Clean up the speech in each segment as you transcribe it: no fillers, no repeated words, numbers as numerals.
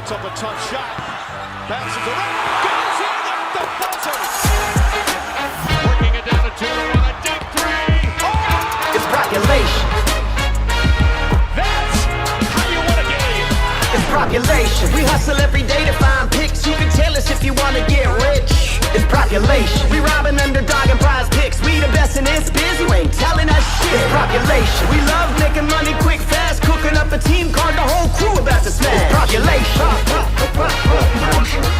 puts up a tough shot. Bounces around. Goes in at the buzzer. Working it down to 2 and a deep 3. Oh! It's Propulation. That's how you win a game. It's Propulation. We hustle every day to find picks. You can tell us if you want to get rich. It's Propulation. We robbing Underdog and PrizePicks. We the best in this biz. You ain't telling us shit. It's Propulation. We love making money quick, fast. Cooking up a team card. The whole crew about to smash. It's Propulation.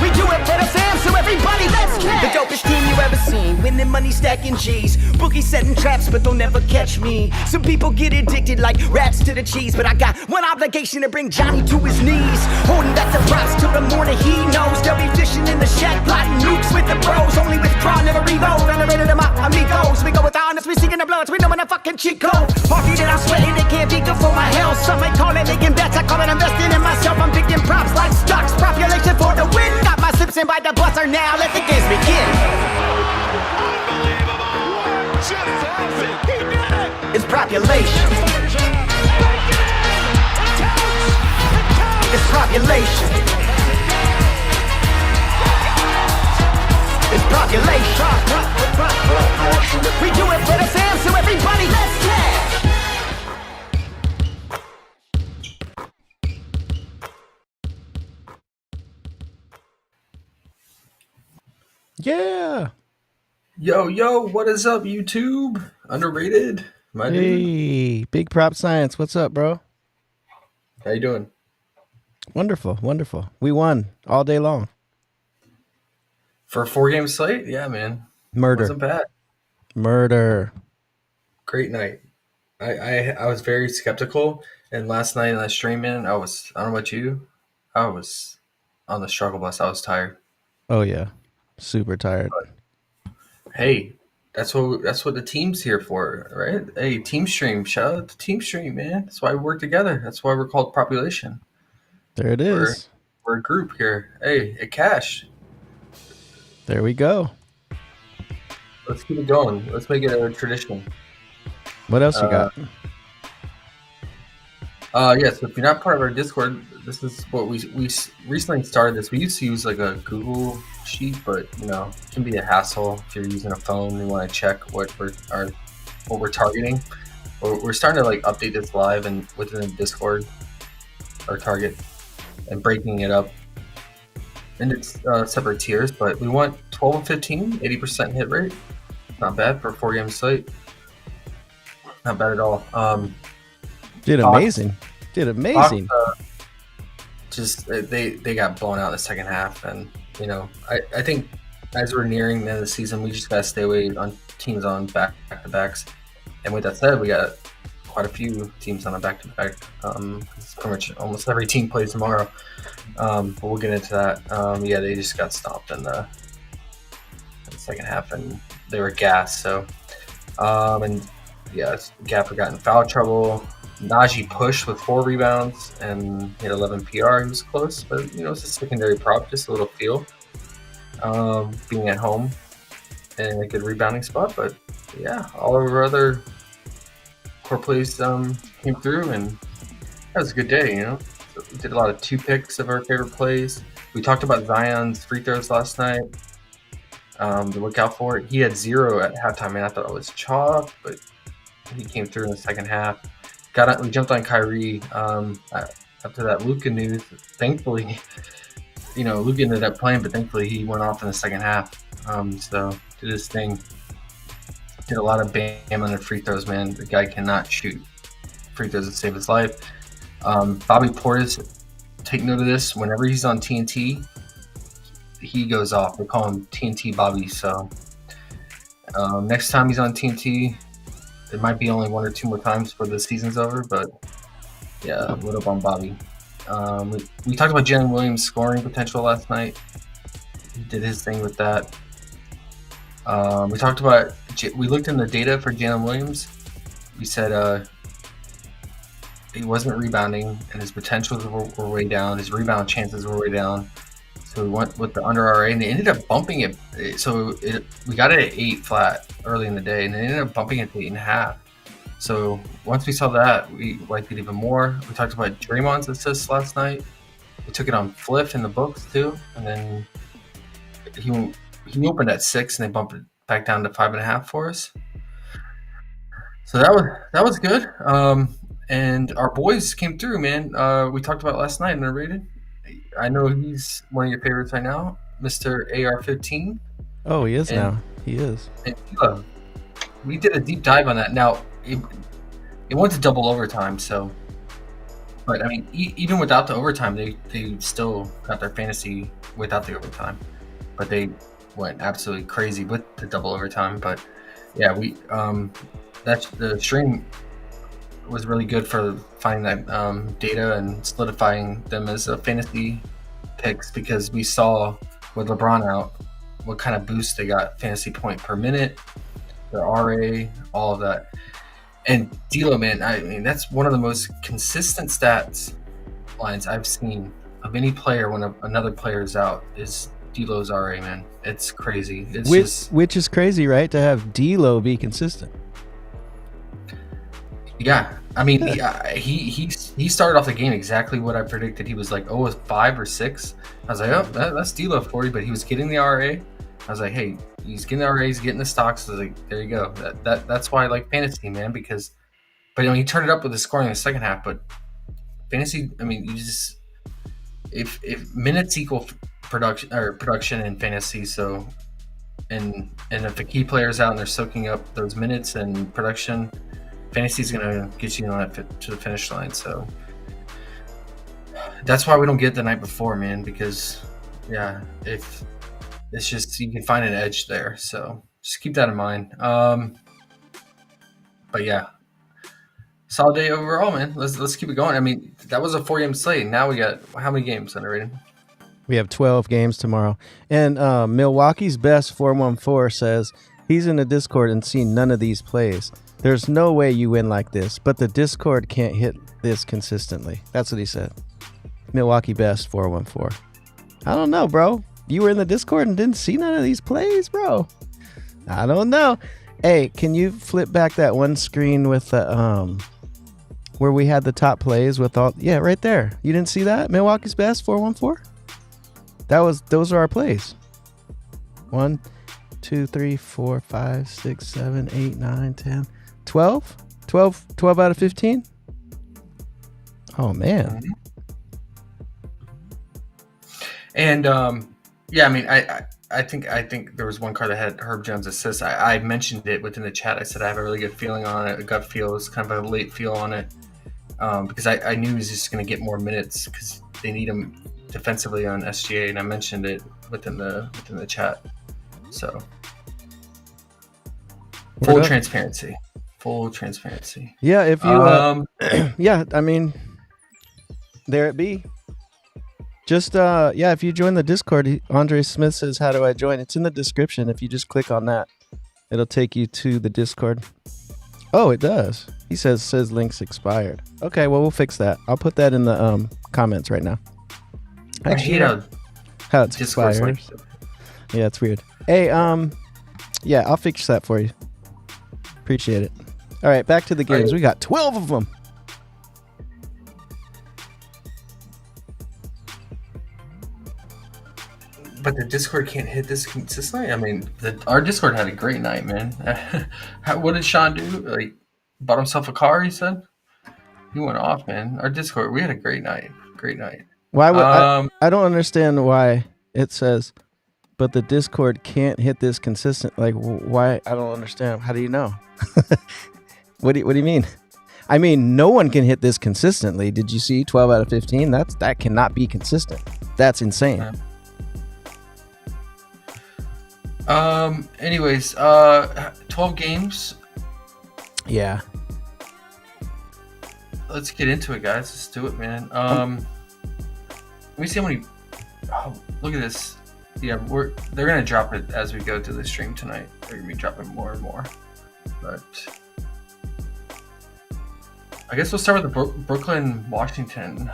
We do it for the fam, so everybody let's cash. The dopest team you ever seen. Winning money, stacking G's. Bookies setting traps, but they'll never catch me. Some people get addicted like rats to the cheese, but I got one obligation to bring Johnny to his knees. Holding back the props till the morning he knows. They'll be fishing in the shack, plotting nukes with the pros. Only with craw, never reload. Renovated them out, amigos. We go with honest, we seeking the bloods. We know when the fucking cheat code. Party that I'm sweating, they can't be good for my health. Some might call it making bets, I call it investing in myself. I'm picking props like stocks, Propulation for the win. Got my sips in by the buzzer now, let the games begin. Unbelievable. Just happened. He did it. It's Propulation. It's Propulation. It's Propulation. We do it for the fam, so everybody let's cash. Yeah. Yo, what is up, YouTube? Underrated? My dude. Hey, Big Prop Science. What's up, bro? How you doing? Wonderful, wonderful. We won all day long. For a 4-game slate? Yeah, man. Murder. Wasn't bad. Murder. Great night. I was very skeptical, and last night in that stream, man, I don't know about you, I was on the struggle bus. I was tired. Oh yeah. Super tired. Hey, that's what the team's here for, right? Hey, Team Stream. Shout out to Team Stream, man. That's why we work together. That's why we're called Propulation. There it is. We're a group here. Hey, it cash. There we go. Let's keep it going. Let's make it a tradition. What else you got? So if you're not part of our Discord, this is what we recently started this. We used to use like a Google sheet, but it can be a hassle if you're using a phone and you want to check what we're targeting. We're starting to like update this live and within the Discord, our target, and breaking it up into separate tiers. But we want 12 and 15, 80% hit rate. Not bad for a 4-game slate. Not bad at all. Did amazing. Just they got blown out in the second half, and I think as we're nearing the end of the season, we just gotta stay away on teams on back to backs. And with that said, we got quite a few teams on a back to back. It's pretty much almost every team plays tomorrow. But we'll get into that. They just got stopped in the second half, and they were gassed. So, Gaffer got in foul trouble. Najee pushed with 4 rebounds and hit 11 PR. He was close, but it's a secondary prop, just a little feel. Being at home and a good rebounding spot, but yeah, all of our other core plays came through, and that was a good day. So we did a lot of 2 picks of our favorite plays. We talked about Zion's free throws last night. To look out for it. He had 0 at halftime, and I thought it was chalk, but he came through in the second half. We jumped on Kyrie after that Luka news. Thankfully, Luka ended up playing, but thankfully he went off in the second half. So did his thing. Did a lot of bam on the free throws, man. The guy cannot shoot free throws to save his life. Bobby Portis, take note of this. Whenever he's on TNT, he goes off. They call him TNT Bobby. So next time he's on TNT, it might be only 1 or 2 more times before the season's over, but yeah, lit up on Bobby. We talked about Jalen Williams' scoring potential last night. He did his thing with that. We talked about, we looked in the data for Jalen Williams. We said he wasn't rebounding, and his potentials were way down. His rebound chances were way down. So we went with the under RA, and they ended up bumping it. So we got it at 8 flat early in the day, and they ended up bumping it to 8.5. So once we saw that, we liked it even more. We talked about Draymond's assists last night. We took it on Fliff in the books too, and then he opened at 6, and they bumped it back down to 5.5 for us. So that was good. And our boys came through, man. We talked about last night in the rated. I know he's one of your favorites right now, Mr. AR-15. Oh, he is now. He is. And we did a deep dive on that. Now it went to double overtime, so. But I mean, even without the overtime, they still got their fantasy without the overtime. But they went absolutely crazy with the double overtime. But yeah, that's the stream was really good for finding that data and solidifying them as a fantasy picks, because we saw with LeBron out what kind of boost they got fantasy point per minute, their RA, all of that. And D'Lo, man, I mean, that's one of the most consistent stats lines I've seen of any player when another player is out is D'Lo's RA, man. It's crazy. Which is crazy, right? To have D'Lo be consistent. Yeah, I mean, he started off the game exactly what I predicted. He was like 5 or 6. I was like, oh, that's D'Lo for you, but he was getting the RA. I was like, hey, he's getting the RA, he's getting the stocks. I was like, there you go. That's why I like fantasy, man, because, but you know, he turned it up with the scoring in the second half. But fantasy, I mean, you just if minutes equal production in fantasy, so and if the key player's out and they're soaking up those minutes and production, fantasy's gonna get you on that to the finish line. So that's why we don't get the night before, man, because yeah, if it's just you can find an edge there. So just keep that in mind. But yeah, solid day overall, man. Let's keep it going. I mean, that was a 4-game slate. Now we got how many games underrated? We have 12 games tomorrow. And Milwaukee's Best 414 says he's in the Discord and seen none of these plays. There's no way you win like this, but the Discord can't hit this consistently. That's what he said. Milwaukee Best 414. I don't know, bro. You were in the Discord and didn't see none of these plays, bro. I don't know. Hey, can you flip back that one screen with the where we had the top plays with all? Yeah, right there. You didn't see that? Milwaukee's Best 414. Those are our plays. 1, 2, 3, 4, 5, 6, 7, 8, 9, 10, 12? 12 out of 15? Oh man. And yeah, I mean, I think there was one card that had Herb Jones assist. I mentioned it within the chat. I said I have a really good feeling on it. A gut feel is kind of a late feel on it, because I knew he was just going to get more minutes because they need him defensively on SGA, and I mentioned it within the chat. So full transparency. Yeah, if you yeah, I mean, there it be. Just yeah, if you join the Discord, Andre Smith says, how do I join? It's in the description. If you just click on that, it'll take you to the Discord. Oh, it does. He says links expired. Okay, well, we'll fix that. I'll put that in the comments right now. Actually, how it expires. Like, yeah, it's weird. Hey, yeah, I'll fix that for you. Appreciate it. All right, back to the games. We got 12 of them. But the Discord can't hit this consistently. I mean, our Discord had a great night, man. What did Sean do? Like, bought himself a car, he said? He went off, man. Our Discord, we had a great night. Why would I don't understand why it says, but the Discord can't hit this consistent. Like, why? I don't understand. How do you know? What do you mean? I mean, no one can hit this consistently. Did you see 12 out of 15? That cannot be consistent. That's insane. Anyways, 12 games. Yeah. Let's get into it, guys. Let's do it, man. Let me see how many. Oh, look at this. Yeah, they're gonna drop it as we go to the stream tonight. They're gonna be dropping more and more. But I guess we'll start with the Brooklyn, Washington.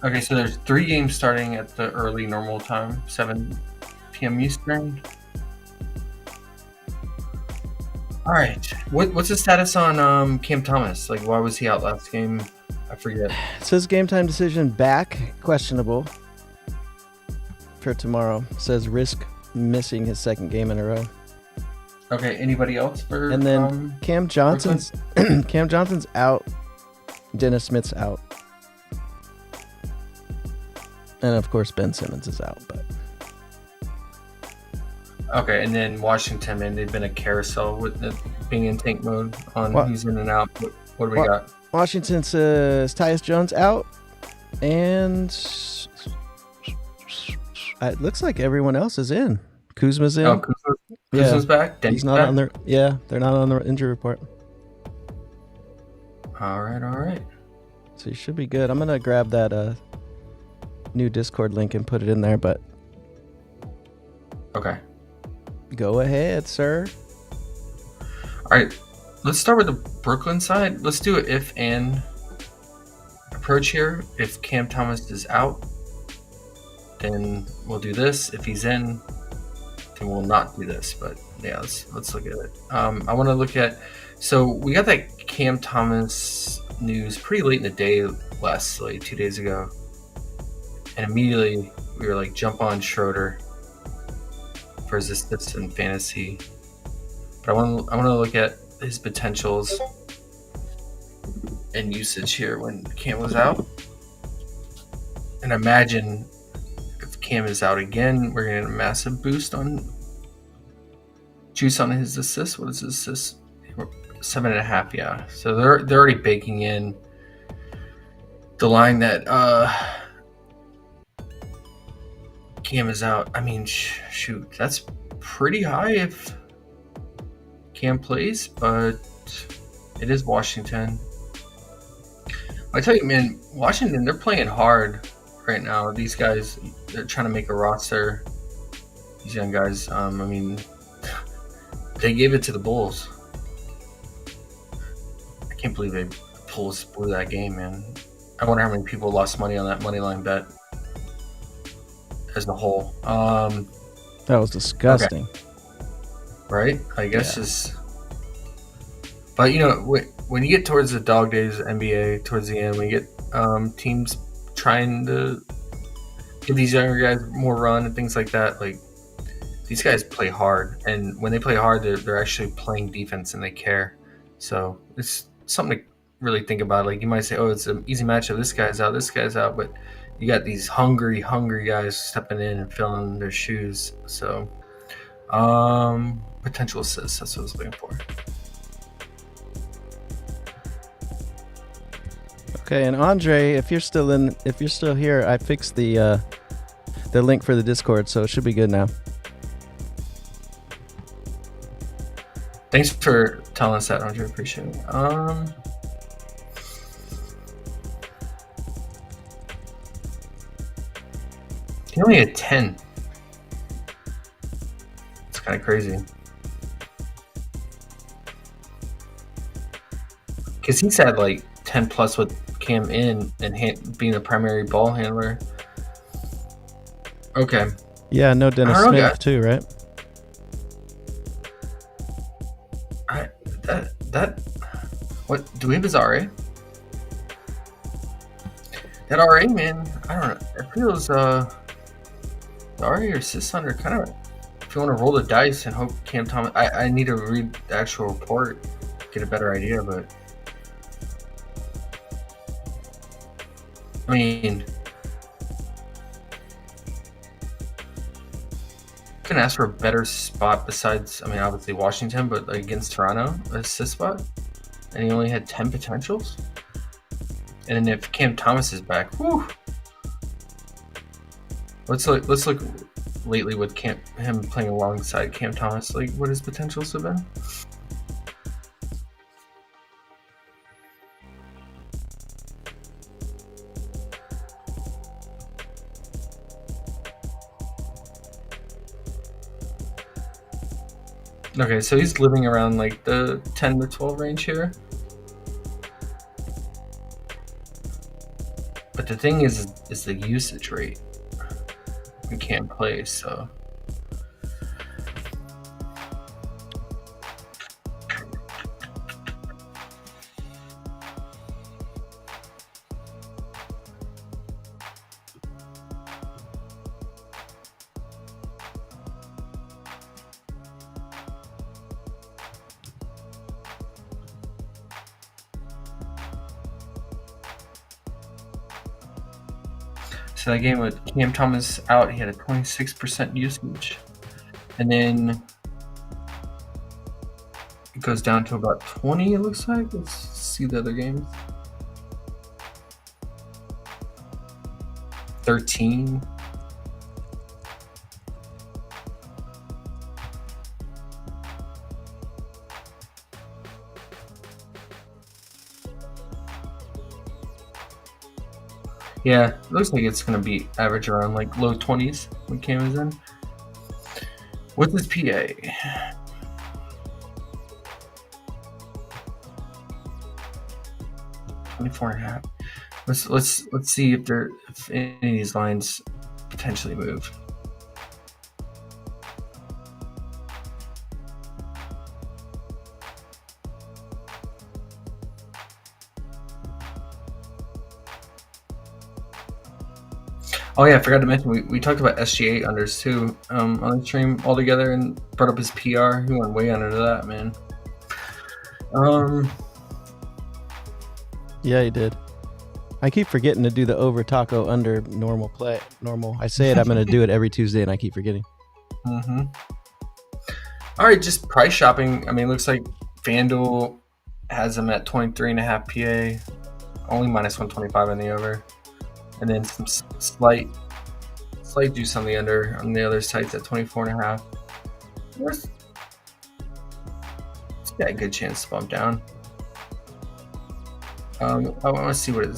Okay, so there's 3 games starting at the early normal time, 7 p.m. Eastern. All right. What's the status on Cam Thomas? Like, why was he out last game? I forget. It says game time decision back, questionable for tomorrow. It says risk missing his second game in a row. Okay. Anybody else for? And then Cam Johnson's Cam Johnson's out. Dennis Smith's out. And of course Ben Simmons is out, but okay, and then Washington, man, they've been a carousel with being in tank mode on who's in and out. What do we got? Washington says Tyus Jones out, and it looks like everyone else is in. Kuzma's in. Oh, Kuzma's back. He's not back? on their. Yeah, they're not on the injury report. All right. So you should be good. I'm gonna grab that new Discord link and put it in there. But okay, go ahead, sir. All right. Let's start with the Brooklyn side. Let's do an if and approach here. If Cam Thomas is out, then we'll do this. If he's in, then we'll not do this. But yeah, let's look at it. I want to look at. So we got that Cam Thomas news pretty late in the day last, like 2 days ago, and immediately we were like, jump on Schroeder for his assists in fantasy. But I want to look at his potentials and usage here when Cam was out. And imagine if Cam is out again, we're going to get a massive boost on juice on his assists. What is his assist? 7.5, yeah. So they're already baking in the line that Cam is out. I mean, shoot, that's pretty high if Cam plays, but it is Washington. I tell you, man, Washington, they're playing hard right now. These guys, they're trying to make a roster. These young guys, I mean, they gave it to the Bulls. I can't believe the Bulls blew that game, man. I wonder how many people lost money on that money line bet as a whole. That was disgusting. Okay. Right? I guess just. But you know, when you get towards the dog days of NBA, towards the end, when you get teams trying to give these younger guys more run and things like that, like these guys play hard, and when they play hard, they're actually playing defense and they care. So it's something to really think about. Like you might say, oh, it's an easy matchup. This guy's out, but you got these hungry guys stepping in and filling their shoes. So potential assists, that's what I was looking for. Okay, and Andre, if you're still here, I fixed the link for the Discord, so it should be good now. Thanks for telling us that, Andre. Appreciate it. He only had 10. It's kind of crazy. Because he's had like 10 plus with Cam in and being the primary ball handler. Okay. Yeah, no Dennis Smith too, right? What do we have his RA? That RA, man, I don't know. It feels the RA or assist under kind of. If you want to roll the dice and hope Cam Thomas, I need to read the actual report, get a better idea, but I mean, you can ask for a better spot besides, I mean, obviously Washington, but like against Toronto, assist spot, and he only had 10 potentials. And then if Cam Thomas is back, whew. Let's look lately with him playing alongside Cam Thomas, like what his potentials have been. Okay, so he's living around like the 10 to 12 range here. But the thing is the usage rate. We can't play, so So that game with Cam Thomas out, he had a 26% usage. And then it goes down to about 20, it looks like. Let's see the other games. 13. Yeah, it looks like it's going to be average around like low 20s when Cam is in. What's his PA? 24.5. Let's see if any of these lines potentially move. Oh yeah, I forgot to mention we talked about SG8 unders too on the stream altogether and brought up his PR. He went way under that, man. Yeah, he did. I keep forgetting to do the over taco under normal play. Normal. I say it, I'm going to do it every Tuesday, and I keep forgetting. Mm-hmm. All right, just price shopping. I mean, it looks like FanDuel has him at 23.5 PA, only minus 125 on the over, and then some slight juice on the under on the other sites at 24.5. It's got a good chance to bump down. I want to see what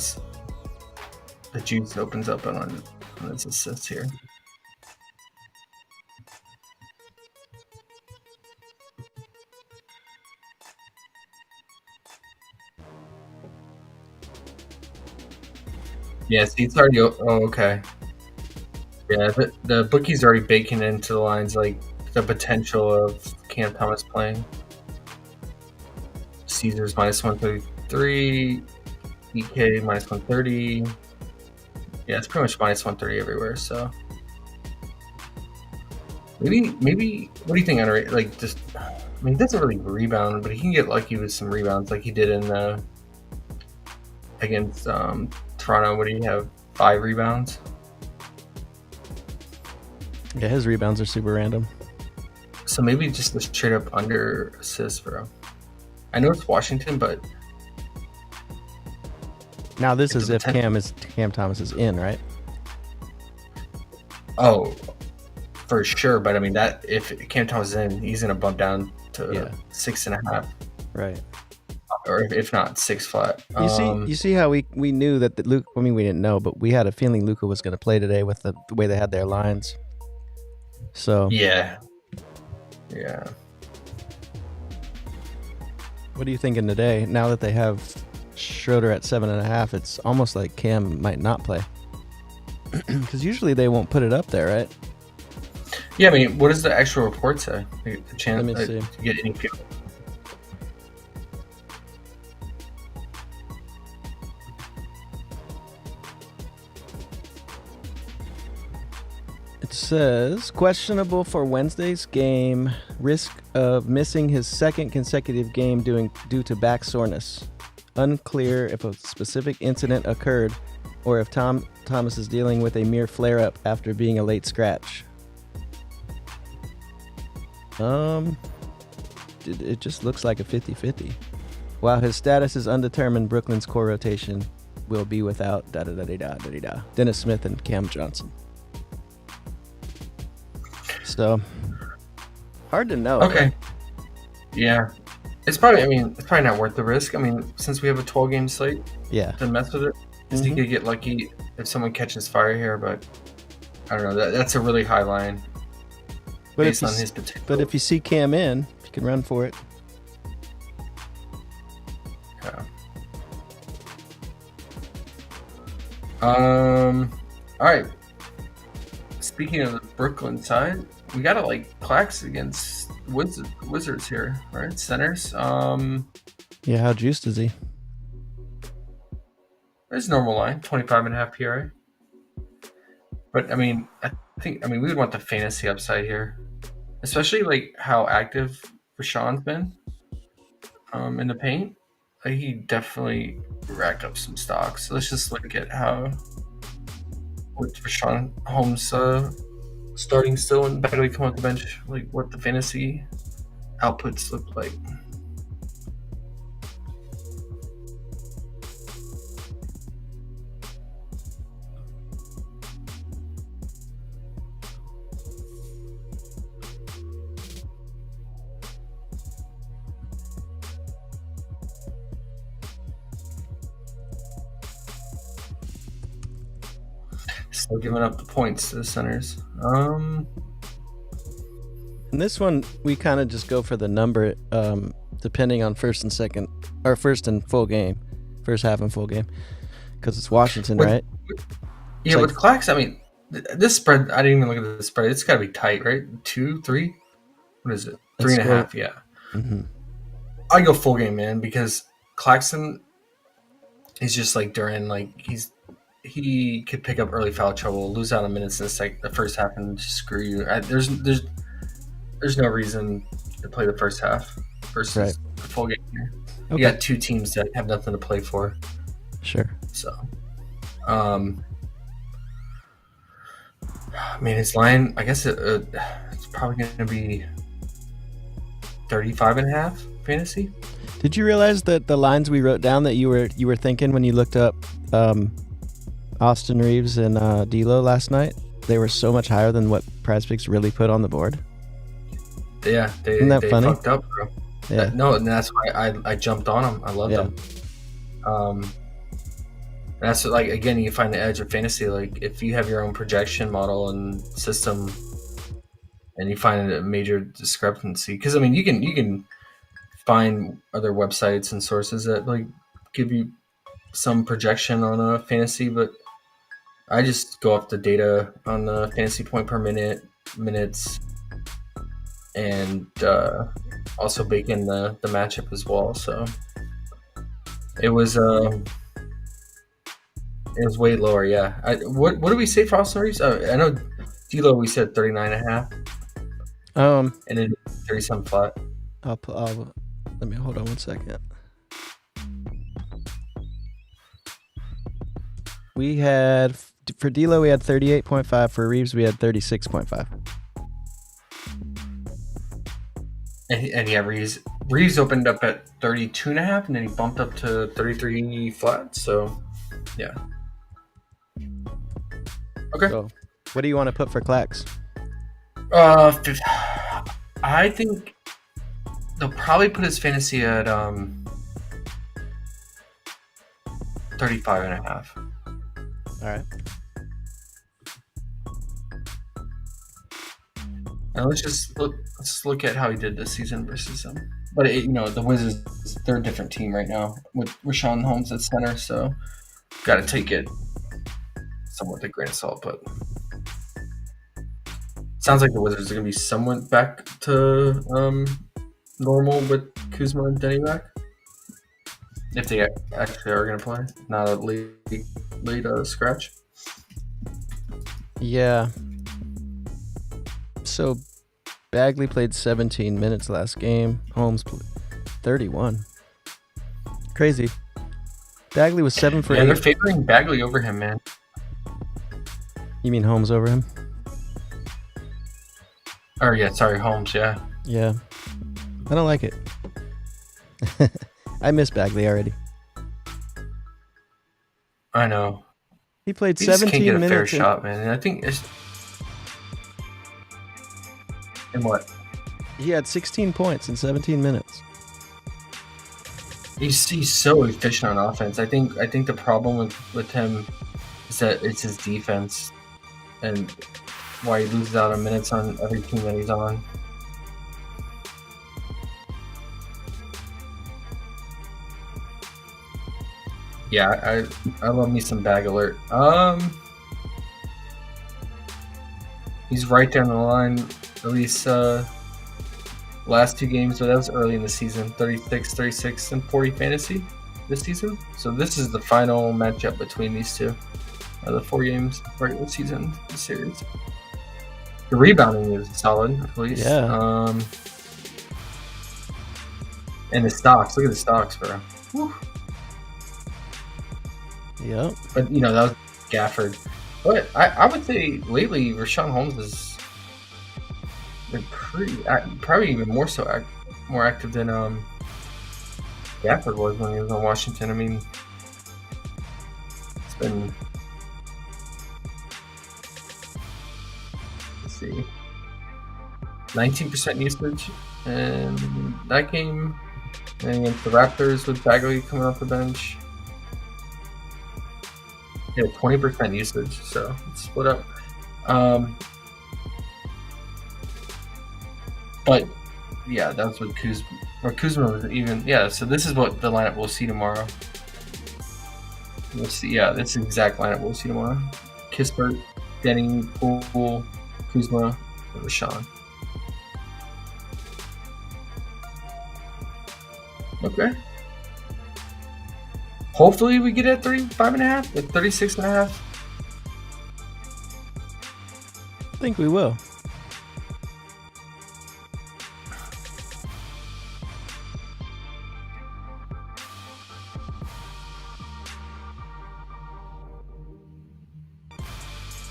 the juice opens up on its assists here. Yeah, see, it's already. Oh, okay. Yeah, the bookie's already baking into the lines like the potential of Cam Thomas playing. Caesars minus 133, EK minus 130. Yeah, it's pretty much minus 130 everywhere. So maybe. What do you think, Henry? Like, just, I mean, he doesn't really rebound, but he can get lucky with some rebounds, like he did in against Toronto. What do you have? 5 rebounds. Yeah, his rebounds are super random. So maybe just a straight up under assist, bro. I know it's Washington, but now this is if Cam Thomas is in, right? Oh, for sure. But I mean, that if Cam Thomas is in, he's gonna bump down to 6.5, right? Or if not 6 flat. You see how we knew that Luke. I mean, we didn't know, but we had a feeling Luka was going to play today with the way they had their lines. So yeah. What are you thinking today? Now that they have Schroeder at 7.5, it's almost like Cam might not play because usually they won't put it up there, right? Yeah, I mean, what does the actual report say? Like, the chance Let me see. to get any people. It says, questionable for Wednesday's game, risk of missing his second consecutive game due to back soreness. Unclear if a specific incident occurred or if Thomas is dealing with a mere flare-up after being a late scratch. It just looks like a 50-50. While his status is undetermined, Brooklyn's core rotation will be without Dennis Smith and Cam Johnson. So hard to know. Okay. Right? Yeah. It's probably not worth the risk. I mean, since we have a 12-game slate, to mess with it, because he could get lucky if someone catches fire here. But I don't know. That's a really high line based on his potential. But if you see Cam in, you can run for it. Yeah. All right. Speaking of the Brooklyn side, we got Clax against Wizards here, right? Centers. Yeah, how juiced is he? It's normal line, 25.5 PRA. But I mean, we would want the fantasy upside here, especially how active Rashawn's been in the paint. He definitely racked up some stocks. So let's just look at with Rashawn Holmes starting still and Bagley come off the bench, like what the fantasy outputs look like. Still giving up the points to the centers. In this one, we kind of just go for the number, depending on first and second, or first and full game, first half and full game, because it's Washington, right? Yeah, with Clax, I mean, this spread, I didn't even look at the spread. It's got to be tight, right? 2, 3? What is it? 3.5, yeah. Mm-hmm. I go full game, man, because Claxton is just like Duran, like he could pick up early foul trouble, lose out on minutes in the first half, and just screw you. There's no reason to play the first half versus the full game here. Okay. You got two teams that have nothing to play for. Sure. So, I mean, his line, I guess it's probably going to be 35.5 fantasy. Did you realize that the lines we wrote down that you were thinking when you looked up Austin Reeves and D'Lo last night, they were so much higher than what PrizePicks really put on the board? Yeah, Isn't that funny? Fucked up, bro. Yeah. And that's why I jumped on them. I love them. That's like, again, you find the edge of fantasy. Like if you have your own projection model and system, and you find a major discrepancy, because I mean, you can find other websites and sources that like give you some projection on a fantasy, but I just go off the data on the fantasy point per minutes, and also bake in the matchup as well. So it was way lower. Yeah. What did we say for Austin Reeves? I know D'Lo we said 39.5. And it 37 flat. Let me hold on 1 second. We had for D'Lo we had 38.5. For Reeves we had 36.5. And yeah, Reeves opened up at 32.5, and then he bumped up to 33 flat. So yeah. Okay. So, what do you want to put for Clax? I think they'll probably put his fantasy at 35.5. All right. And let's look at how he did this season versus them. But the Wizards, they're a different team right now with Rashawn Holmes at center, so got to take it somewhat with a grain of salt. But sounds like the Wizards are going to be somewhat back to normal with Kuzma and Denny back, if they actually are going to play, not a late scratch. Yeah. So Bagley played 17 minutes last game. Holmes played 31. Crazy. Bagley was 7 for 8. They're favoring Bagley over him, man. You mean Holmes over him? Or yeah, sorry, Holmes. Yeah. Yeah. I don't like it. I miss Bagley already. I know. He played He 17 just can't get a minutes. fair shot, man. And I think it's. And what? He had 16 points in 17 minutes. He's so efficient on offense. I think the problem with him is that it's his defense, and why he loses out on minutes on every team that he's on. Yeah, I love me some bag alert. He's right down the line, at least last two games, but that was early in the season. 36, 36, and 40 fantasy this season. So this is the final matchup between these two. The 4 games regular season series. The rebounding is solid, at least. Yeah. And the stocks. Look at the stocks, bro. Whew. Yep. But that was Gafford. But I would say lately Rashawn Holmes has been probably even more so more active than Gafford was when he was on Washington. I mean, it's been, let's see, 19% usage in that game. And against the Raptors with Bagley coming off the bench. Yeah, 20% usage, so it's split up. But yeah, that was with Kuzma. Or Kuzma was even, yeah, so this is what the lineup we'll see tomorrow. We'll see, yeah, this is the exact lineup we'll see tomorrow. Kispert, Denny, Poole, Kuzma, and Rashawn. Okay. Hopefully we get it at 35.5, at 36.5. I think we will.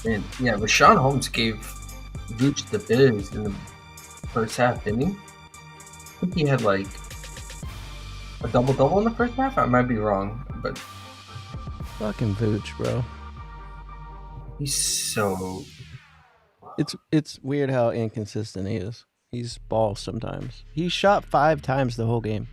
And yeah, Rashawn Holmes gave Vooch the biz in the first half, didn't he? I think he had like a double-double in the first half. I might be wrong, but Fucking Vooch, bro. he's so... It's weird how inconsistent he is. He's balls sometimes. He shot 5 times the whole game.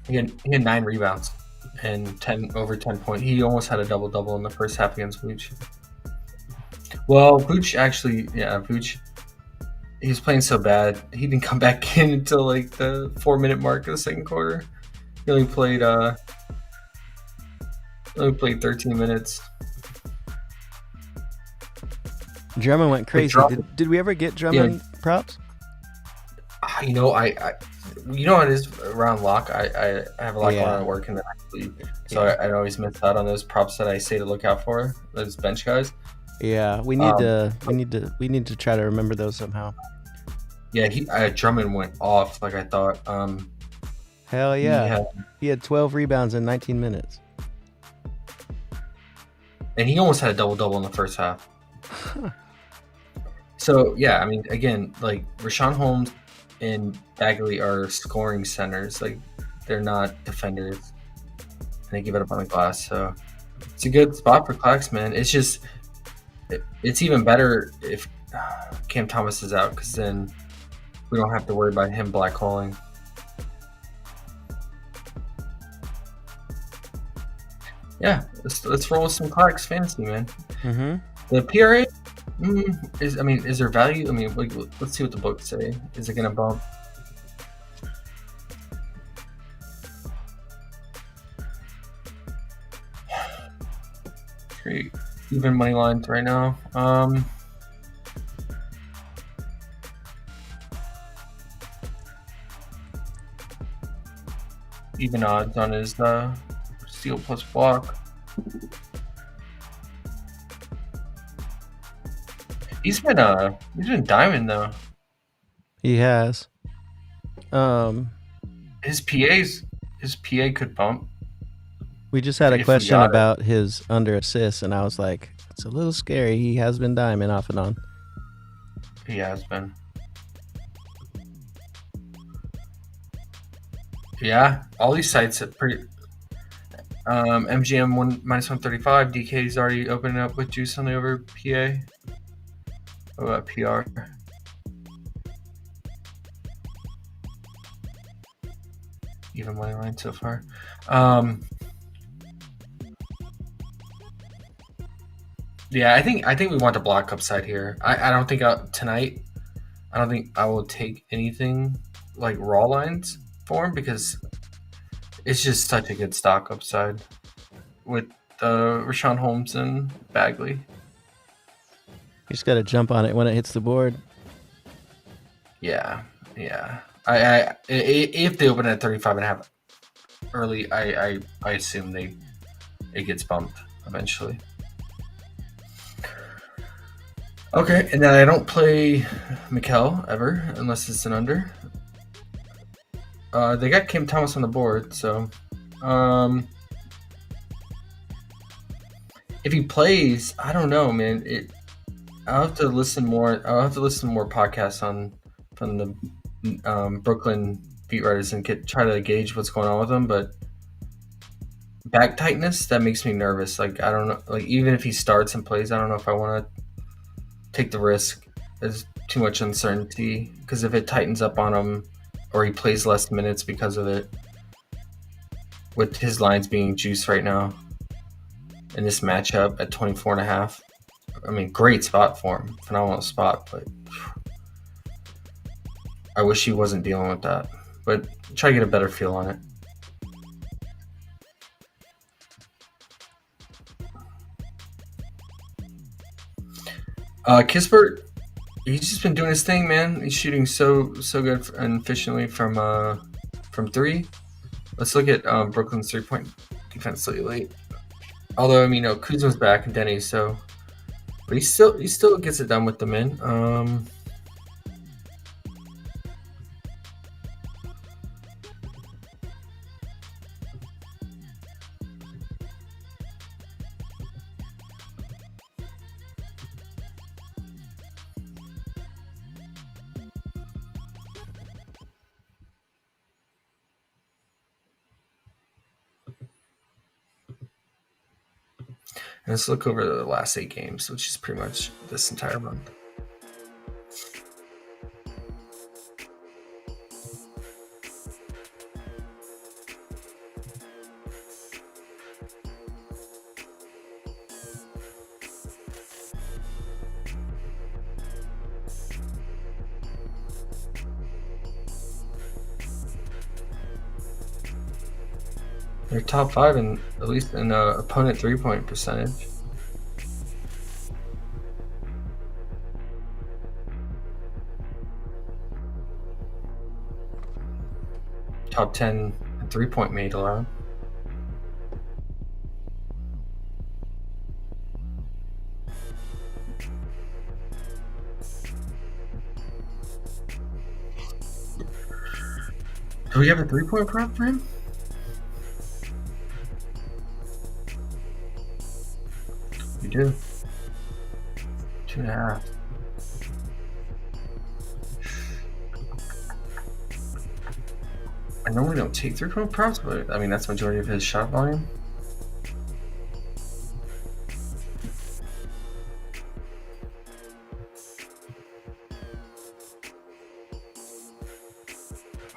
He had 9 rebounds and over 10 points. He almost had a double-double in the first half against Vooch. Well, Vooch actually, Vooch, he was playing so bad, he didn't come back in until like the 4-minute mark of the second quarter. He only played 13 minutes. Drummond went crazy. Did we ever get Drummond props? You know, you know what it is around lock. I have a lot going on at work in the next league, so I always miss out on those props that I say to look out for. Those bench guys. Yeah, we need to try to remember those somehow. Yeah, Drummond went off like I thought. Hell yeah, he had 12 rebounds in 19 minutes, and he almost had a double-double in the first half. So yeah, I mean, again, like Rashawn Holmes and Bagley are scoring centers. Like they're not defenders, and they give it up on the glass. So it's a good spot for Clax, man. It's just it's even better if Cam Thomas is out, because then we don't have to worry about him black holing. Yeah, let's roll with some Clax fantasy, man. Mm-hmm. The PRA is there value? I mean, let's see what the books say. Is it gonna bump? Great, even money lines right now. Even odds on his steal plus block. He's been diamond though. He has. His PA could bump. We just had a question about his under assists, and I was like, it's a little scary. He has been diamond off and on. He has been. Yeah, all these sites are pretty. MGM -135. DK's already opening up with juice on the over PA. What about PR? Even money line so far. Yeah, I think we want the block upside here. I don't think tonight. I don't think I will take anything like raw lines for him, because it's just such a good stock upside with Rashawn Holmes and Bagley. You just got to jump on it when it hits the board. Yeah. I if they open at 35.5 early, I assume it gets bumped eventually. Okay, and then I don't play Mikal ever unless it's an under. They got Cam Thomas on the board, so if he plays, I don't know, man. I'll have to listen more podcasts from the Brooklyn beat writers and try to gauge what's going on with him. But back tightness, that makes me nervous. Like, I don't know. Like, even if he starts and plays, I don't know if I want to take the risk. There's too much uncertainty, because if it tightens up on him or he plays less minutes because of it, with his lines being juiced right now in this matchup at 24.5, I mean, great spot for him, phenomenal spot, but I wish he wasn't dealing with that. But try to get a better feel on it. Kispert, he's just been doing his thing, man. He's shooting so good and efficiently from 3. Let's look at Brooklyn's 3-point defense lately. Although, I mean, Kuzma's back and Denny, so, but he still gets it done with the men. And let's look over the last 8 games, which is pretty much this entire month. They're top 5 in at least in opponent 3-point percentage. Top 10 3-point made allowed. Do we have a 3-point prop for him? We do. 2.5. I normally don't take 3-point props, but I mean, that's the majority of his shot volume.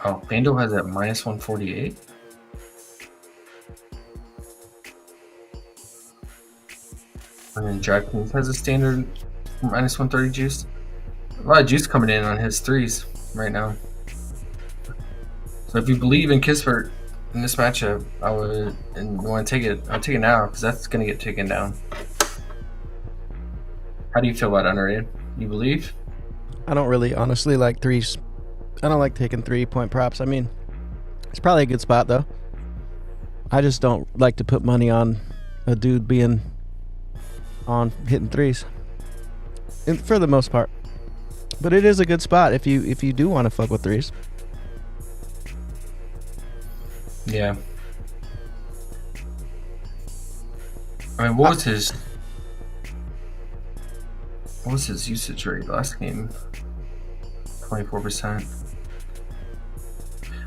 Oh, FanDuel has it at minus 148. And then DraftKings has a standard minus 130 juice. A lot of juice coming in on his threes right now. So if you believe in Kispert in this matchup, I would, and you want to take it, I'll take it now, because that's going to get taken down. How do you feel about underrated? You believe? I don't really honestly like threes. I don't like taking 3-point props. I mean, it's probably a good spot though. I just don't like to put money on a dude being on hitting threes, and for the most part. But it is a good spot if you do want to fuck with threes. Yeah. I mean, what was his usage rate last game? 24%.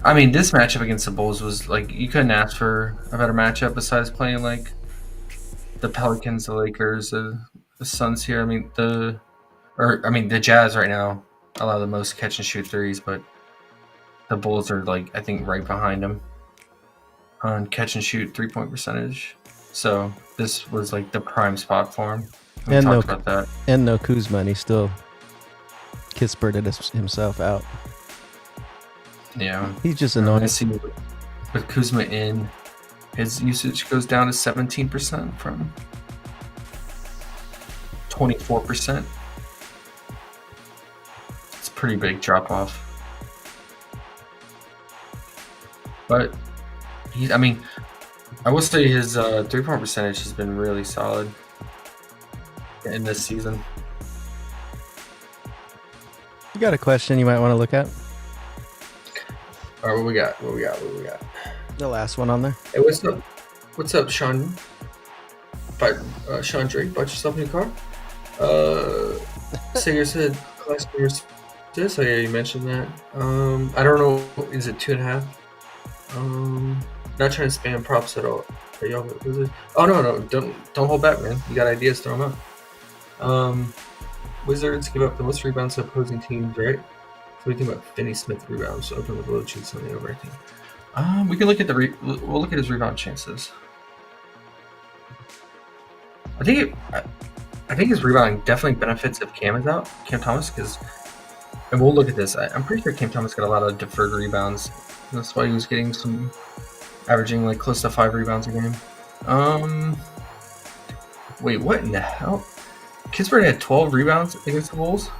I mean, this matchup against the Bulls was like, you couldn't ask for a better matchup besides playing like the Pelicans, the Lakers, the Suns here. I mean, the Jazz right now allow the most catch and shoot threes, but the Bulls are like, I think, right behind them on catch and shoot 3-point percentage. So this was like the prime spot for him. We talked about that. And no Kuzma, and he still Kispurted himself out. Yeah, he's just annoying. I see with Kuzma in, his usage goes down to 17% from 24%. It's a pretty big drop off. But I will say his 3-point percentage has been really solid in this season. You got a question you might want to look at? All right, what we got? What we got? The last one on there. Hey, what's up? What's up, Sean? Sean Drake, bought yourself a new car? Singer said class numbers this. Oh yeah, you mentioned that. I don't know. Is it 2.5? Not trying to spam props at all. Hey, y'all, is it? Oh no, don't hold back, man. You got ideas, throw them out. Wizards give up the most rebounds to opposing teams, right? So we think about Finney Smith rebounds, open with low cheats on the over team. We can look at we'll look at his rebound chances. I think his rebounding definitely benefits if Cam is out, Cam Thomas, and we'll look at this. I'm pretty sure Cam Thomas got a lot of deferred rebounds. That's why he was getting averaging like close to 5 rebounds a game. Wait, what in the hell? Kispert had 12 rebounds against the Bulls.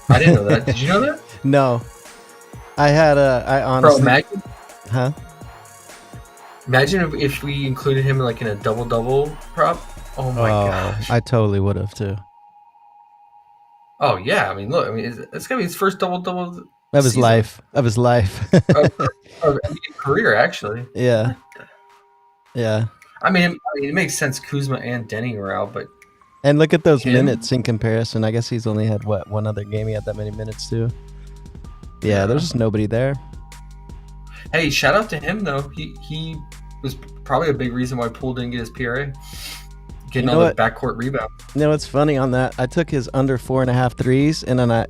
I didn't know that. Did you know that? No. I honestly... Bro, imagine... Huh? Imagine if we included him like in a double-double prop. Oh my gosh. I totally would have too. Oh yeah, I mean, look, it's gonna be his first double-double of his life. Of his life. of career, actually. Yeah. Yeah. I mean, it makes sense. Kuzma and Denny were out, but and look at those minutes in comparison. I guess he's only had one other game he had that many minutes too. Yeah, there's just nobody there. Hey, shout out to him though. He was probably a big reason why Poole didn't get his PRA. Getting all the backcourt rebound. You know what's funny on that? I took his under 4.5 threes, and then I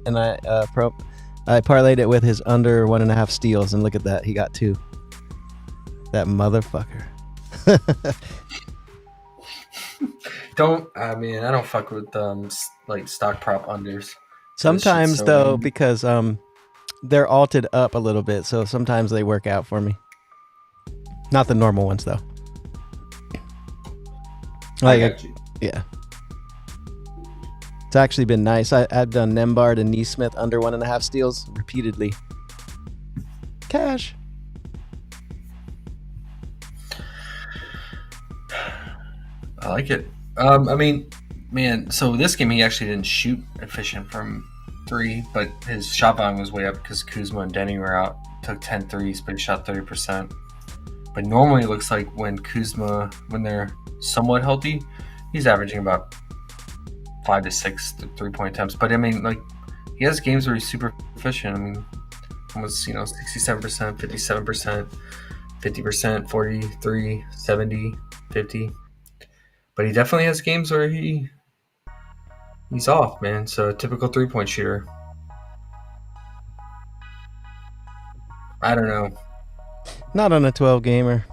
parlayed it with his under 1.5 steals, and look at that, he got 2. That motherfucker. I don't fuck with like stock prop unders. Sometimes though, because they're alted up a little bit, so sometimes they work out for me. Not the normal ones though. Like, yeah. It's actually been nice. I've done Nembhard and Neesmith under 1.5 steals repeatedly. Cash. I like it. I mean, man, so this game he actually didn't shoot efficient from 3, but his shot volume was way up because Kuzma and Denny were out. Took 10 threes, but he shot 30%. But normally it looks like when they're somewhat healthy, he's averaging about 5 to 6 3-point attempts. But I mean, like, he has games where he's super efficient. I mean, almost 67%, 57%, 50%, 43, 70, 50. But he definitely has games where he's off, man. So typical 3-point shooter. I don't know. Not on a 12 gamer.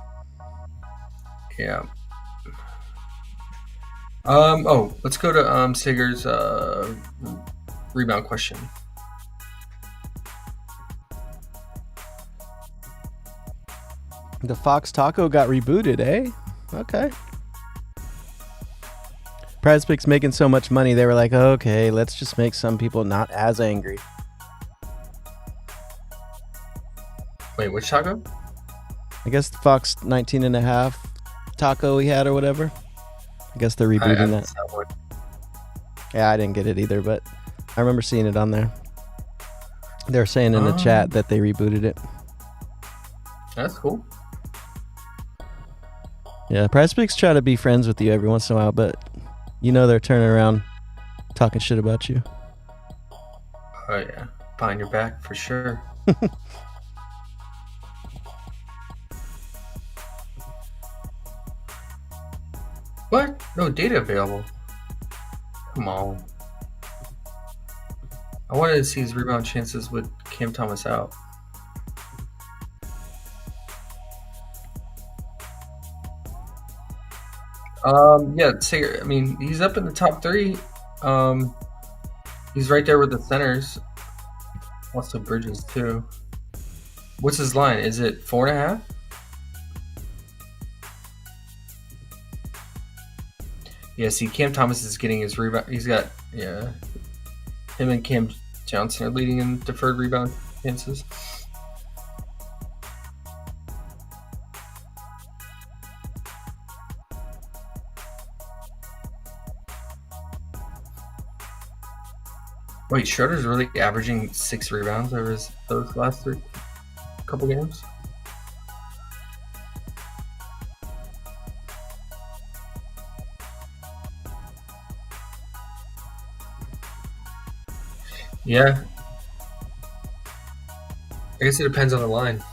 Yeah. Let's go to Sager's rebound question. The Fox Taco got rebooted, eh? Okay. PrizePicks making so much money, they were like, okay, let's just make some people not as angry. Wait, which taco? I guess the Fox 19.5 taco he had or whatever. I guess they're rebooting that. Yeah, I didn't get it either, but I remember seeing it on there. They're saying in the chat that they rebooted it. That's cool. Yeah, PrizePicks try to be friends with you every once in a while, but they're turning around talking shit about you. Oh yeah, behind your back for sure. What? No data available. Come on. I wanted to see his rebound chances with Cam Thomas out. Yeah, Sager, I mean, he's up in the top 3. He's right there with the centers. Also Bridges too. What's his line? Is it 4.5? Yeah, see, Cam Thomas is getting his rebound. He's got, him and Cam Johnson are leading in deferred rebound chances. Wait, Schroeder's really averaging 6 rebounds over those last couple games? Yeah. I guess it depends on the line.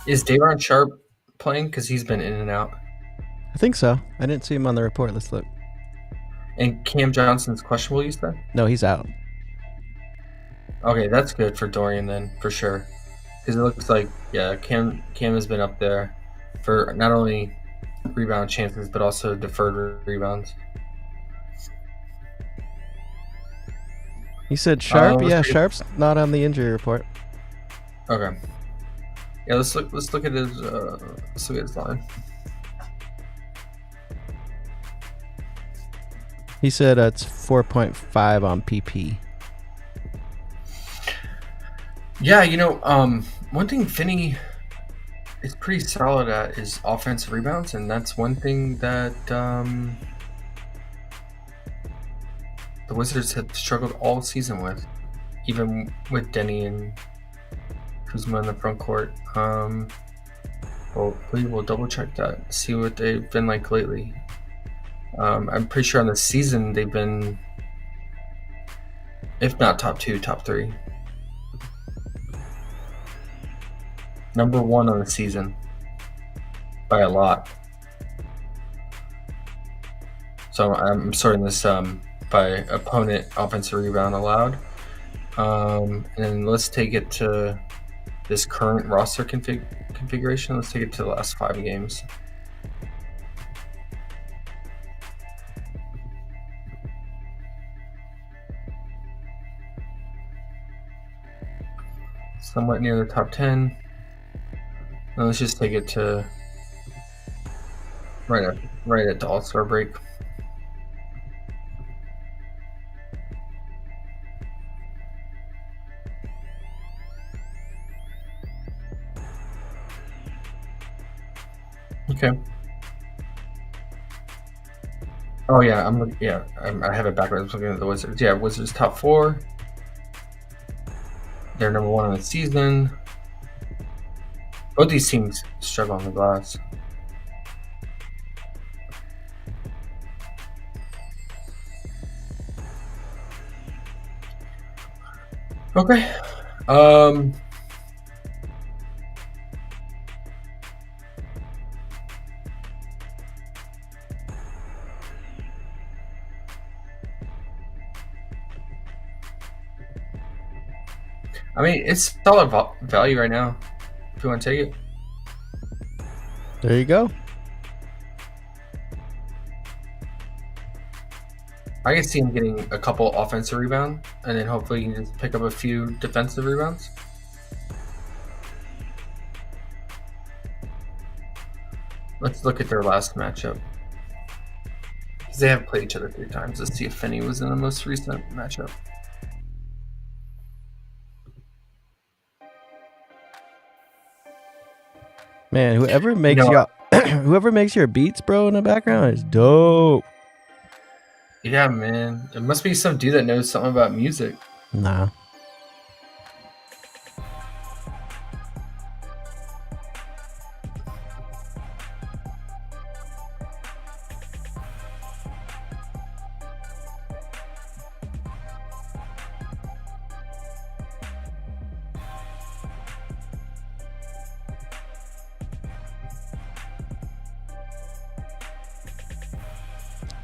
Is Day'Ron Sharp playing? Because he's been in and out. I think so. I didn't see him on the report. Let's look. And Cam Johnson's questionable, you said? No, he's out. Okay, that's good for Dorian then, for sure. Because it looks like, yeah, Cam has been up there for not only rebound chances, but also deferred rebounds. He said Sharp. let's Yeah, take a- Sharp's not on the injury report. Okay. Yeah, let's look at his line. He said it's 4.5 on PP. Yeah, one thing Finney is pretty solid at is offensive rebounds, and that's one thing that the Wizards have struggled all season with, even with Denny and Kuzma in the front court. We'll double check that, see what they've been like lately. I'm pretty sure on the season they've been, if not top 2, top 3. Number 1 on the season by a lot. So I'm sorting this by opponent offensive rebound allowed. And let's take it to this current roster configuration. Let's take it to the last 5 games. Somewhat near the top 10. Now let's just take it to right at the All-Star break. Okay. Oh yeah, I have it backwards. I'm looking at the Wizards. Yeah, Wizards top 4. They're number 1 on the season. Both these teams struggle on the glass. Okay. I mean, it's solid value right now. If you want to take it. There you go. I can see him getting a couple offensive rebounds, and then hopefully he can just pick up a few defensive rebounds. Let's look at their last matchup. Because they have played each other 3 times. Let's see if Finney was in the most recent matchup. Man, whoever makes whoever makes your beats, bro, in the background is dope. Yeah, man. It must be some dude that knows something about music. Nah.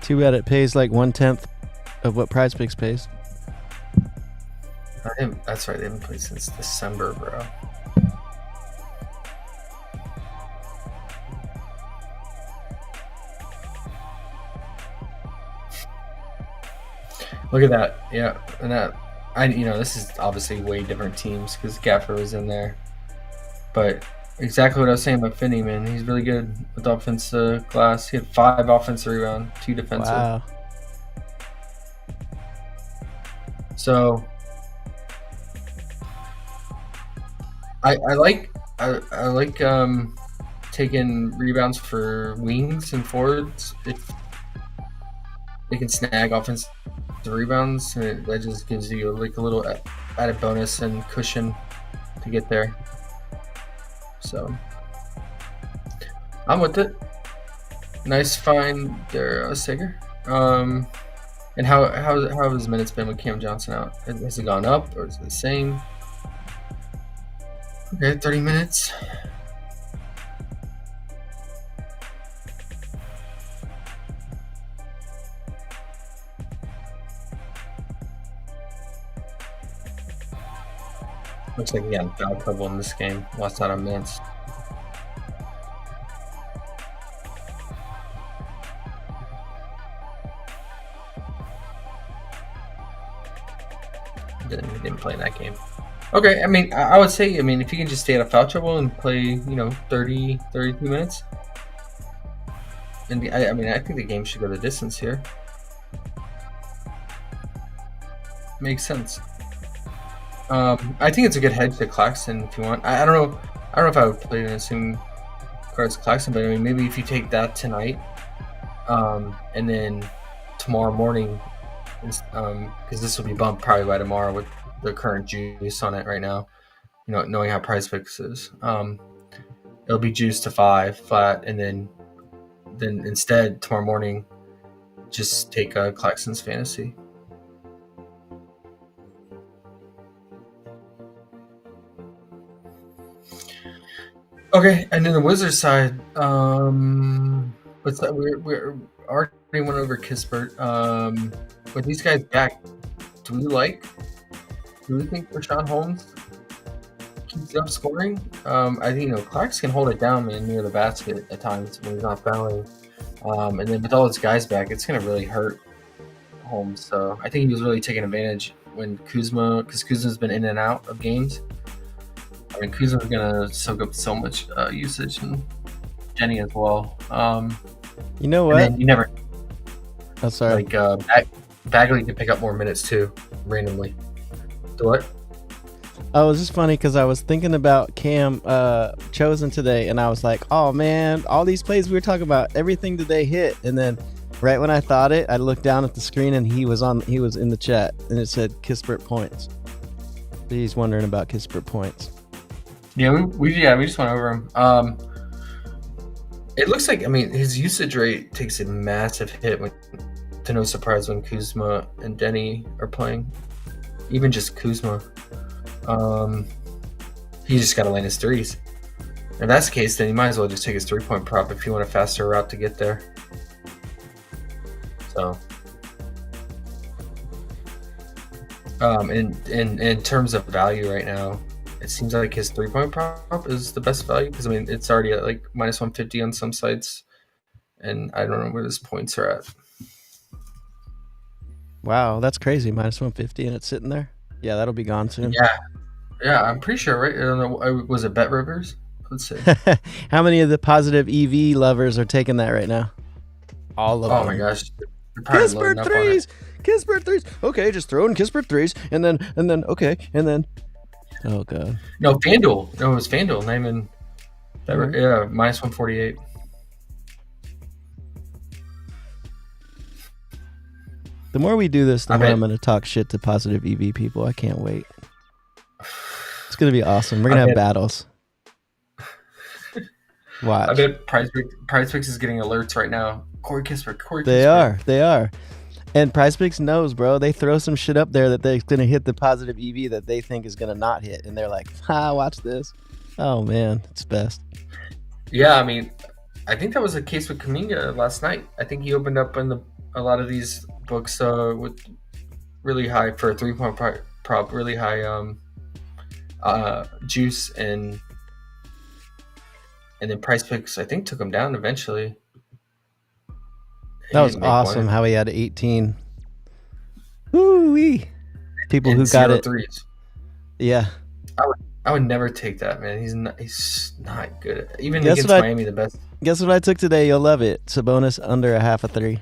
Too bad it pays like 1/10 of what PrizePicks pays. That's right. They haven't played since December, bro. Look at that. Yeah, and this is obviously way different teams because Gaffer was in there, but exactly what I was saying about Finney, man. He's really good with offensive glass. He had 5 offensive rebounds, 2 defensive. Wow. So I like taking rebounds for wings and forwards. If they can snag offensive rebounds, and that just gives you like a little added bonus and cushion to get there. So I'm with it. Nice find there, Sager. And how have his minutes been with Cam Johnson out? Has it gone up or is it the same? Okay, 30 minutes. Looks like he got in foul trouble in this game. Lost out on minutes. Didn't play in that game. Okay, I mean, I would say, I mean, if you can just stay out of foul trouble and play, 30, 32 minutes. And I mean, I think the game should go the distance here. Makes sense. I think it's a good hedge to Claxton if you want. I don't know if I would play the same cards Claxton, but I mean, maybe if you take that tonight, and then tomorrow morning, because this will be bumped probably by tomorrow with the current juice on it right now, knowing how PrizePicks is, it'll be juiced to 5 flat, and then instead tomorrow morning, just take Claxton's fantasy. Okay, and then the Wizards side, what's that? We're already went over Kispert. With these guys back, do we think Rashawn Holmes keeps up scoring? I think Clarks can hold it down, man, near the basket at times when he's not fouling. And then with all his guys back, it's gonna really hurt Holmes. So I think he was really taking advantage when because Kuzma's been in and out of games. I mean, Kuzma's gonna soak up so much usage, and Jenny as well. You know what? And then you never. Oh, sorry. Like Bagley can pick up more minutes too, randomly. Do what? Oh, it was just funny because I was thinking about Cam chosen today, and I was like, "Oh man, all these plays we were talking about, everything that they hit." And then, right when I thought it, I looked down at the screen, and he was in the chat, and it said Kispert points. He's wondering about Kispert points. Yeah, we just went over him. It looks like, I mean, his usage rate takes a massive hit to no surprise when Kuzma and Denny are playing. Even just Kuzma. He just got to land his threes. If that's the case, then you might as well just take his 3-point prop if you want a faster route to get there. So, in terms of value right now, it seems like his 3-point prop is the best value because, I mean, it's already at like minus 150 on some sites, and I don't know where his points are at. Wow, that's crazy. Minus 150 and it's sitting there? Yeah, that'll be gone soon. Yeah, I'm pretty sure, right? I don't know. Was it Bet Rivers? Let's see. How many of the positive EV lovers are taking that right now? All of them. Oh my gosh. Kispert threes! Kispert threes! Okay, just throw in Kispert threes, and then, okay, and then... Oh, God. No, FanDuel. No, it was FanDuel. Not even... Yeah, minus 148. The more we do this, the more I'm going to talk shit to positive EV people. I can't wait. It's going to be awesome. We're going to have battles. Watch. I bet PrizePicks is getting alerts right now. Corey Kispert. They are. And PrizePicks knows, bro. They throw some shit up there that they're going to hit the positive EV that they think is going to not hit. And they're like, watch this. Oh, man. It's best. Yeah, I mean, I think that was the case with Kuminga last night. I think he opened up in a lot of these books with really high, for a 3-point prop, really high juice. And then PrizePicks, I think, took him down eventually. That was awesome how he had 18. Woo-wee. People who got it. Threes. Yeah. I would never take that, man. He's not good. Even against Miami, the best. Guess what I took today? You'll love it. Sabonis under a half a 3.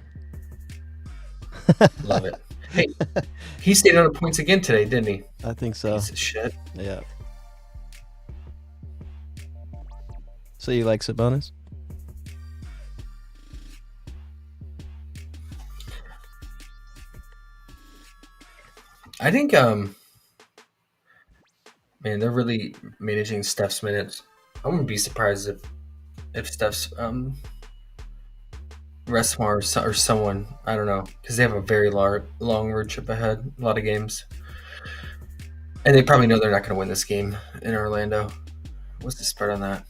Love it. Hey, he stayed on the points again today, didn't he? I think so. Piece of shit. Yeah. So you like Sabonis? I think man, they're really managing Steph's minutes. I wouldn't be surprised if Steph's rests more or someone. I don't know, because they have a very long road trip ahead, a lot of games, and they probably know they're not going to win this game in Orlando. What's the spread on that?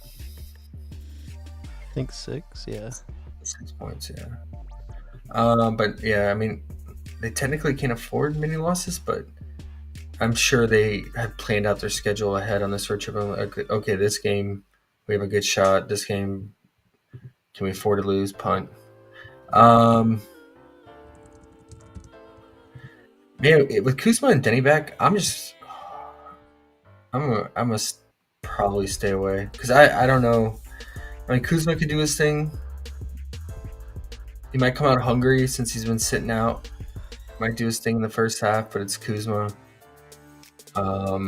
I think 6. Yeah. 6 points. Yeah. But yeah, I mean, they technically can't afford many losses, but I'm sure they have planned out their schedule ahead on this road trip. Okay, this game we have a good shot. This game, can we afford to lose? Punt. Man, with Kuzma and Denny back, I'm gonna probably stay away because I don't know. I mean, Kuzma could do his thing. He might come out hungry since he's been sitting out. Might do his thing in the first half, but it's Kuzma. All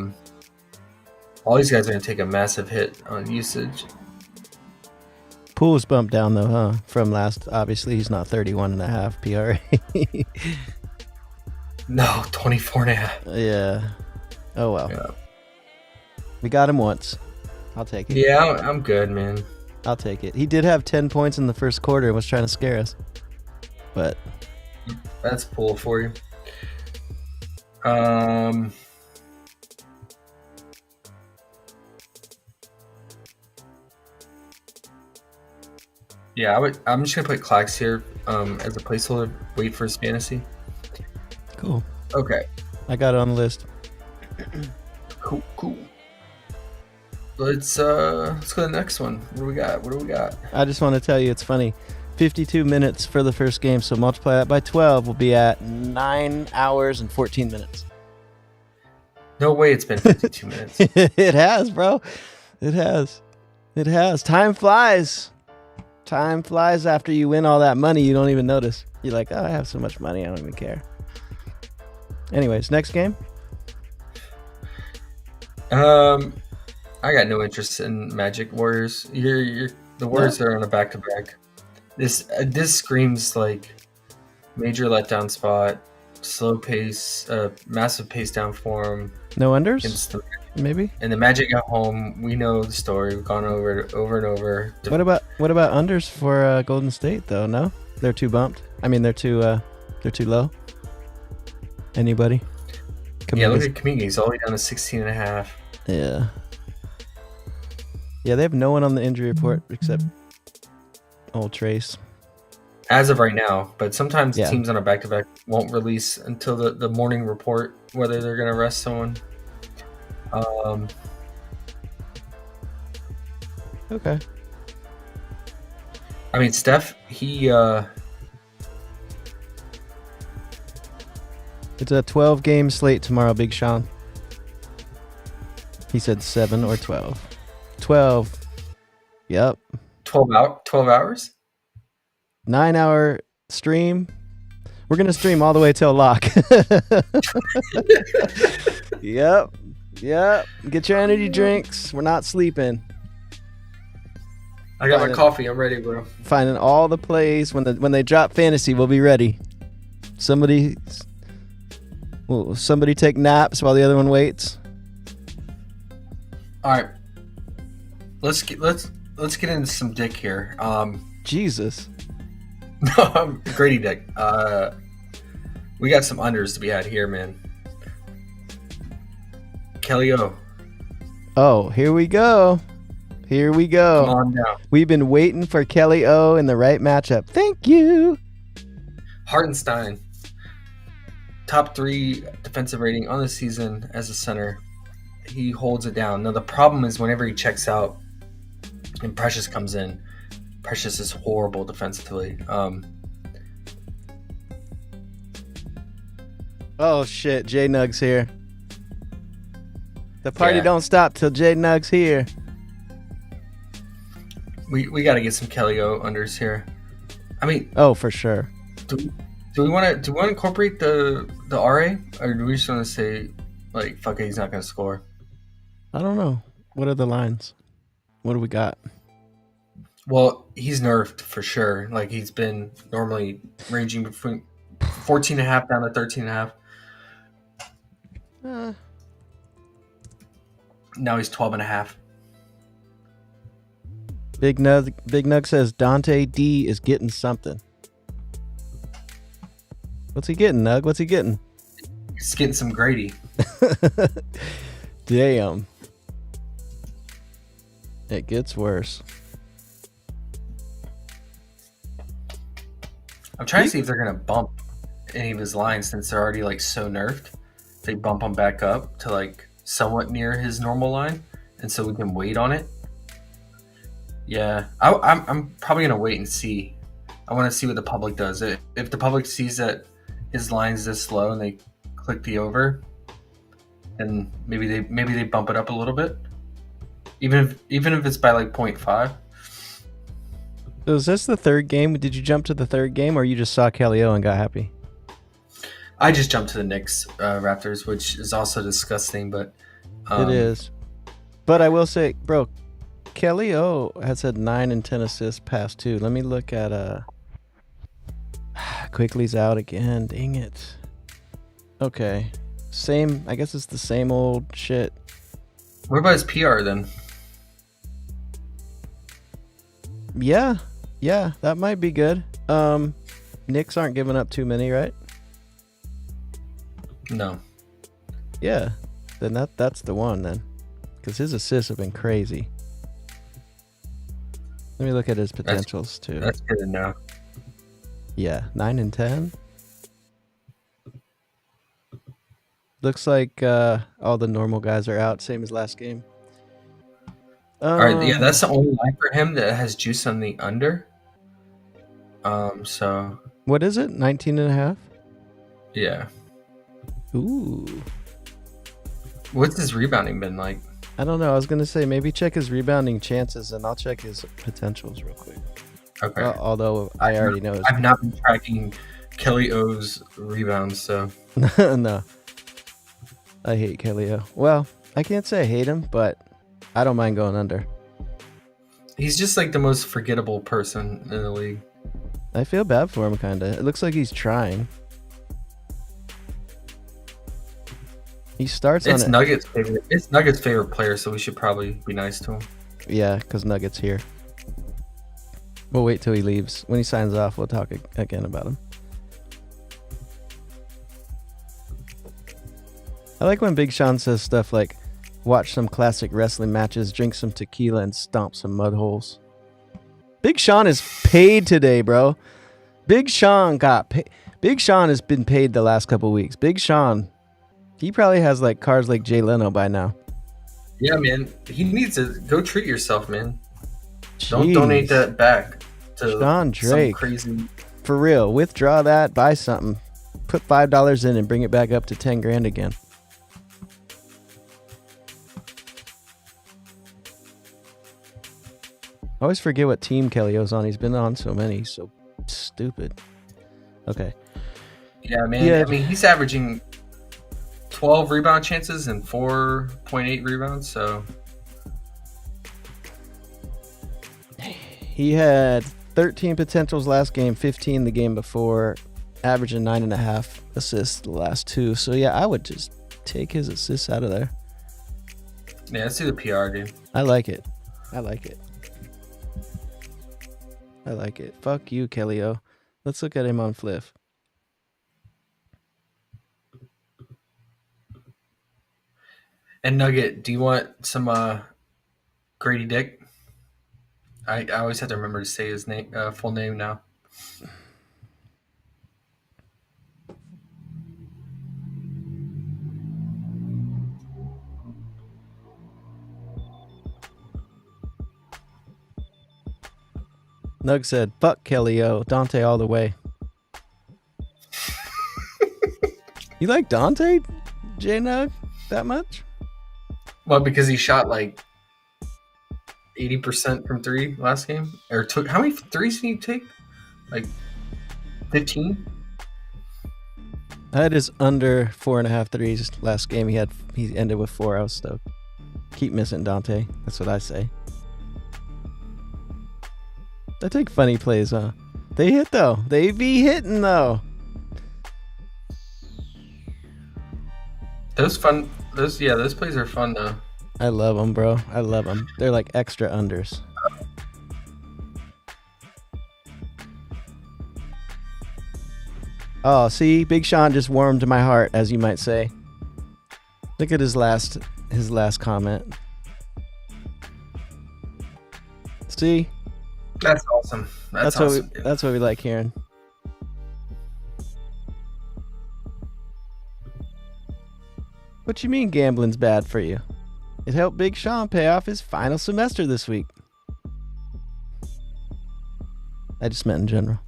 these guys are going to take a massive hit on usage. Pool's bumped down though, huh? From last, obviously he's not 31.5 PRA. No, 24.5. Yeah. Oh well. Yeah. We got him once. I'll take it. Yeah, I'm good, man. I'll take it. He did have 10 points in the first quarter and was trying to scare us. But That's Pool for you. Yeah, I'm just gonna put Clax here as a placeholder. Wait for his fantasy. cool. Okay. I got it on the list. Cool. Let's go to the next one. What do we got? I just want to tell you it's funny. 52 minutes for the first game, so multiply that by 12 will be at 9 hours and 14 minutes. No way it's been 52 minutes. It has, bro. It has. Time flies. Time flies after you win all that money. You don't even notice. You're like, oh, I have so much money. I don't even care. Anyways, next game. I got no interest in Magic Warriors. The Warriors are on a back-to-back. This screams like major letdown spot, slow pace, massive pace down for them. No unders? Maybe. And the Magic at home, we know the story. We've gone over it over and over. What about unders for Golden State though? No, they're too bumped. I mean, they're too low. Anybody? Yeah, look at Kuminga. He's all the way down to 16.5. Yeah. Yeah, they have no one on the injury report except old Trace. As of right now, but sometimes teams on a back-to-back won't release until the morning report whether they're going to rest someone. Okay. I mean, Steph, he... It's a 12-game slate tomorrow, Big Sean. He said 7 or 12. 12. Yep. 12 hours? 9-hour stream. We're going to stream all the way till lock. Yep. Get your energy drinks. We're not sleeping. I got my coffee. I'm ready, bro. Finding all the plays. When they drop fantasy, we'll be ready. Somebody take naps while the other one waits. All right. Let's get into some dick here. Jesus. No, Grady dick. We got some unders to be had here, man. Kelly O. Oh, here we go. Come on now. We've been waiting for Kelly O in the right matchup. Thank you. Hartenstein. Top 3 defensive rating on the season as a center. He holds it down. Now, the problem is whenever he checks out and Precious comes in, Precious is horrible defensively. Oh, shit. J-Nug's here. The party don't stop till J-Nug's here. We got to get some Kelly O unders here. I mean... Oh, for sure. Do we want to incorporate the RA? Or do we just want to say, like, fuck it, he's not going to score? I don't know. What are the lines? What do we got? Well, he's nerfed for sure. Like he's been normally ranging between 14.5 down to 13.5. Uh, Now he's 12.5. Big Nug says Dante D is getting something. What's he getting, Nug? What's he getting? He's getting some Grady. Damn. It gets worse. I'm trying to see if they're gonna bump any of his lines since they're already like so nerfed. If they bump him back up to like somewhat near his normal line, and so we can wait on it. Yeah, I'm probably gonna wait and see. I want to see what the public does. If the public sees that his line's this low and they click the over, then maybe they bump it up a little bit, even if it's by like 0.5. So is this the third game? Did you jump to the third game, or you just saw Kelly O and got happy? I just jumped to the Knicks Raptors, which is also disgusting, but It is. But I will say, bro, Kelly O has had 9 and 10 assists past 2. Let me look at Quickly's out again. Dang it. Okay. Same, I guess it's the same old shit. What about his PR then? Yeah, that might be good. Knicks aren't giving up too many, right? No. Yeah. Then that's the one then. Because his assists have been crazy. Let me look at his potentials too. That's good to know. Yeah, 9 and 10. Looks like all the normal guys are out, same as last game. All right, yeah, that's the only line for him that has juice on the under. So What is it? 19 and a half? yeah. Ooh. What's his rebounding been like? I don't know. I was going to say maybe check his rebounding chances, and I'll check his potentials real quick. Okay. Although I already know his... I've not been tracking Kelly O's rebounds, so No. I hate Kelly O. Well, I can't say I hate him, but I don't mind going under. he's just like the most forgettable person in the league. I feel bad for him, kind of. It looks like he's trying. He starts It's on it. Nuggets' favorite. It's Nuggets' favorite player, so we should probably be nice to him. Yeah, because Nuggets here. We'll wait till he leaves. When he signs off, we'll talk again about him. I like when Big Sean says stuff like, watch some classic wrestling matches, drink some tequila, and stomp some mud holes. Big Sean is paid today, bro. Big Sean got paid. Big Sean has been paid the last couple weeks. Big Sean, he probably has like cars like Jay Leno by now. Yeah, man. He needs to go treat yourself, man. Don't Jeez. donate that back to Sean some Drake. crazy. For real, withdraw that, buy something. Put $5 in and bring it back up to 10 grand again. I always forget what team Kelly O's on. He's been on so many. He's so stupid. Okay. Yeah, man. Yeah. I mean, he's averaging 12 rebound chances and 4.8 rebounds. So He had 13 potentials last game, 15 the game before, averaging 9.5 assists the last 2. So yeah, I would just take his assists out of there. yeah, let's do the PR, dude. I like it. I like it. I like it. Fuck you, Kelly O. Let's look at him on Fliff. And Nugget, do you want some Grady Dick? I always have to remember to say his name, full name now. Nug said, fuck Kelly O. Dante all the way. You like Dante, J Nug, that much? Well, because he shot like 80% from 3 last game, or took how many threes did he take? Like 15. I had his under 4.5 threes last game. He ended with 4. I was stoked. Keep missing Dante. That's what I say. I take funny plays, huh? They hit though. They be hitting though. Those plays are fun though. I love them, bro. I love them. They're like extra unders. Oh, see, Big Sean just warmed my heart, as you might say. Look at his last comment. See, That's awesome. That's awesome. That's what we like hearing. What you mean gambling's bad for you? It helped Big Sean pay off his final semester this week. I just meant in general.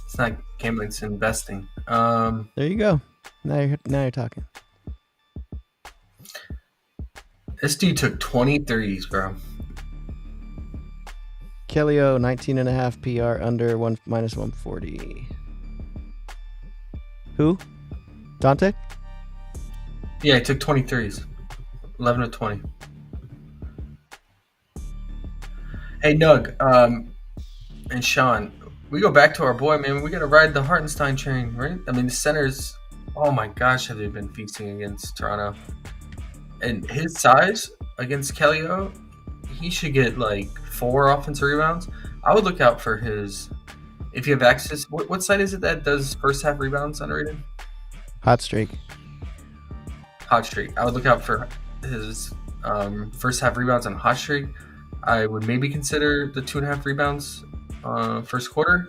It's not gambling, it's investing. There you go. Now you're talking. This dude took 23s, bro. Kelly O, 19.5 PR under minus 140. Who? Dante? Yeah, he took 23s. 11 of 20. Hey, Nug, and Sean, we go back to our boy, man. We got to ride the Hartenstein train, right? I mean, the centers, oh my gosh, have they been feasting against Toronto. And his size against Kelly O, he should get like 4 offensive rebounds. I would look out for his, if you have access, what site is it that does first half rebounds underrated? Hot Streak. Hot Streak. I would look out for his first half rebounds on Hot Streak. I would maybe consider the 2.5 rebounds first quarter.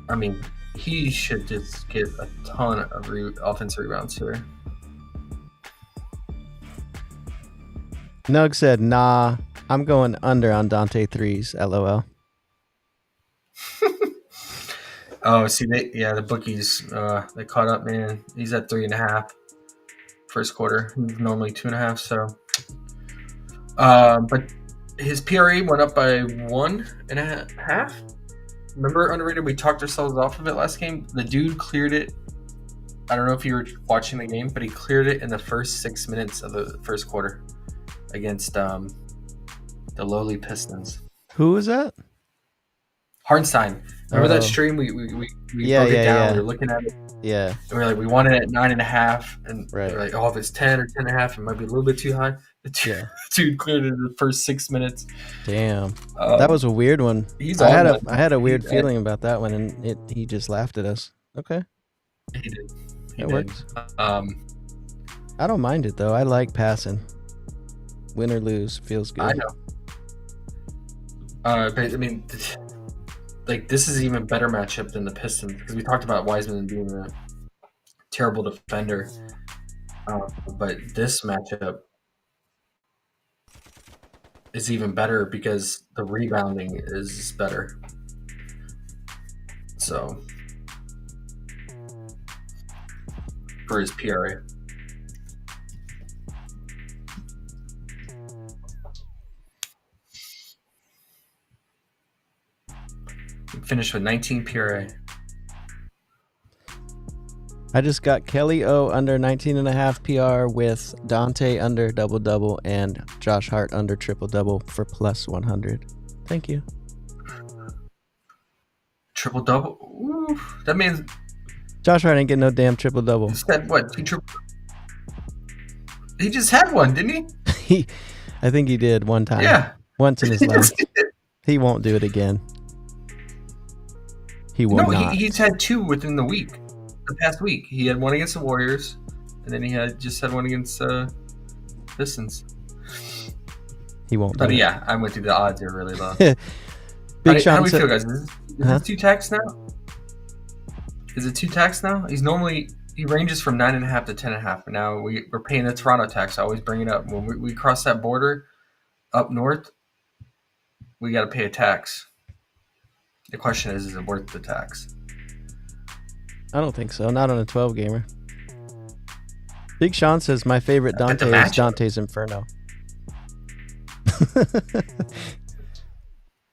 I mean, he should just get a ton of offensive rebounds here. Nug said, nah, I'm going under on Dante threes, LOL. Oh, see, the bookies, they caught up, man. He's at 3.5 first quarter. He's normally 2.5, so. But his PRA went up by 1.5. Remember, underrated, we talked ourselves off of it last game? The dude cleared it. I don't know if you were watching the game, but he cleared it in the first 6 minutes of the first quarter against the lowly Pistons. Who was that? Hartenstein. Remember that stream? We broke it down. We were looking at it. Yeah. And we were like, we want it at 9.5. And right. we were like, oh, if it's 10 or 10.5, it might be a little bit too high. The dude cleared it in the first 6 minutes. Damn. That was a weird one. I had a weird feeling about that one, and he just laughed at us. Okay. He did. It works. I don't mind it, though. I like passing. Win or lose, feels good. I know. But I mean, like, this is an even better matchup than the Pistons, because we talked about Wiseman being a terrible defender. But this matchup is even better because the rebounding is better. So, for his PRA. Finished with 19 PRA. I just got Kelly O under 19.5 PR with Dante under double-double and Josh Hart under triple-double for plus 100. Thank you. Triple-double? Ooh, that means... Josh Hart ain't getting no damn triple-double. He said what? He just had one, didn't he? I think he did one time. Yeah. Once in his life. He won't do it again. He will not. He's had 2 within the week. The past week. He had one against the Warriors, and then he just had one against Pistons. He won't. But yeah, I went through the odds are really low. Big Sean how do we feel, guys? Is it 2 tax now? Is it 2 tax now? He ranges from 9.5 to 10.5. But now we're paying the Toronto tax. I always bring it up. When we cross that border up north, we got to pay a tax. The question is it worth the tax? I don't think so. Not on a 12 gamer. Big Sean says my favorite Dante is Dante's Inferno.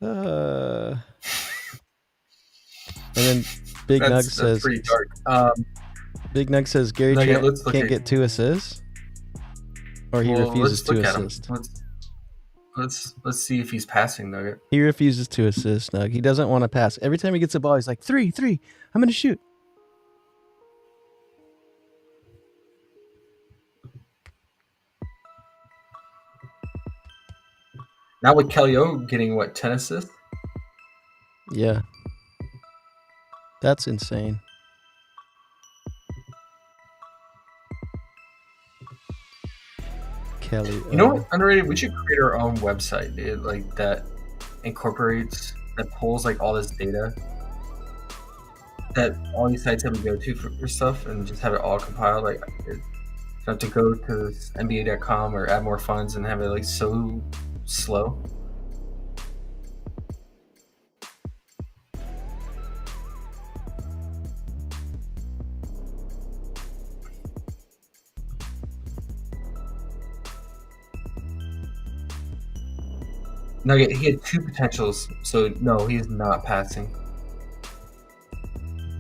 And then Big Nug says that's pretty dark. Big Nug says Gary can't get 2 assists, or he refuses to assist. Let's see if he's passing, Nugget. He refuses to assist, Nug. He doesn't want to pass. Every time he gets a ball, he's like, three. I'm going to shoot. Now with Kelly O getting, 10 assists? Yeah. That's insane. Kelly O. You know what? Underrated. We should create our own website, dude. Like that pulls like all this data that all these sites have to go to for stuff, and just have it all compiled. Like, you have to go to NBA.com or add more funds and have it like so slow. Nugget, he had 2 potentials, so no, he's not passing.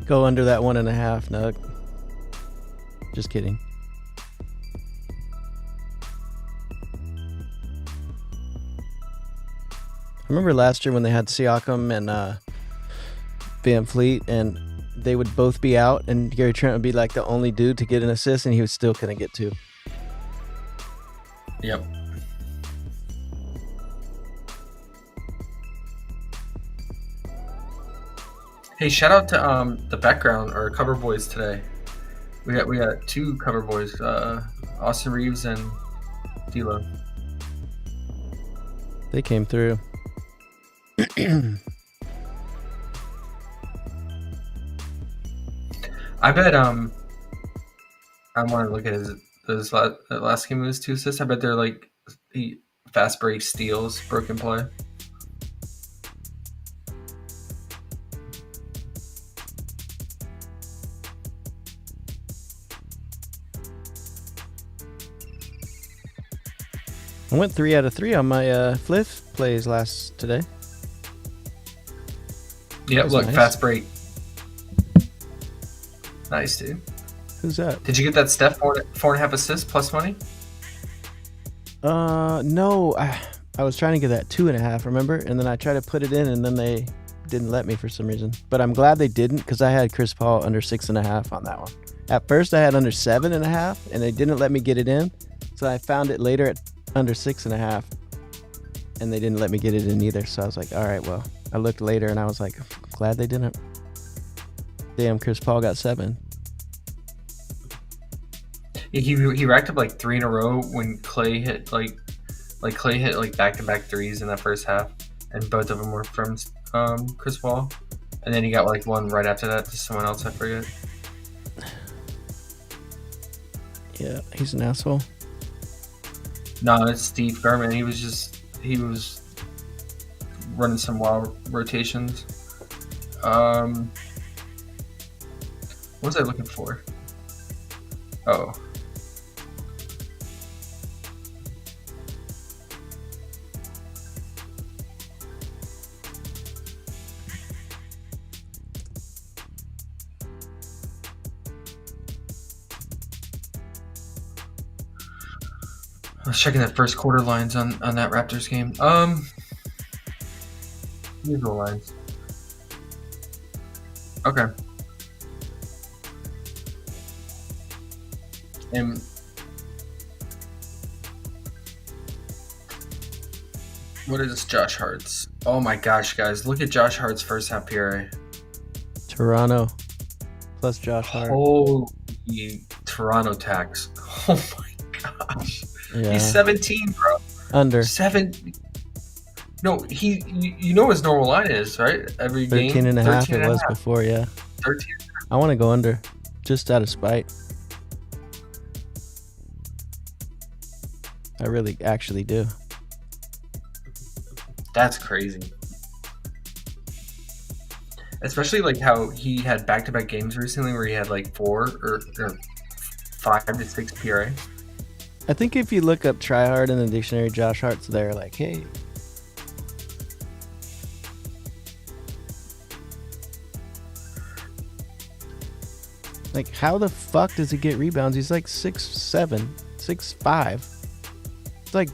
Go under that 1.5, Nug. Just kidding. I remember last year when they had Siakam and Van Fleet, and they would both be out, and Gary Trent would be like the only dude to get an assist, and he was still couldn't get 2. Yep. Hey, shout out to the background or cover boys today. We got 2 cover boys, Austin Reeves and D'Lo. They came through. I bet I want to look at his last game with his 2 assists. I bet they're like fast break steals, broken play. I went 3 out of 3 on my Fliff plays today. Yep, look, nice. fast break. Nice, dude. Who's that? Did you get that Steph 4.5 assists plus money? No. I was trying to get that 2.5, remember? And then I tried to put it in, and then they didn't let me for some reason. But I'm glad they didn't, because I had Chris Paul under 6.5 on that one. At first, I had under 7.5, and they didn't let me get it in. So I found it later at under 6.5, and they didn't let me get it in either. So I was like, all right, well, I looked later, and I was like, glad they didn't. Damn, Chris Paul got 7. He racked up like 3 in a row when Clay hit like back-to-back threes in that first half, and both of them were from Chris Paul, and then he got like one right after that to someone else, I forget. Yeah, he's an asshole. No, it's Steve Garman. He was running some wild rotations. What was I looking for? Oh. I was checking the first quarter lines on that Raptors game. Usual lines. Okay. And what is Josh Hart's? Oh my gosh, guys. Look at Josh Hart's first half PRA. Toronto plus Josh Hart. Holy Toronto tax. Oh my gosh. Yeah. He's 17, bro. Under 7. No, you know what his normal line is, right? Every 13 game. and a half 13 it and a was half. before, yeah. 13. I want to go under, just out of spite. I really actually do. That's crazy. Especially like how he had back-to-back games recently where he had like 4 or 5 to 6 PRA. I think if you look up try hard in the dictionary, Josh Hart's there like, hey. Like, how the fuck does he get rebounds? He's like 6'7", 6'5". It's like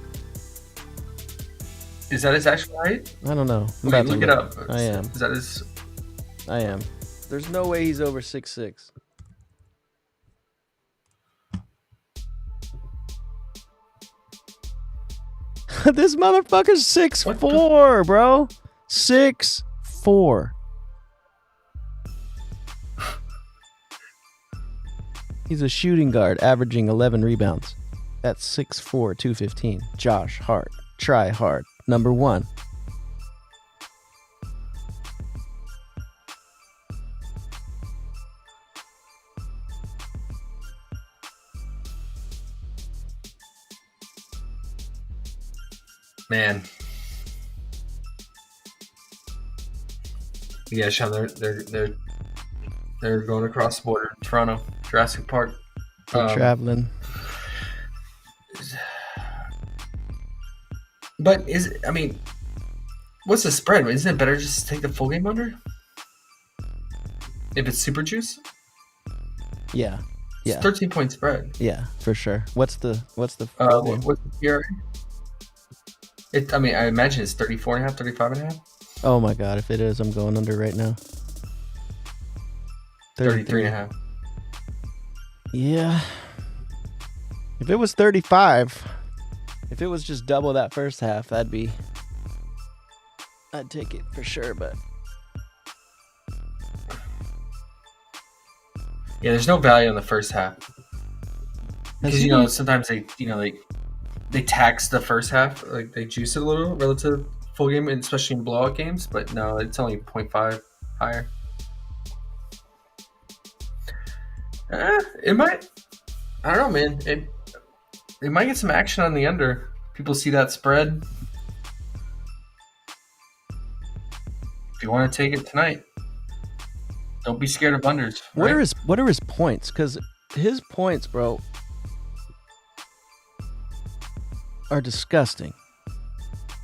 Is that his actual height? I don't know. I'm Wait, about to look it up. I am. Is that his? I am. There's no way he's over 6'6". This motherfucker's 6'4", bro. 6'4". He's a shooting guard, averaging 11 rebounds. That's 6'4", 215. Josh Hart. Try hard. Number 1. Man. Yeah, Sean, they're going across the border. Toronto, Jurassic Park. They're traveling. But what's the spread? Isn't it better just to take the full game under? If it's super juice? Yeah. It's 13-point spread. Yeah, for sure. What's the What's the PRA? I imagine it's 34.5, 35.5. Oh my god, if it is, I'm going under right now. 33.5. Yeah. If it was 35, if it was just double that first half, I'd take it for sure, but yeah, there's no value in the first half. Because sometimes they tax the first half, like they juice it a little relative to full game, and especially in blowout games. But no, it's only 0.5 higher. It might. I don't know, man. It might get some action on the under. People see that spread. If you want to take it tonight, don't be scared of unders. Right? What are his points? Because his points, bro, are disgusting.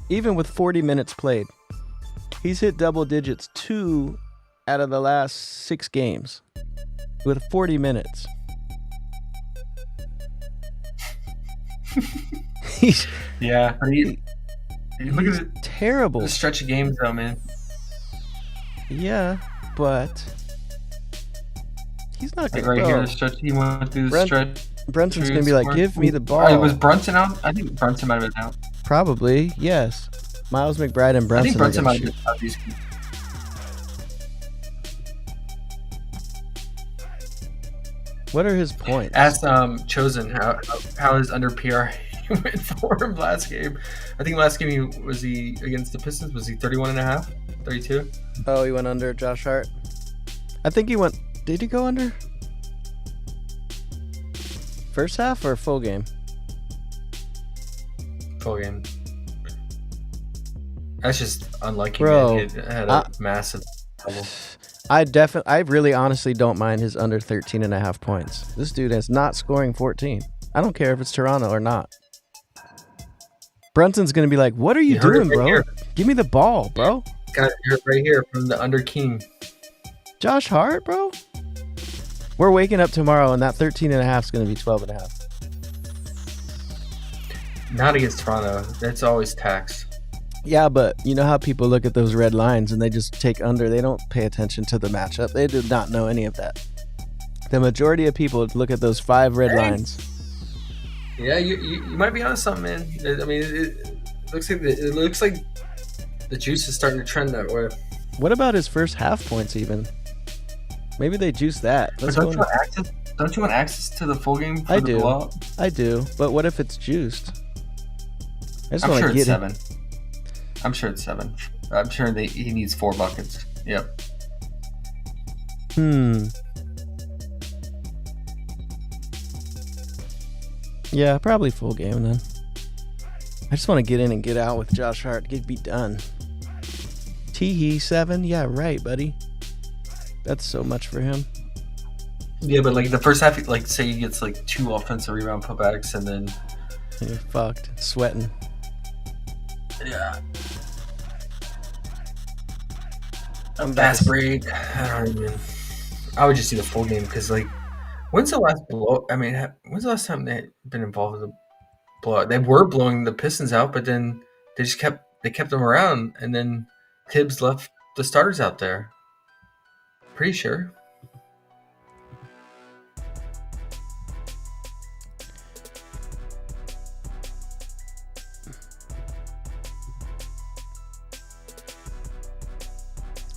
Even with 40 minutes played, he's hit double digits 2 out of the last 6 games with 40 minutes. Yeah, look at it. Terrible. The stretch of games, though, man. Yeah, but he's not Like gonna right here, the stretch. He went through the stretch. Brunson's gonna be like, "Give me the ball." Was Brunson out? I think Brunson might have been out. Probably, yes. Miles McBride and Brunson. I think Brunson might have been out these. What are his points? Ask Chosen how his under PR went for him last game. I think last game he against the Pistons. Was he 31.5? 32? Oh, he went under Josh Hart. I think he went. Did he go under? First half or full game? Full game. That's just unlucky, bro. Man. He had a massive double. I really honestly don't mind his under 13.5 points. This dude is not scoring 14. I don't care if it's Toronto or not. Brunson's going to be like, "What are you doing, bro? Here. Give me the ball, bro." Got it right here from the under king. Josh Hart, bro. We're waking up tomorrow and that 13.5 is going to be 12.5. Not against Toronto. That's always taxed. Yeah, but you know how people look at those red lines and they just take under. They don't pay attention to the matchup. They do not know any of that. The majority of people look at those 5 red lines. Yeah, you might be on something, man. I mean, it looks like the juice is starting to trend that way. What about his first half points even? Maybe they juice that. Don't you want access to the full game for I the do. blowout? I do. But what if it's juiced? I'm sure it's 7. I'm sure it's 7. I'm sure he needs 4 buckets. Yep. Yeah, probably full game then. I just want to get in and get out with Josh Hart. Be done. Teehee 7? Yeah, right, buddy. That's so much for him. Yeah, but like the first half, like say he gets like 2 offensive rebound putbacks and then you're fucked. Sweating. Yeah. A fast break. I would just do the full game because like when's the last when's the last time they've been involved with a blowout? They were blowing the Pistons out, but then they just kept they kept him around, and then Tibbs left the starters out there. Pretty sure.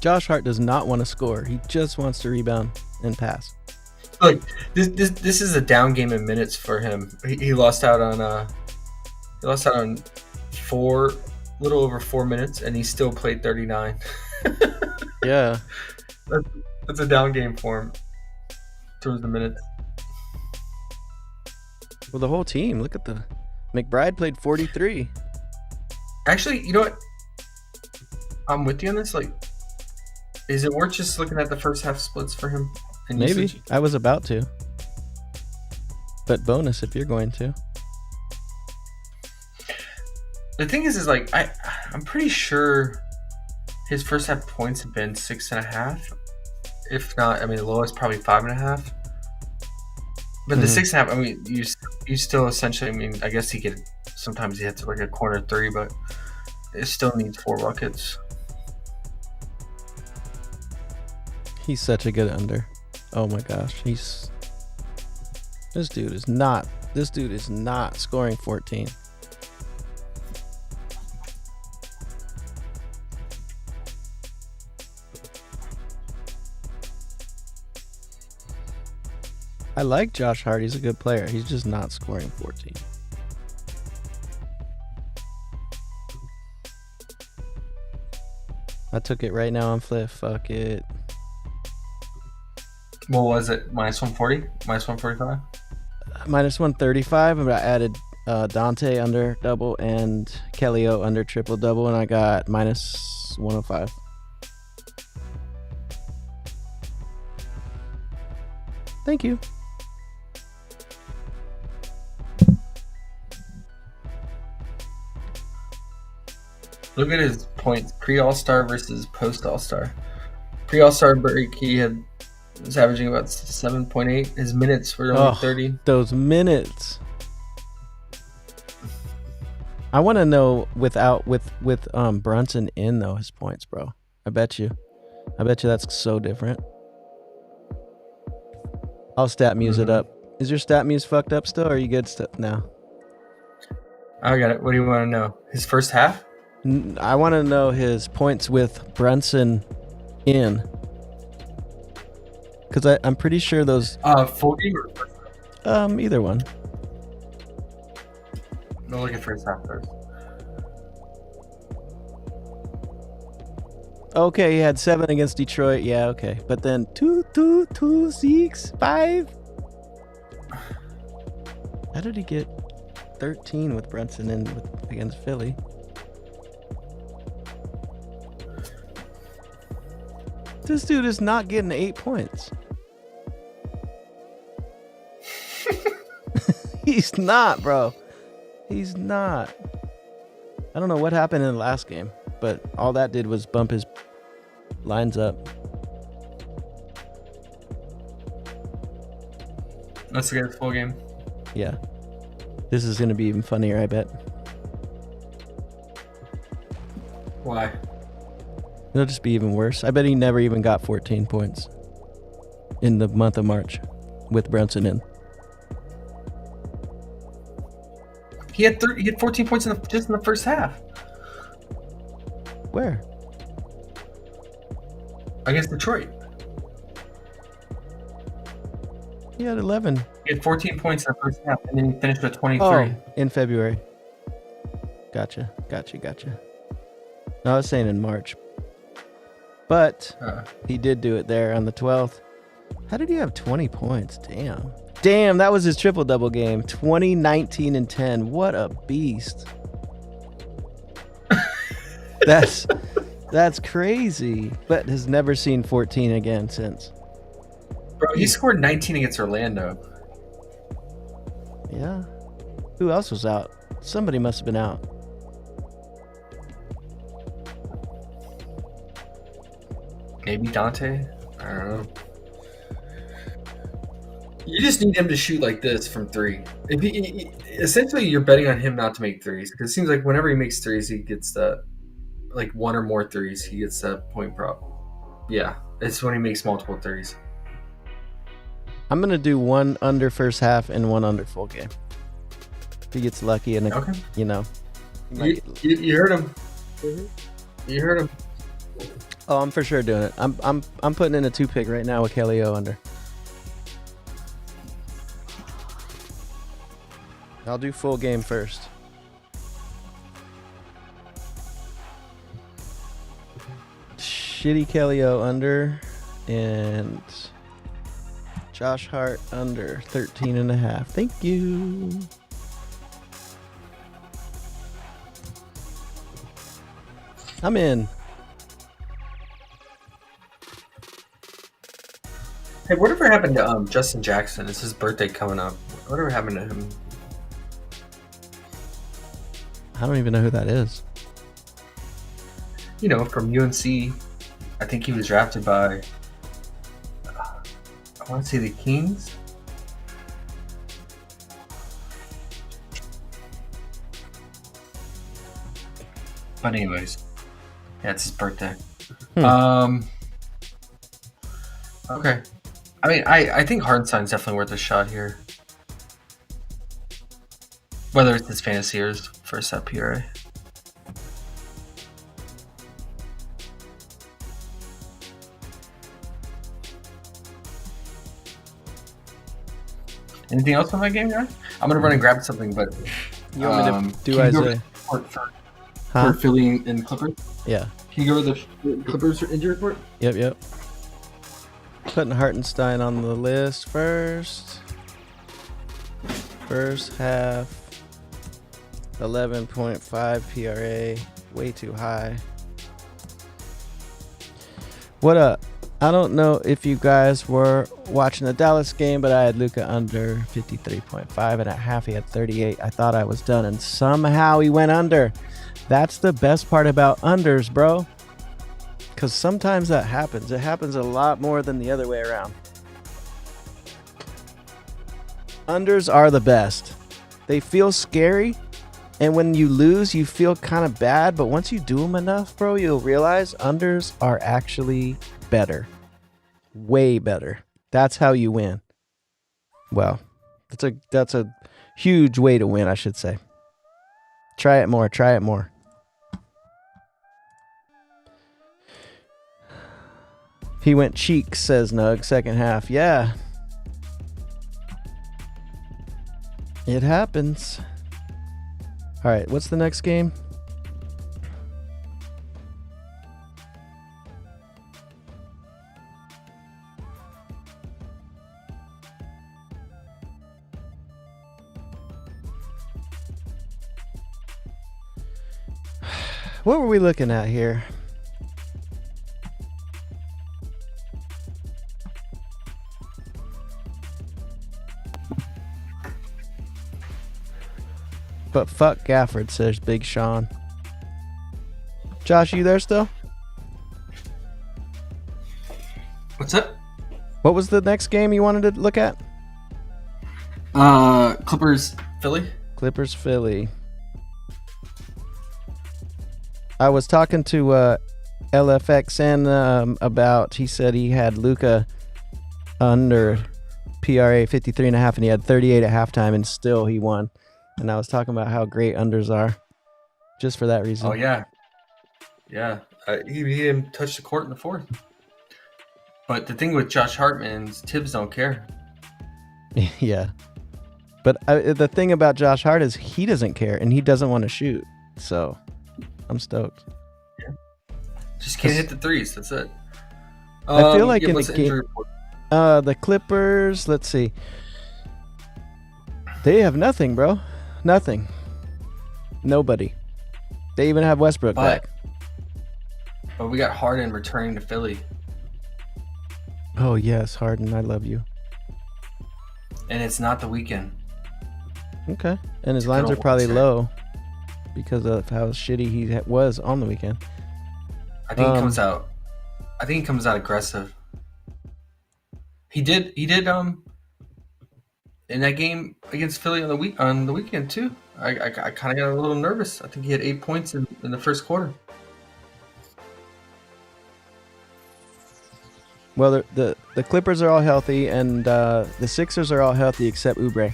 Josh Hart does not want to score. He just wants to rebound and pass. Like this is a down game in minutes for him. He lost out on little over 4 minutes, and he still played 39. Yeah. That's a down game for him towards the minutes. Well, the whole team. Look at the McBride played 43. Actually, you know what? I'm with you on this. Like, is it worth just looking at the first half splits for him? And Maybe. usage? I was about to. But bonus if you're going to. The thing is like I'm pretty sure his first half points have been 6.5. If not, I mean, the lowest probably 5.5. But the 6.5, I mean, you still essentially, I mean, I guess sometimes he hits like a corner three, but it still needs 4 buckets. He's such a good under. Oh my gosh. This dude is not scoring 14. I like Josh Hart. He's a good player. He's just not scoring 14. I took it right now on Fliff. Fuck it. What was it? Minus 140? Minus 145? Minus 135. And I added Dante under double and Kellyo under triple double, and I got minus 105. Thank you. Look at his points. Pre-All-Star versus post-All-Star. Pre-All-Star break, he was averaging about 7.8. His minutes were only 30. Those minutes. I want to know with Brunson in though, his points, bro. I bet you that's so different. I'll stat muse it up. Is your stat muse fucked up still, or are you good now? I got it. What do you want to know? His first half? I want to know his points with Brunson in. Because I'm pretty sure those... 40 or first half? Either one. No, look at first half first. Okay, he had 7 against Detroit. Yeah, okay. But then 2, 6, 5. How did he get 13 with Brunson in against Philly? This dude is not getting 8 points. He's not, bro. He's not. I don't know what happened in the last game, but all that did was bump his lines up. Let's get his full game. Yeah. This is going to be even funnier, I bet. Why? It'll just be even worse. I bet he never even got 14 points in the month of March with Brunson in. He had 14 points just in the first half. Where? Against Detroit. He had 11. He had 14 points in the first half, and then he finished with 23. Oh, in February. Gotcha. No, I was saying in March. But he did do it there on the 12th. How did he have 20 points? Damn, that was his triple-double game. 20, 19, and 10. What a beast. That's crazy. But has never seen 14 again since. Bro, he scored 19 against Orlando. Yeah. Who else was out? Somebody must have been out. Maybe Dante? I don't know. You just need him to shoot like this from 3. Essentially, you're betting on him not to make threes, because it seems like whenever he makes threes, he gets that like one or more threes, he gets that point prop. Yeah, it's when he makes multiple threes. I'm gonna do one under first half and one under full game. If he gets lucky and Okay. you know. You heard him. You heard him. Oh, I'm for sure doing it. I'm putting in a 2-pick right now with Kelly O under. I'll do full game first. Shitty Kelly O under and Josh Hart under 13.5. Thank you. I'm in. Hey, whatever happened to Justin Jackson? It's his birthday coming up. Whatever happened to him? I don't even know who that is. You know, from UNC. I think he was drafted by, I want to say the Kings. But anyways, yeah, it's his birthday. Okay. I mean, I think Hartenstein's definitely worth a shot here. Whether it's his fantasy or his first set PRA. Anything else on my game, guys? I'm gonna run and grab something, but You want me to do can you go Isaiah? for Philly and Clippers? Yeah. Can you go to the Clippers injury report? Yep. Putting Hartenstein on the list first. First half, 11.5 PRA, way too high. What up? I don't know if you guys were watching the Dallas game, but I had Luka under 53.5, and at half he had 38. I thought I was done, and somehow he went under. That's the best part about unders, bro. Because sometimes that happens. It happens a lot more than the other way around. Unders are the best. They feel scary, and when you lose, you feel kind of bad, but once you do them enough, bro, you'll realize unders are actually better. Way better. That's how you win. Well, that's a huge way to win, I should say. Try it more. He went cheeks, says Nug, second half. Yeah. It happens. All right, what's the next game? What were we looking at here? But fuck Gafford, says Big Sean. Josh, you there still? What's up? What was the next game you wanted to look at? Clippers, Philly. Clippers, Philly. I was talking to LFXN about, he said he had Luka under PRA 53.5 and he had 38 at halftime and still he won. And I was talking about how great unders are just for that reason. Oh, yeah. Yeah. He didn't touch the court in the fourth. But the thing with Josh Hartman is Tibbs don't care. Yeah. But the thing about Josh Hart is he doesn't care and he doesn't want to shoot. So I'm stoked. Yeah. Just can't hit the threes. That's it. I feel like in the game, the Clippers, let's see. They have nothing, bro. Nothing. Nobody. They even have Westbrook back. But we got Harden returning to Philly. Oh, yes, Harden. I love you. And it's not the weekend. Okay. And his lines are probably low because of how shitty he was on the weekend. I think he comes out. I think he comes out aggressive. He did in that game against Philly on the weekend too. I kind of got a little nervous. I think he had 8 points in the first quarter. Well, the Clippers are all healthy, and the Sixers are all healthy except Oubre.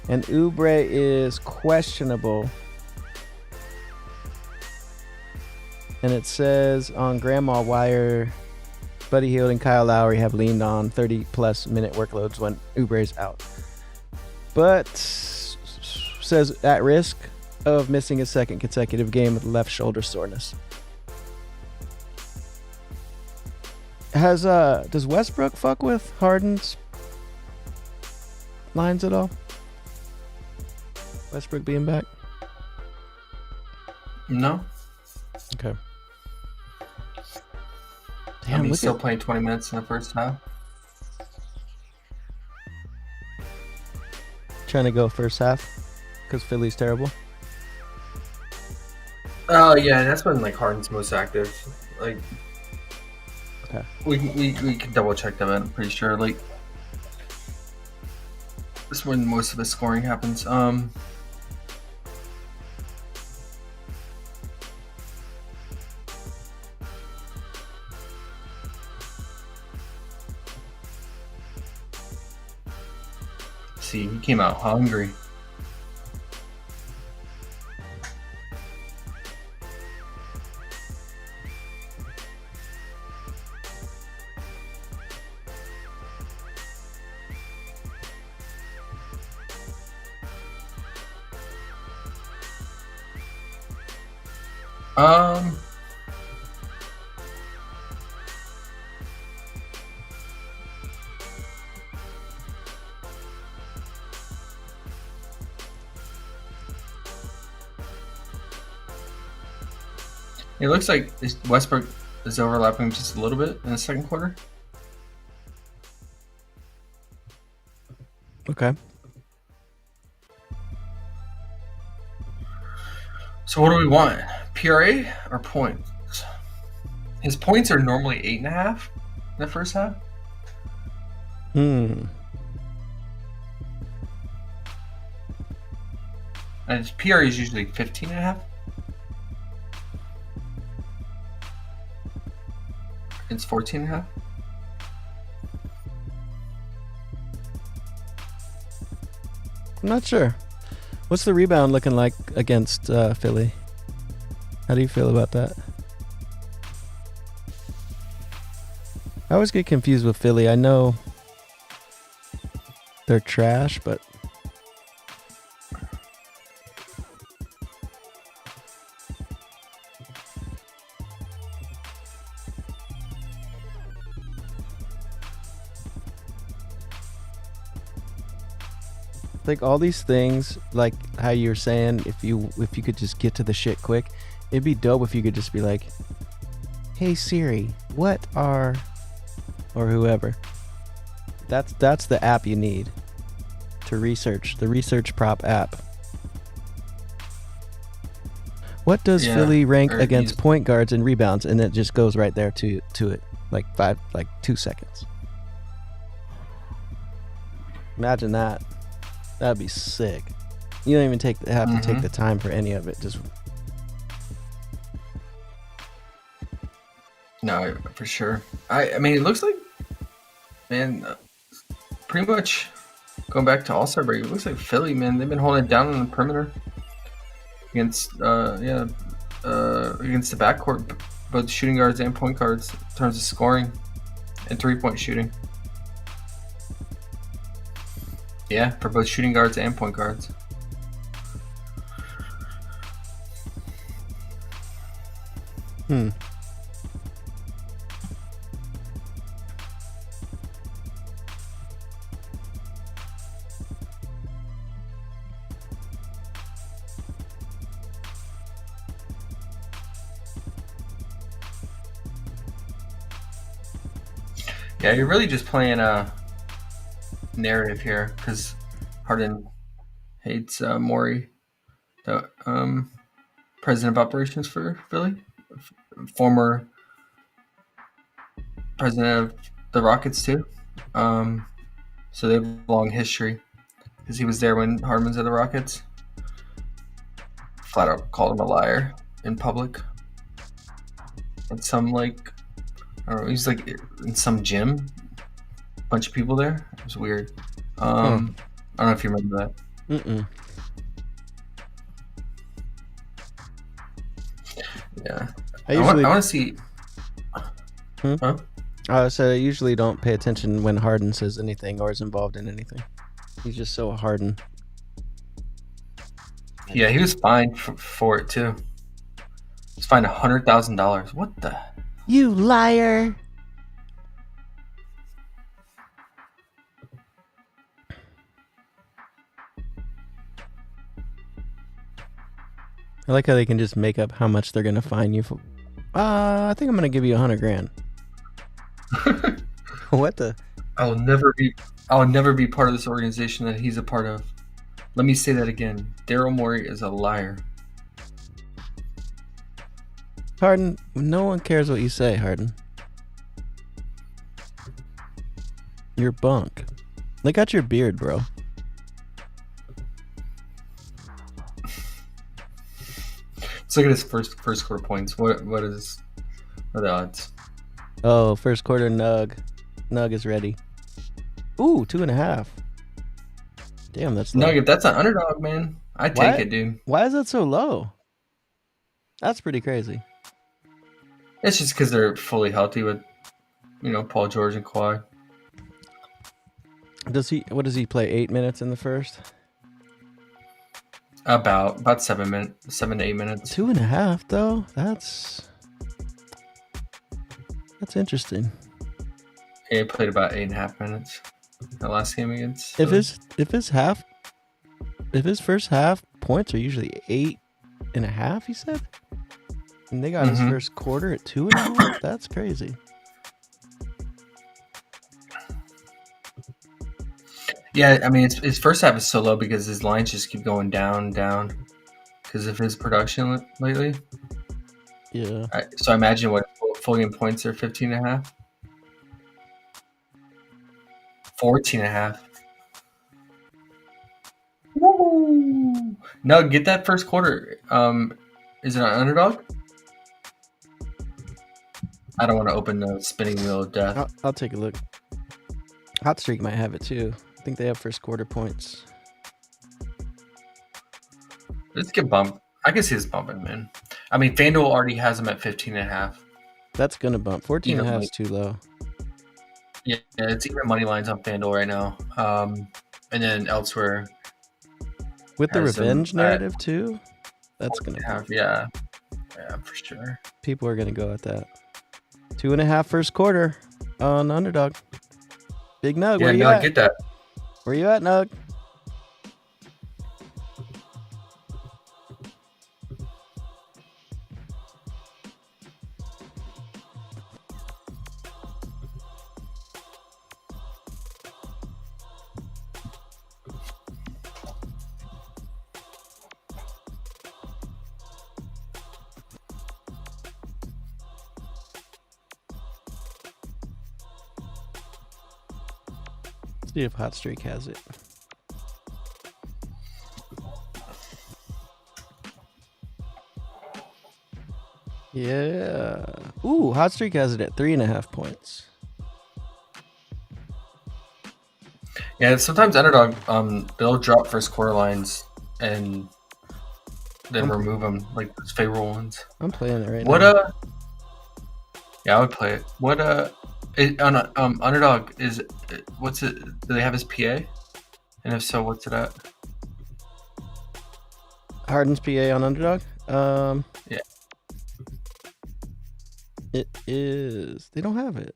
And Oubre is questionable. And it says on Grandma Wire, Buddy Hield and Kyle Lowry have leaned on 30-plus minute workloads when Oubre's out. But says at risk of missing a second consecutive game with left shoulder soreness. Does Westbrook fuck with Harden's lines at all? Westbrook being back? No. Okay. Damn, he's still playing 20 minutes in the first half. Trying to go first half because Philly's terrible. Oh yeah, that's when like Harden's most active. Like, okay, we can double check that. I'm pretty sure. Like, this is when most of the scoring happens. See, he came out hungry. It looks like Westbrook is overlapping just a little bit in the second quarter. Okay. So what do we want? PRA or points? His points are normally 8.5 in the first half. Hmm. And his PRA is usually 15.5. It's 14.5. I'm not sure. What's the rebound looking like against Philly? How do you feel about that? I always get confused with Philly. I know they're trash, but like all these things, like how you're saying, if you could just get to the shit quick, it'd be dope if you could just be like, "Hey Siri, what are," or whoever. That's the app you need to research, the research prop app. What does Philly rank against point guards and rebounds? And it just goes right there to it, like 2 seconds. Imagine that. That'd be sick. You don't even have to take the time for any of it. Just no, for sure. I mean, it looks like, man, pretty much going back to All-Star break. It looks like Philly, man, they've been holding it down on the perimeter against against the backcourt, both shooting guards and point guards in terms of scoring and 3-point shooting. Yeah, for both shooting guards and point guards. Yeah, you're really just playing a narrative here because Harden hates Morey, the president of operations for Philly, former president of the Rockets too. So they have a long history because he was there when Harden was at the Rockets. Flat out called him a liar in public. And some I don't know. He's like in some gym. Bunch of people there. It was weird. I don't know if you remember that. Mm-mm. Yeah. I want to see. Huh? I said I usually don't pay attention when Harden says anything or is involved in anything. He's just so Harden. Yeah, he was fined for it too. He's fined $100,000. What the? You liar! I like how they can just make up how much they're gonna fine you for. I think I'm gonna give you $100,000. What the? I'll never be part of this organization that he's a part of. Let me say that again. Daryl Morey is a liar. Harden, no one cares what you say, Harden. You're bunk. Look at your beard, bro. Let's look at his first quarter points. What are the odds? Oh, first quarter Nug. Nug is ready. Ooh, 2.5. Damn, that's low. Nugget, that's an underdog, man. I take it, dude. Why is that so low? That's pretty crazy. It's just because they're fully healthy with, Paul George and Kawhi. What does he play? 8 minutes in the first? About 7 minutes, 7 to 8 minutes. 2.5 though. That's interesting. Yeah, he played about 8.5 minutes. The last game against. If his first half points are usually 8.5, he said, and they got his first quarter at 2.5. That's crazy. Yeah, I mean, his first half is so low because his lines just keep going down, because of his production lately. Yeah. So I imagine what full game points are 15.5, 14.5. Woo! No, get that first quarter. Is it an underdog? I don't want to open the spinning wheel of death. I'll take a look. Hot Streak might have it too. I think they have first quarter points. Let's get bumped. I can see this bumping, man. I mean, FanDuel already has them at 15.5. That's gonna bump. 14.5 is too low. Yeah, it's even money lines on FanDuel right now. And then elsewhere. With the revenge narrative too? That's gonna have, yeah, for sure. People are gonna go at that. 2.5 first quarter on Underdog. Big Nug, where you at? Get that. Where you at, Nug? See if Hot Streak has it. Yeah. Ooh, Hot Streak has it at 3.5 points. Yeah, sometimes Underdog, they'll drop first quarter lines and then remove them, like those favorable ones. I'm playing it right now. Yeah, I would play it. Underdog what's it? Do they have his PA? And if so, what's it at? Harden's PA on Underdog? Yeah. It is. They don't have it.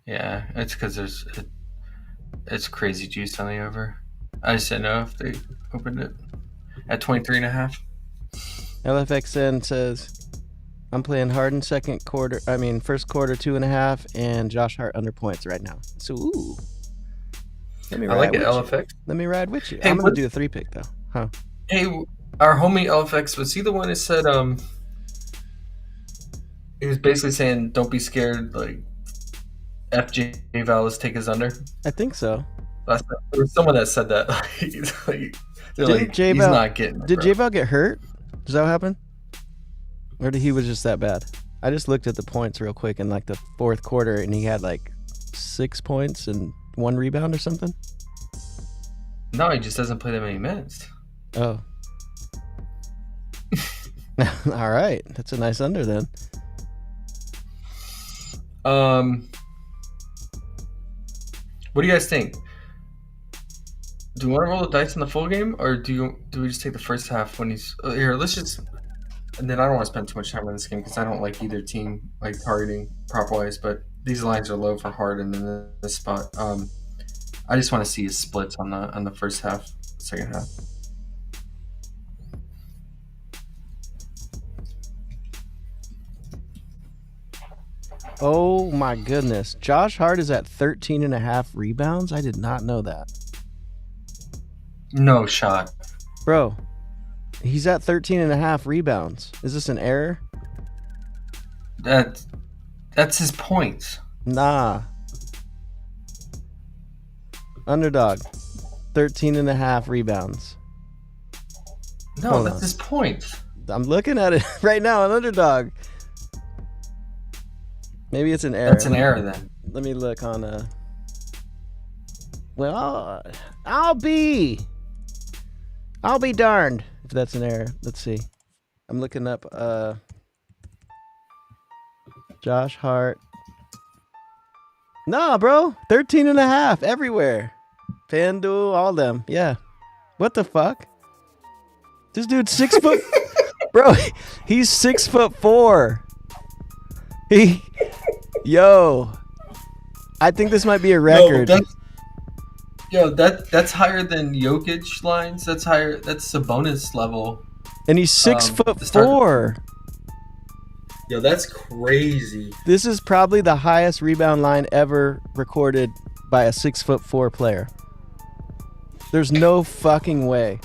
Yeah, it's because it's crazy juice on the over. I just didn't know if they opened it at 23.5. LFXN says, I'm playing Harden first quarter 2.5, and Josh Hart under points right now. So, ooh. I like it, LFX. Let me ride with you. Hey, I'm going to do a 3-pick, though. Huh? Hey, our homie LFX, was he the one that said, he was basically saying, don't be scared, like, FJ Val, take his under? I think so. There was someone that said that. He's not getting it, Did bro. J-Val get hurt? Does that happen? Or did he was just that bad? I just looked at the points real quick in like the fourth quarter, and he had like 6 points and 1 rebound or something. No, he just doesn't play that many minutes. Oh. All right. That's a nice under then. What do you guys think? Do we want to roll the dice in the full game, or do we just take the first half when he's here? Let's just, and then I don't want to spend too much time on this game because I don't like either team like targeting prop wise, but these lines are low for Harden in this spot. I just want to see his splits on the first half, second half. Oh my goodness. Josh Hart is at 13.5 rebounds. I did not know that. No shot. Bro, he's at 13.5 rebounds. Is this an error? That's his points. Nah. Underdog, 13.5 rebounds. No, Hold that's on. his points. I'm looking at it right now on Underdog. Maybe it's an error. That's an error then. Let me look on Well, I'll be darned if that's an error. Let's see. I'm looking up Josh Hart. Nah, bro. 13.5 everywhere. FanDuel, all them. Yeah. What the fuck? This dude's 6 foot. Bro, he's 6'4". Yo. I think this might be a record. That's higher than Jokic lines. That's higher. That's Sabonis level. And he's 6'4". Yo, that's crazy. This is probably the highest rebound line ever recorded by a 6'4" player. There's no fucking way.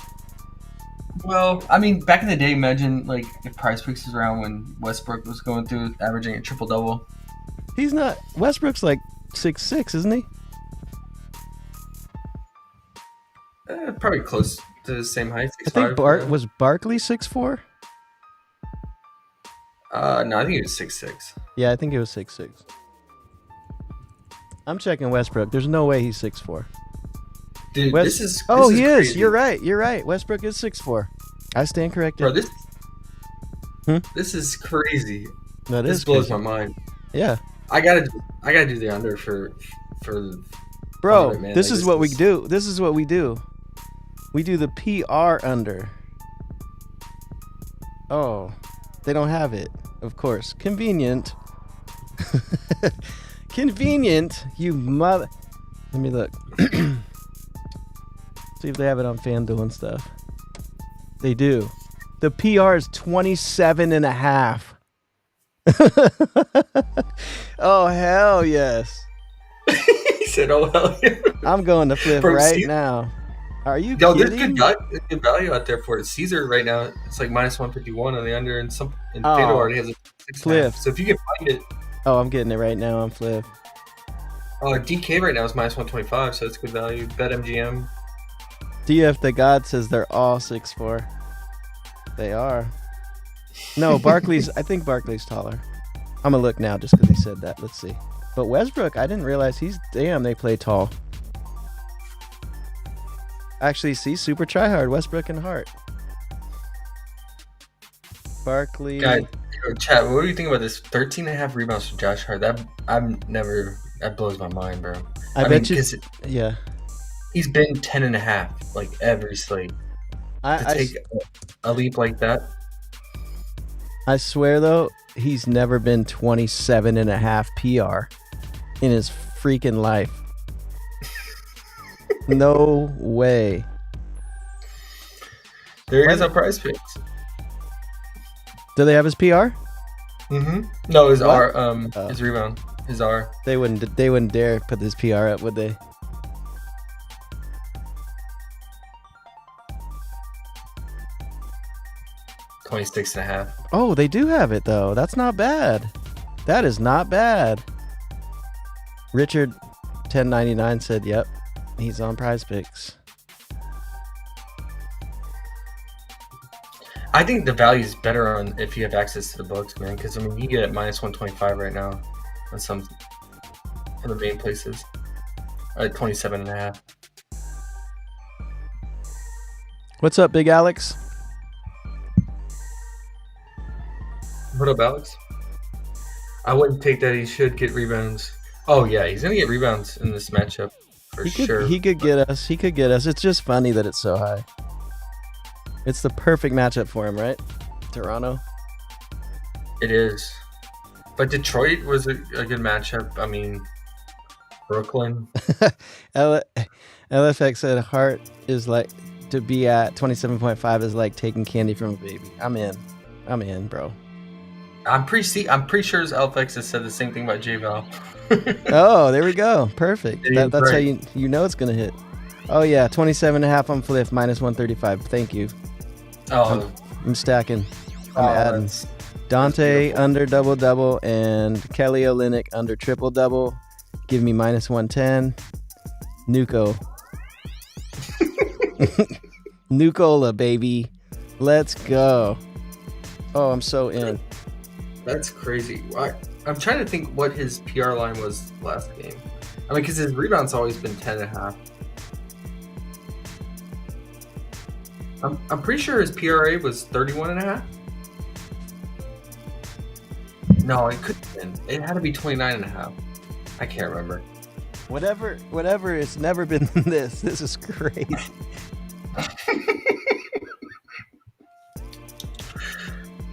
Well, I mean, back in the day, imagine like if PrizePicks was around when Westbrook was going through averaging a triple double. He's not. Westbrook's like 6'6", isn't he? Probably close to the same height. 6'5". I think was Barkley 6'4". No, I think he was 6'6". Yeah, I think it was 6'6". I'm checking Westbrook. There's no way he's 6'4". Dude, this is. Oh, this he is is. crazy. You're right. You're right. Westbrook is 6'4". I stand corrected. Bro, this is crazy. That This is blows crazy. my mind. Yeah. I gotta do the under for. Bro, man. this Like, is what we do. This is what we do. We do the PR under. Oh, they don't have it. Of course. Convenient. Convenient, you mother. Let me look. See if they have it on FanDuel and stuff. They do. The PR is 27.5. Oh, hell yes. He said, "Oh hell yeah!" I'm going to Fliff Bro, right see- now. Are you Yo, there's kidding? good value out there for it. Caesar right now, it's like minus 151 on the under, and Oh, FanDuel already has a 6.5. Fliff. So if you can find it, Oh, I'm getting it right now on Fliff. DK right now is minus 125, so it's good value. Bet MGM. DF the God says they're all 6'4". They are. No, Barkley's. I think Barkley's taller. I'm gonna look now just because he said that. Let's see. But Westbrook, I didn't realize he's. Damn, they play tall. Actually, see, super tryhard. Westbrook and Hart. Barkley. Guys, chat. What do you think about this? 13.5 rebounds from Josh Hart. That blows my mind, bro. I bet you. Yeah. He's been 10.5 like every slate. To take a leap like that. I swear though, he's never been 27.5 PR in his freaking life. No way. There he is on PrizePicks. Do they have his PR? Mm-hmm. No, his What? R. His rebound. His R. They wouldn't dare put this PR up, would they? $26.5. Oh, they do have it though. That's not bad. That is not bad. Richard 1099 said, "Yep, he's on PrizePicks." I think the value is better on if you have access to the books, man. Because I mean, you get minus 125 right now on some of the main places at 27.5. What's up, Big Alex? What up, Alex? I wouldn't take that. He should get rebounds. Oh yeah, he's gonna get rebounds in this matchup for sure. He could get us. He could get us. It's just funny that it's so high. It's the perfect matchup for him, right? Toronto. It is, but Detroit was a good matchup. I mean, Brooklyn. LFX said Hart is like to be at 27.5 is like taking candy from a baby. I'm in, bro. I'm pretty sure LFX has said the same thing about J-Val. Oh, there we go. Perfect. That's right. how you know it's gonna hit. Oh yeah, 27.5 on Fliff, minus 135. Thank you. Oh, I'm stacking. I'm adding. that's Dante under double and Kelly Olynyk under triple-double. Give me minus 110. Nuko. Nukola, baby. Let's go. Oh, I'm so in. That's crazy. I'm trying to think what his PR line was last game. I mean, because his rebound's always been 10.5. I'm pretty sure his PRA was 31.5. No, it couldn't have been. It had to be 29.5. I can't remember. Whatever. It's never been this. This is crazy.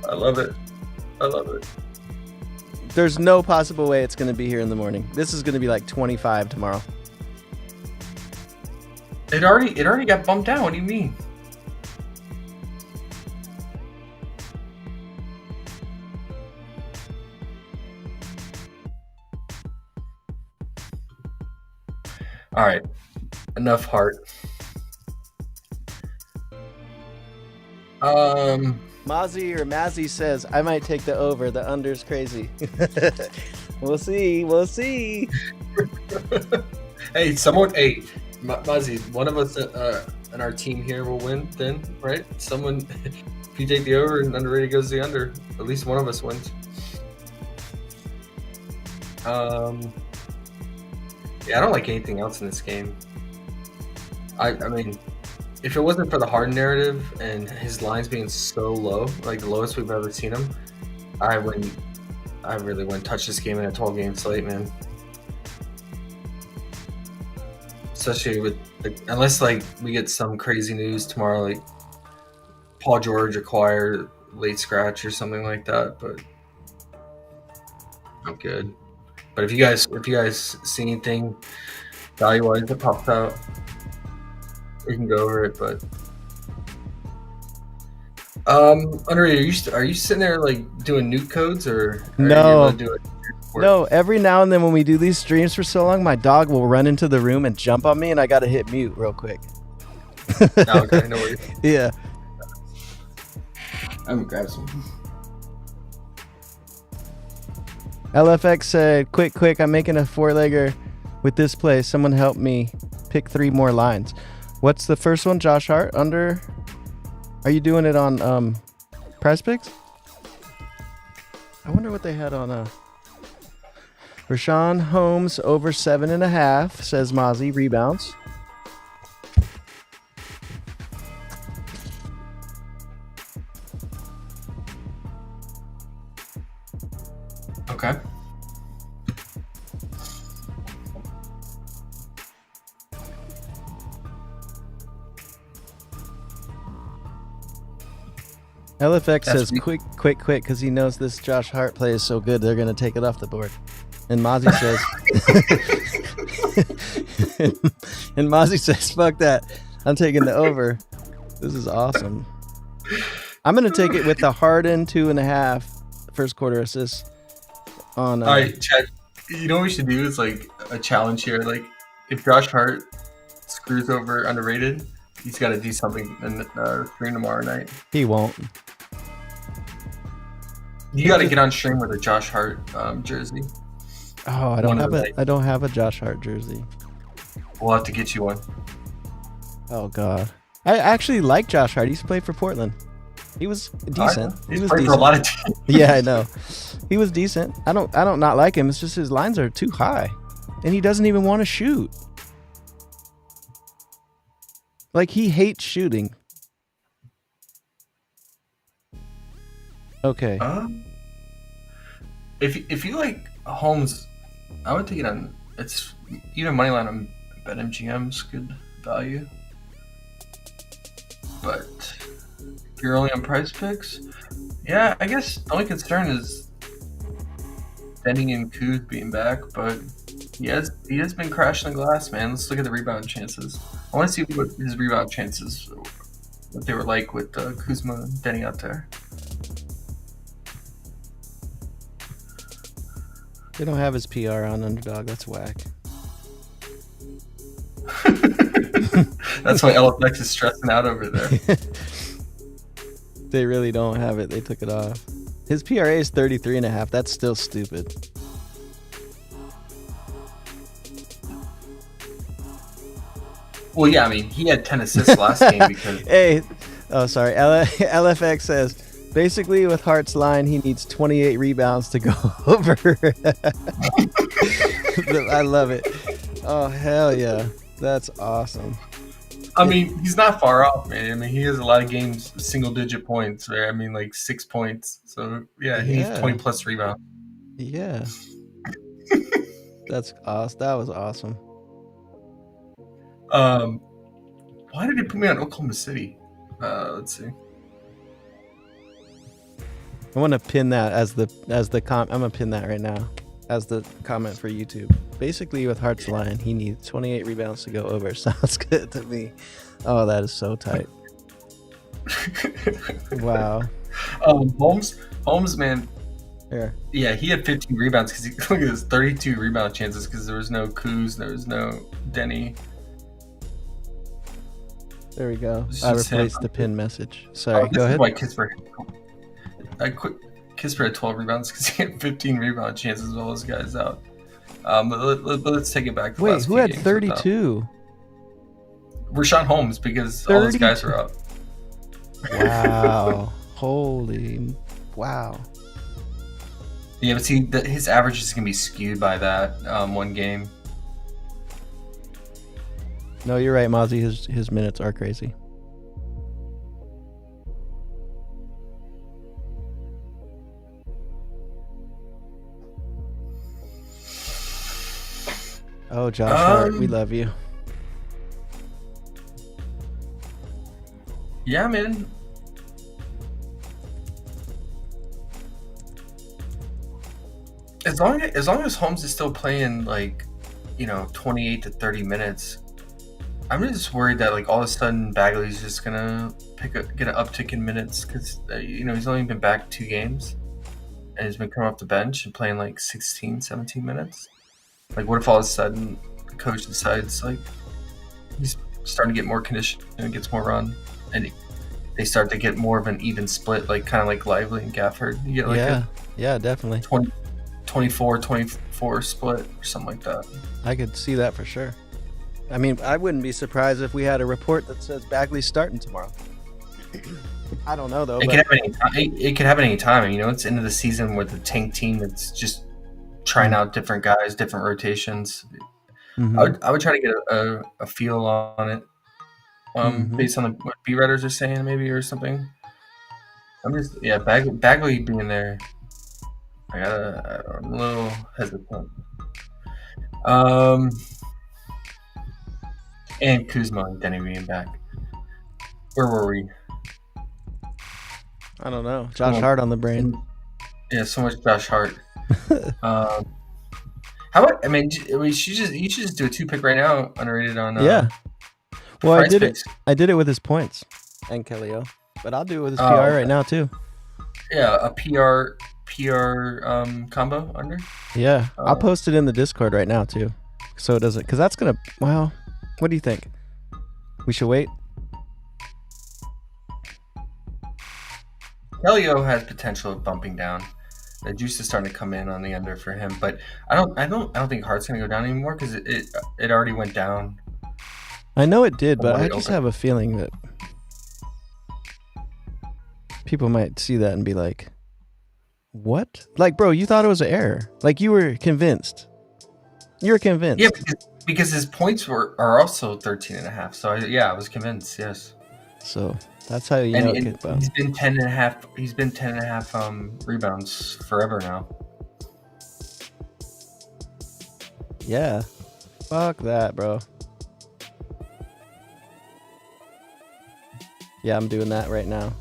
I love it. There's no possible way it's going to be here in the morning. This is going to be like 25 tomorrow. It already got bumped down. What do you mean? All right, enough heart. Mazzy says I might take the over. The under's crazy. We'll see. Hey, Mazzy, one of us in our team here will win then, right? Someone, if you take the over and underrated goes the under, at least one of us wins. Yeah, I don't like anything else in this game. I mean, if it wasn't for the Harden narrative and his lines being so low, like the lowest we've ever seen him, I really wouldn't touch this game in a 12-game slate, man. Especially with, unless like we get some crazy news tomorrow, like Paul George acquired late scratch or something like that, but I'm good. But if you guys see anything value-wise that pops out, we can go over it. But underrated, are you sitting there like doing nuke codes or no? Are you able to do it? No, every now and then when we do these streams for so long, my dog will run into the room and jump on me, and I got to hit mute real quick. Okay, no worries. Yeah. I'm gonna grab some. LFX said, quick, I'm making a 4-legger with this play. Someone help me pick 3 more lines. What's the first one? Josh Hart under? Are you doing it on PrizePicks? I wonder what they had on Rashawn Holmes over 7.5, says Mozzie. Rebounds. Okay. LFX says quick, because he knows this Josh Hart play is so good, they're going to take it off the board. And Mozzie says, fuck that. I'm taking the over. This is awesome. I'm going to take it with the Harden 2.5 first quarter assists. On, all right, Chad, you know what we should do is like a challenge here. Like if Josh Hart screws over underrated, he's got to do something in stream tomorrow night. He won't. You got to get on stream with a Josh Hart jersey. Oh, I don't have a Josh Hart jersey. We'll have to get you one. Oh God, I actually like Josh Hart. He's played for Portland. He was decent. He's playing for a lot of teams. Yeah, I know. He was decent. I don't not like him. It's just his lines are too high, and he doesn't even want to shoot. Like, he hates shooting. Okay. If you like Holmes, I would take it on. It's even money line on BetMGM's good value. But if you're only on PrizePicks, yeah, I guess the only concern is Denny and Kuz being back, but he has been crashing the glass, man. Let's look at the rebound chances. I want to see what his rebound chances, what they were like with Kuzma and Denny out there. They don't have his PR on Underdog. That's whack. That's why LFX is stressing out over there. They really don't have it. They took it off. His PRA is 33.5. That's still stupid. Well, yeah, I mean, he had 10 assists last game because... Hey, sorry. LFX says, basically with Hart's line, he needs 28 rebounds to go over. I love it. Oh, hell yeah. That's awesome. I mean, he's not far off, man. I mean, he has a lot of games, single-digit points, right? I mean, like 6 points. So, yeah, he needs 20-plus rebounds. Yeah. That's awesome. That was awesome. Why did he put me on Oklahoma City? Let's see. I want to pin that as the I'm gonna pin that right now as the comment for YouTube. Basically, with Hart's line, he needs 28 rebounds to go over. Sounds good to me. Oh, that is so tight. Wow. Holmes, man. Yeah, he had 15 rebounds because look at this, 32 rebound chances because there was no Kuz, there was no Denny. There we go. I replaced the pin message. Sorry, go ahead. Why Kispert had 12 rebounds because he had 15 rebound chances with all those guys out. But let's take it back. To Wait, who had 32? Rashawn Holmes, because 32? All those guys are out. Wow. Holy wow. Yeah, but see, his average is going to be skewed by that one game. No, you're right, Mozzie. His minutes are crazy. Oh, Josh Hart, we love you. Yeah, man. As long as Holmes is still playing, like, 28 to 30 minutes, I'm just worried that, like, all of a sudden Bagley's just gonna get an uptick in minutes because he's only been back 2 games and he's been coming off the bench and playing like 16, 17 minutes. Like, what if all of a sudden the coach decides, like, he's starting to get more condition and gets more run, and they start to get more of an even split, like kind of like Lively and Gafford. You get like yeah, definitely 24 split or something like that. I could see that for sure. I mean, I wouldn't be surprised if we had a report that says Bagley's starting tomorrow. I don't know though. It could happen any time. It's end of the season with the tank team that's just trying out different guys, different rotations. Mm-hmm. I would try to get a feel on it, based on what B writers are saying, maybe, or something. Bagley being there. I'm a little hesitant. And Kuzma and Denny being back. Where were we? I don't know. Josh Hart on the brain. Yeah, so much Josh Hart. How about? You should just do a 2-pick right now, underrated on. Yeah. Well, PrizePicks. I did it with his points and Kellyo, but I'll do it with his PR right now too. Yeah, a PR combo under. Yeah, I'll post it in the Discord right now too, so it doesn't, because that's gonna. Well, what do you think? We should wait. Kellyo has potential of bumping down. The juice is starting to come in on the under for him, but I don't think Hart's gonna go down anymore because it already went down. I know it did, but I just have a feeling that People might see that and be like, what? Like, bro, you thought it was an error. Like, you were convinced. You were convinced. Yeah, because his points are also 13.5. So I was convinced. Yes. So that's how you And, know and it could he's been 10.5. He's been 10.5 rebounds forever now. Yeah. Fuck that, bro. Yeah, I'm doing that right now.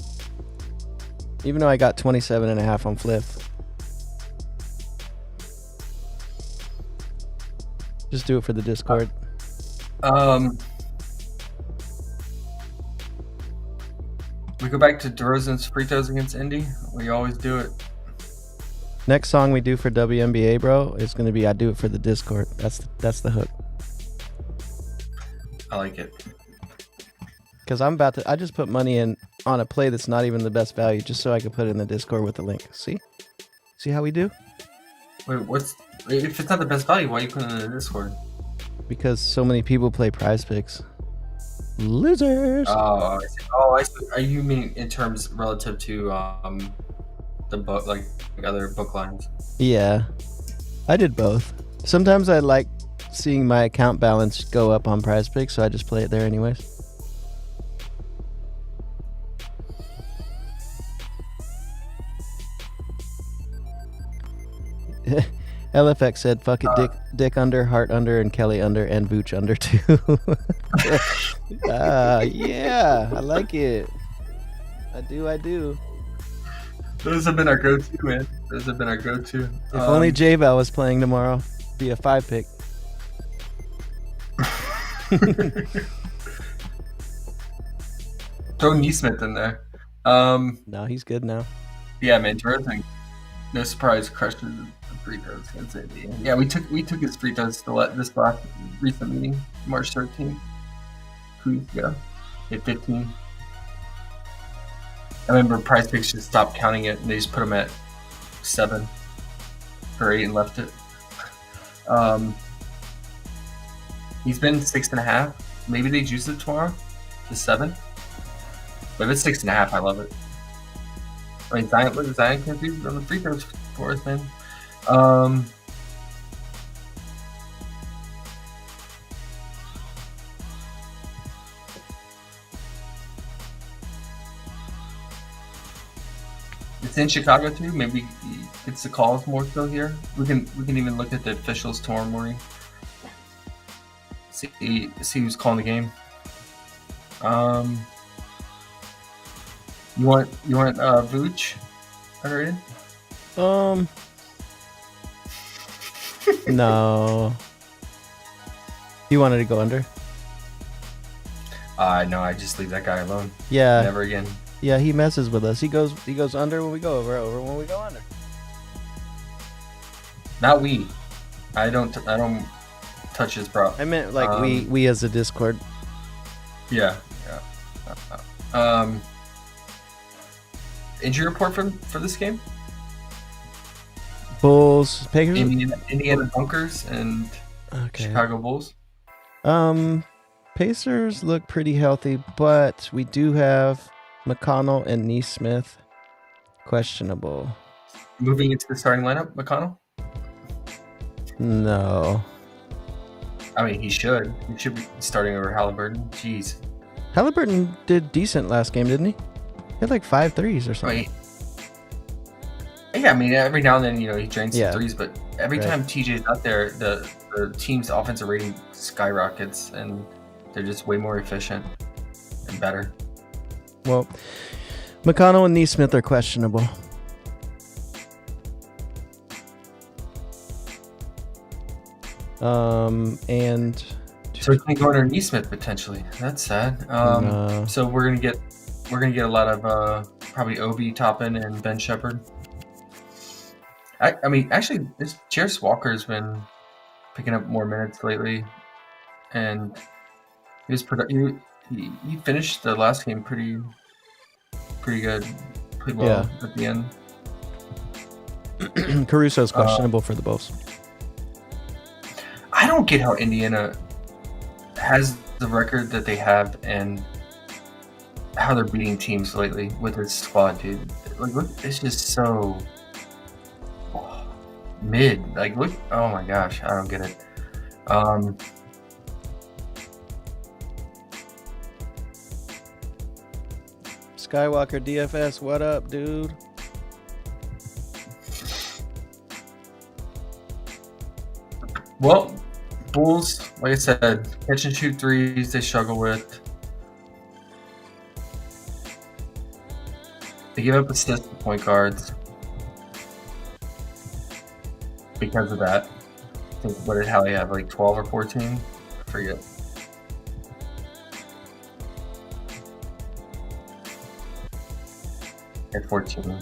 Even though I got 27.5 on Fliff. Just do it for the Discord. We go back to DeRozan's free throws against Indy. We always do it. Next song we do for WNBA, bro, is going to be I Do It for the Discord. That's the hook. I like it. Because I just put money in on a play that's not even the best value just so I could put it in the Discord with the link. See how we do? Wait, if it's not the best value, why are you putting it in the Discord? Because so many people play PrizePicks. Losers. I see. Are you mean in terms relative to the book, like other book lines? Yeah, I did both. Sometimes I like seeing my account balance go up on PrizePicks, so I just play it there anyways. LFX said, "Fuck it, Dick under, Heart under, and Kelly under, and Vooch under too." Yeah, I like it. I do. Those have been our go-to, man. Those have been our go-to. If only J-Val was playing tomorrow, be a 5-pick. Throw Neesmith in there. No, he's good now. Yeah, man. DeRozan, no surprise, crushed the free throws against Indy. Yeah, we took his free throws to this recent meeting, March 13th. 2 weeks ago. Hit 15. I remember PrizePicks just stopped counting it and they just put him at 7 or 8 and left it. He's been 6.5. Maybe they juice it tomorrow to 7. But if it's 6.5, I love it. I mean, Zion can't do on the free throws for us, man. It's in Chicago too. Maybe he gets the calls more so here. We can even look at the officials tomorrow morning. See who's calling the game. You want Vooch underrated? No. You wanted to go under? No, I just leave that guy alone. Yeah. Never again. Yeah, he messes with us. He goes under when we go over when we go under. Not we. I don't touch his prop. I meant like we as a Discord. Yeah. Injury report for this game? Bulls, Pacers, Indiana Bunkers and Chicago Bulls. Pacers look pretty healthy, but we do have McConnell and Neesmith questionable. Moving into the starting lineup, McConnell? No. I mean, he should. He should be starting over Halliburton. Jeez. Halliburton did decent last game, didn't he? He had like 5 threes or something. Yeah, I mean, every now and then, he drains some threes, but every Right. time TJ's out there, the team's offensive rating skyrockets, and they're just way more efficient and better. Well, McConnell and Neesmith are questionable. And So we can go under Neesmith potentially. That's sad. So we're gonna get a lot of probably Obi Toppin and Ben Shepherd. I mean, actually, this Jarris Walker has been picking up more minutes lately, and he finished the last game pretty good, pretty well at the end. Caruso's questionable for the Bulls. I don't get how Indiana has the record that they have and how they're beating teams lately with this squad, dude. Like, look, it's just so mid. Like, look, oh my gosh, I don't get it. Skywalker DFS, what up, dude? Well, Bulls, like I said, catch and shoot threes they struggle with. They give up assists to point guards because of that. I think, what did Hallie have, like 12 or 14? I forget. At 14.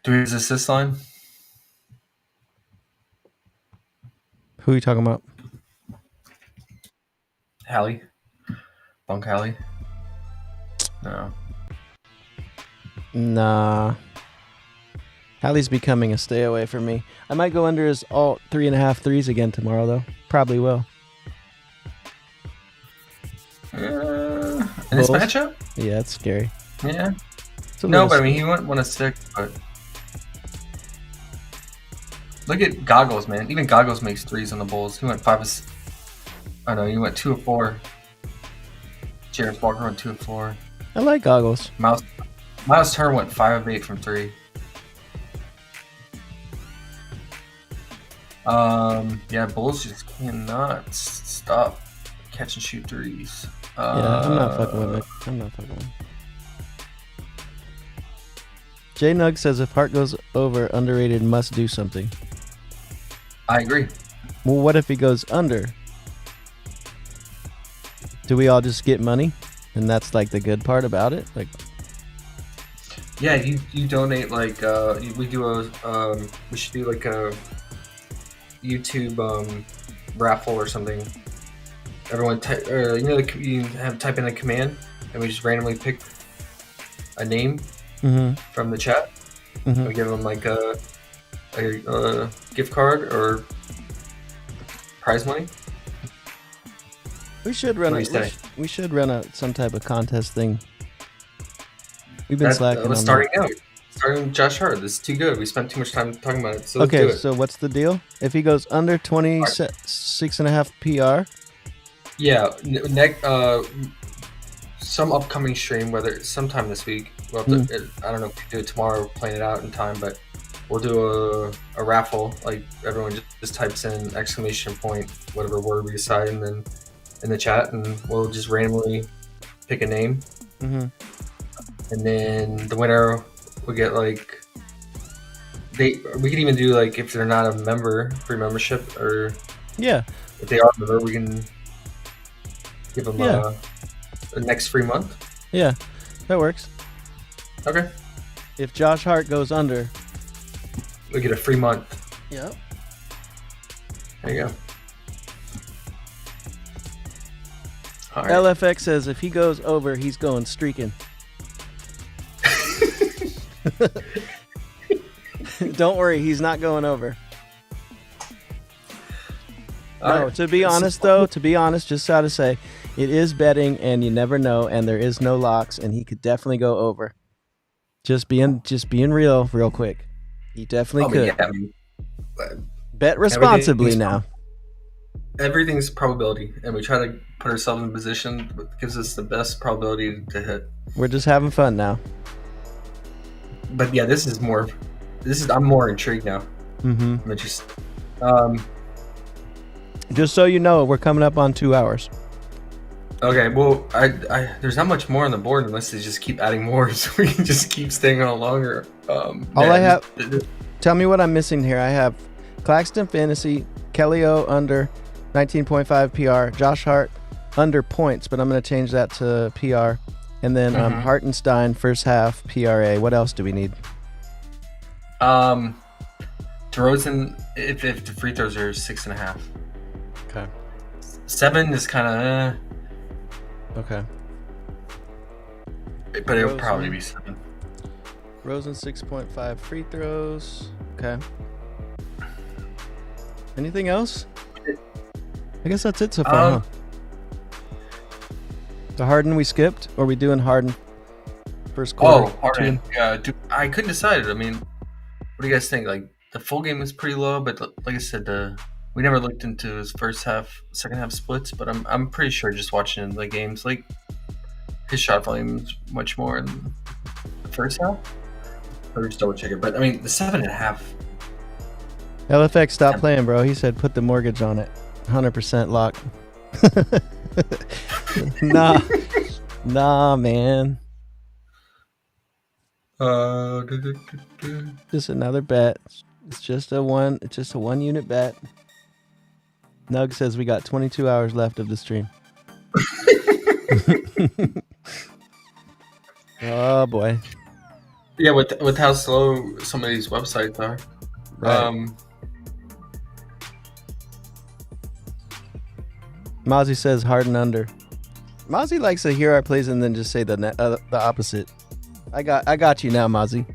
Do we use assist line? Who are you talking about? Hallie? Bunk Hallie? No. Nah. Hallie's becoming a stay away for me. I might go under his alt 3.5 threes again tomorrow, though. Probably will. In this Bulls? matchup? Yeah, it's scary. Yeah. It's a No, little but I mean, he wouldn't want to stick, but. Look at Goggles, man. Even Goggles makes threes on the Bulls. He went 5 of. Oh no, he went 2 of 4. Jarrett Walker went 2 of 4. I like Goggles. Miles Turner went 5 of 8 from 3. Yeah, Bulls just cannot stop catch and shoot threes. Yeah, I'm not fucking with it. I'm not fucking with it. J Nug says if Hart goes over, underrated must do something. I agree. Well, what if he goes under? Do we all just get money? And that's like the good part about it? Like, Yeah, you donate like we do a we should do like a YouTube raffle or something. Everyone type you type in a command and we just randomly pick a name from the chat. We give them like a gift card or prize money. we should run we should run some type of contest thing. We've been slacking on starting out. Starting with Josh Hart. This is too good. We spent too much time talking about it. So let's do Okay, it. so what's the deal? If he goes under 26.5 PR, Yeah, some upcoming stream, whether sometime this week. We'll have to, I don't know if we do it tomorrow, plan it out in time, but we'll do a raffle. Like everyone just types in exclamation point, whatever word we decide, and then in the chat, and we'll just randomly pick a name, and then the winner will get like we could even do like if they're not a member, free membership, or yeah, if they are a member, we can give them the next free month. Yeah, that works. Okay. If Josh Hart goes under, We get a free month. Yep. There you go. All right. LFX says if he goes over, he's going streaking. Don't worry, he's not going over. No, to be honest, just gotta say, it is betting, and you never know, and there is no locks, and he could definitely go over. Just being real quick. He definitely could. Yeah, I mean, Bet responsibly now. Everything's probability, and we try to put ourselves in a position that gives us the best probability to hit. We're just having fun now. But yeah, I'm more intrigued now. Mm-hmm. I'm interested. Just so you know, we're coming up on 2 hours. Okay, well, I there's not much more on the board unless they just keep adding more, so we can just keep staying on longer. Tell me what I'm missing here. I have Claxton Fantasy, Kelly O under 19.5 PR, Josh Hart under points, but I'm going to change that to PR, and then Hartenstein first half PRA. What else do we need? DeRozan, if the free throws are 6.5. Okay. 7 is kind of Okay. but it would probably be 7. Rosen 6.5 free throws. Okay. Anything else? I guess that's it so far, huh? The Harden we skipped, or are we doing Harden first quarter? Harden. Yeah, dude, I couldn't decide. I mean, what do you guys think? Like, the full game was pretty low, but like I said, we never looked into his second half splits. But I'm pretty sure just watching the games, like his shot volume is much more in the first half. Or just double check it. But I mean, the 7.5. LFX, stop playing, bro. He said put the mortgage on it. 100% lock. Nah, man. Just another bet. It's just a one unit bet. Nug says we got 22 hours left of the stream. Oh boy. Yeah, with how slow some of these websites are. Right. Mozzie says Harden under. Mozzie likes to hear our plays and then just say the opposite. I got you now, Mozzie.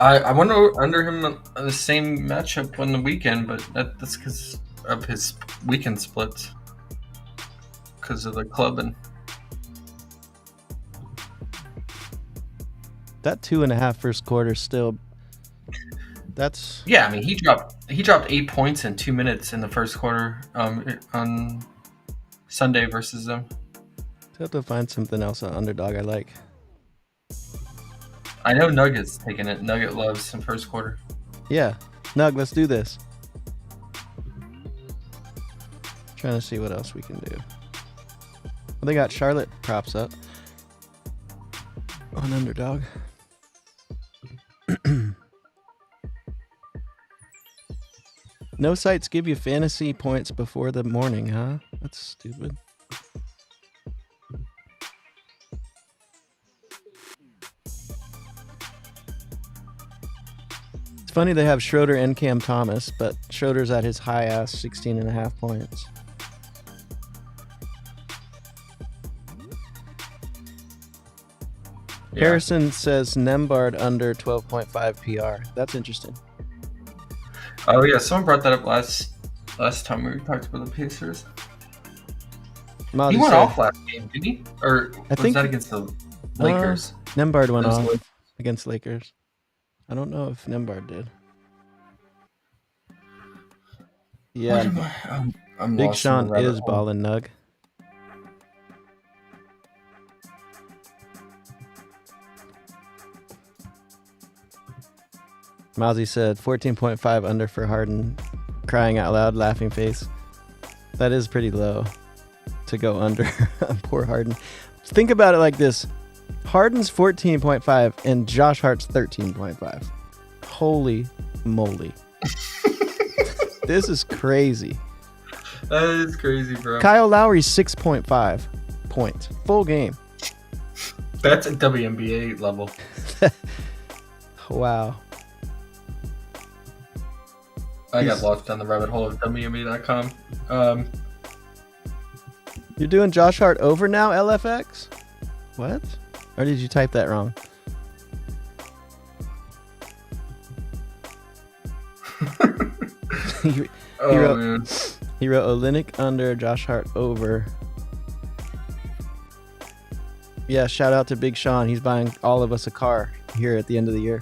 I went under him on the same matchup on the weekend, but that's because of his weekend splits. Because of the clubbing. That 2.5 first quarter still. That's yeah. I mean, he dropped 8 points in 2 minutes in the first quarter on Sunday versus them. I have to find something else on Underdog I like. I know Nugget's taking it. Nugget loves some first quarter. Yeah, Nug, let's do this. Trying to see what else we can do. Well, they got Charlotte props up on Underdog. No sites give you fantasy points before the morning, huh? That's stupid. It's funny they have Schroeder and Cam Thomas, but Schroeder's at his high ass 16.5 points. Yeah. Harrison says Nembhard under 12.5 PR. That's interesting. Oh yeah, someone brought that up last time we talked about the Pacers. Mozzie he went said, off last game, didn't he? Or was that against the Lakers? Nembhard went off against Lakers. I don't know if Nembhard did. Yeah, I'm Big Sean is balling, Nug. Mozzie said 14.5 under for Harden. Crying out loud, laughing face. That is pretty low to go under. Poor Harden. Think about it like this. Harden's 14.5 and Josh Hart's 13.5. Holy moly. This is crazy. That is crazy, bro. Kyle Lowry's 6.5 points. Full game. That's a WNBA level. Wow. I got lost down the rabbit hole of WNBA.com. You're doing Josh Hart over now, LFX? What? Or did you type that wrong? He wrote Olynyk under, Josh Hart over. Yeah, shout out to Big Sean. He's buying all of us a car here at the end of the year.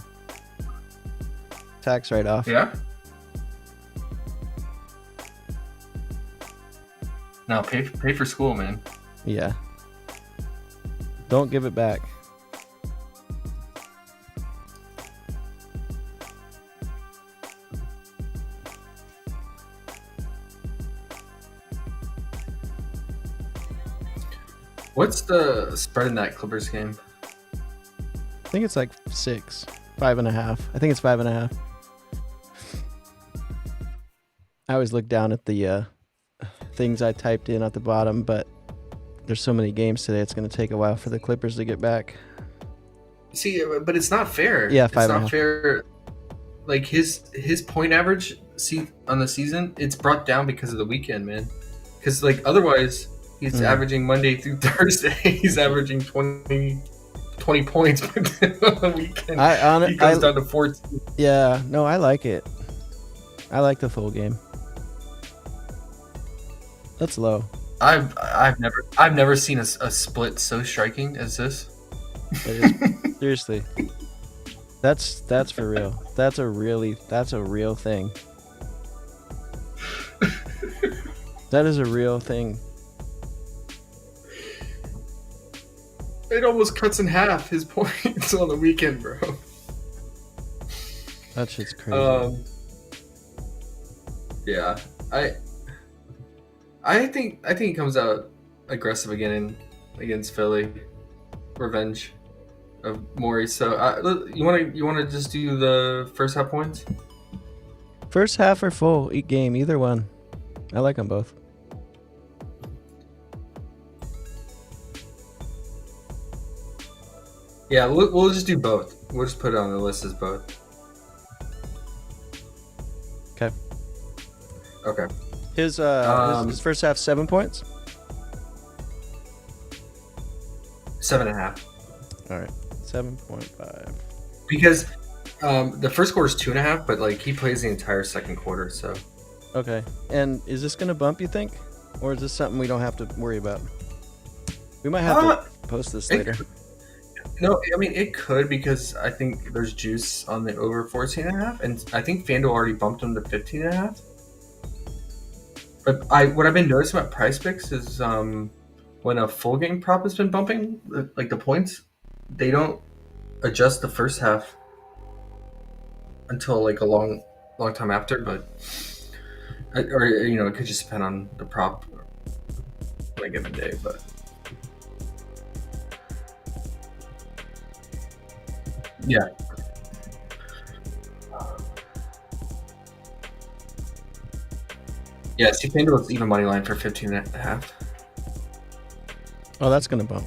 Tax write-off. Yeah? No, pay for school, man. Yeah. Don't give it back. What's the spread in that Clippers game? I think it's like 6, 5.5. I think it's 5.5. I always look down at the things I typed in at the bottom, but there's so many games today, it's going to take a while for the Clippers to get back. See, but it's not fair. Yeah, 5.5. It's not fair. Like his point average on the season, it's brought down because of the weekend, man. Because like otherwise, he's averaging Monday through Thursday. He's averaging 20 points, but on the weekend he goes down to 14. Yeah, no, I like it. I like the full game. That's low. I've never seen a split so striking as this. Seriously. That's for real. That's a real thing. That is a real thing. It almost cuts in half his points on the weekend, bro. That shit's crazy. Yeah, I think he comes out aggressive again against Philly. Revenge of Maury. So you want to just do the first half points? First half or full game, either one. I like them both. Yeah, we'll just do both. We'll just put it on the list as both. Okay. His first half 7 points. 7.5. All right, 7.5. Because the first quarter is 2.5, but like he plays the entire second quarter, so. Okay, and is this gonna bump, you think, or is this something we don't have to worry about? We might have to post this later. No, I mean it could, because I think there's juice on the over 14.5, and I think FanDuel already bumped him to 15.5. But what I've been noticing about PrizePicks is when a full game prop has been bumping, like the points, they don't adjust the first half until like a long time after. But or it could just depend on the prop on a given day. But yeah. Yeah, see, FanDuel's even money line for 15.5. Oh, that's gonna bump.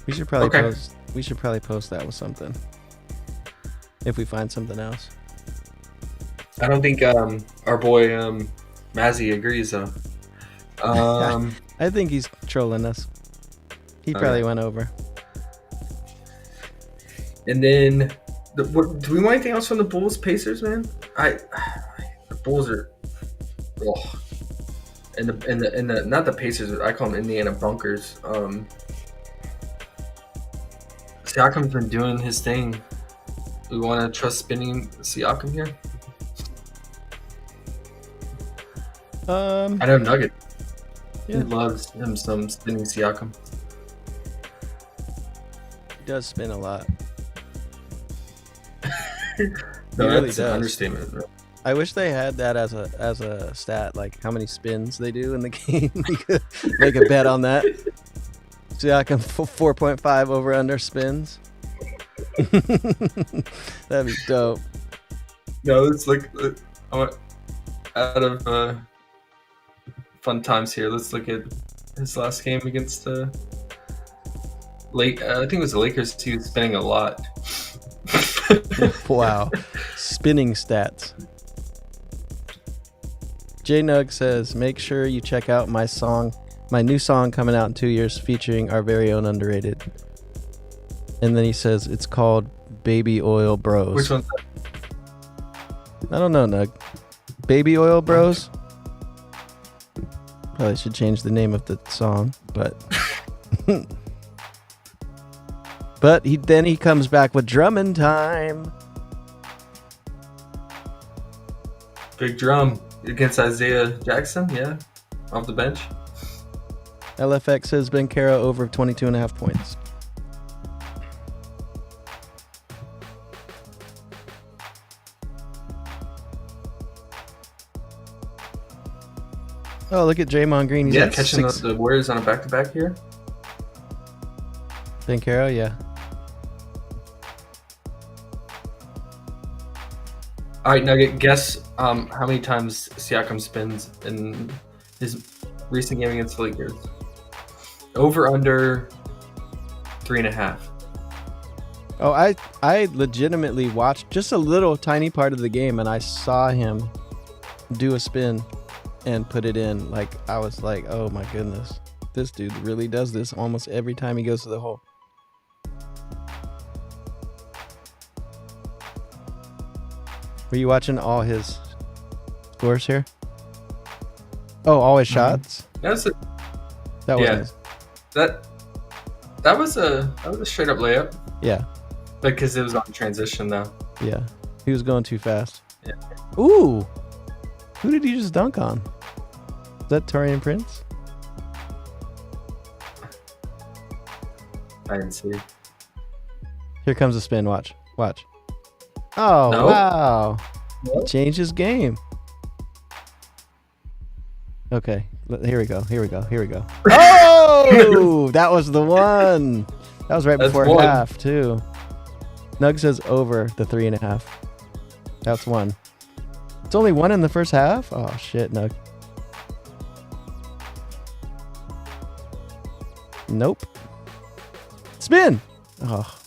We should probably post. We should probably post that with something. If we find something else. I don't think our boy Mazzy agrees though. I think he's trolling us. He probably went over. And then, do we want anything else from the Bulls Pacers, man? The Bulls are, and the not the Pacers, I call them Indiana bunkers. Siakam's been doing his thing. We want to trust spinning Siakam here. I know Nugget. Yeah. He loves him some spinning Siakam. He does spin a lot. No, really that's does. an understatement. Bro. I wish they had that as a stat, like how many spins they do in the game. We could make a bet on that. Siakam 4.5 over under spins. That'd be dope. No, it's like out of fun times here. Let's look at his last game against the I think it was the Lakers. He was spinning a lot. Wow, spinning stats. J Nug says, make sure you check out my new song coming out in 2 years featuring our very own Underrated. And then he says it's called Baby Oil Bros. Which one's that? I don't know, Nug. Baby Oil Bros? Probably should change the name of the song, but but he comes back with drumming time. Big drum against Isaiah Jackson, yeah, off the bench. LFX says Ben Caro over 22.5 points. Oh, look at Draymond Green. He's catching the Warriors on a back-to-back here. Ben Caro, yeah. All right, Nugget, guess how many times Siakam spins in his recent game against the Lakers? Over under 3.5. Oh, I legitimately watched just a little tiny part of the game, and I saw him do a spin and put it in. Like, I was like, oh my goodness, this dude really does this almost every time he goes to the hole. Were you watching all his scores here? Oh, all his shots? That's a, That yeah. was That was a straight up layup yeah. because it was on transition though. Yeah. He was going too fast. Yeah. Ooh. Who did he just dunk on? Is that Taurean Prince? I didn't see. Here comes a spin. Watch. Oh, Nope. wow. Nope. He changed his game. Okay. Here we go. Oh! That was the one. That was right That's before one. half, too. Nug says over the 3.5. That's one. It's only one in the first half? Oh, shit, Nug. Nope. Spin! Oh.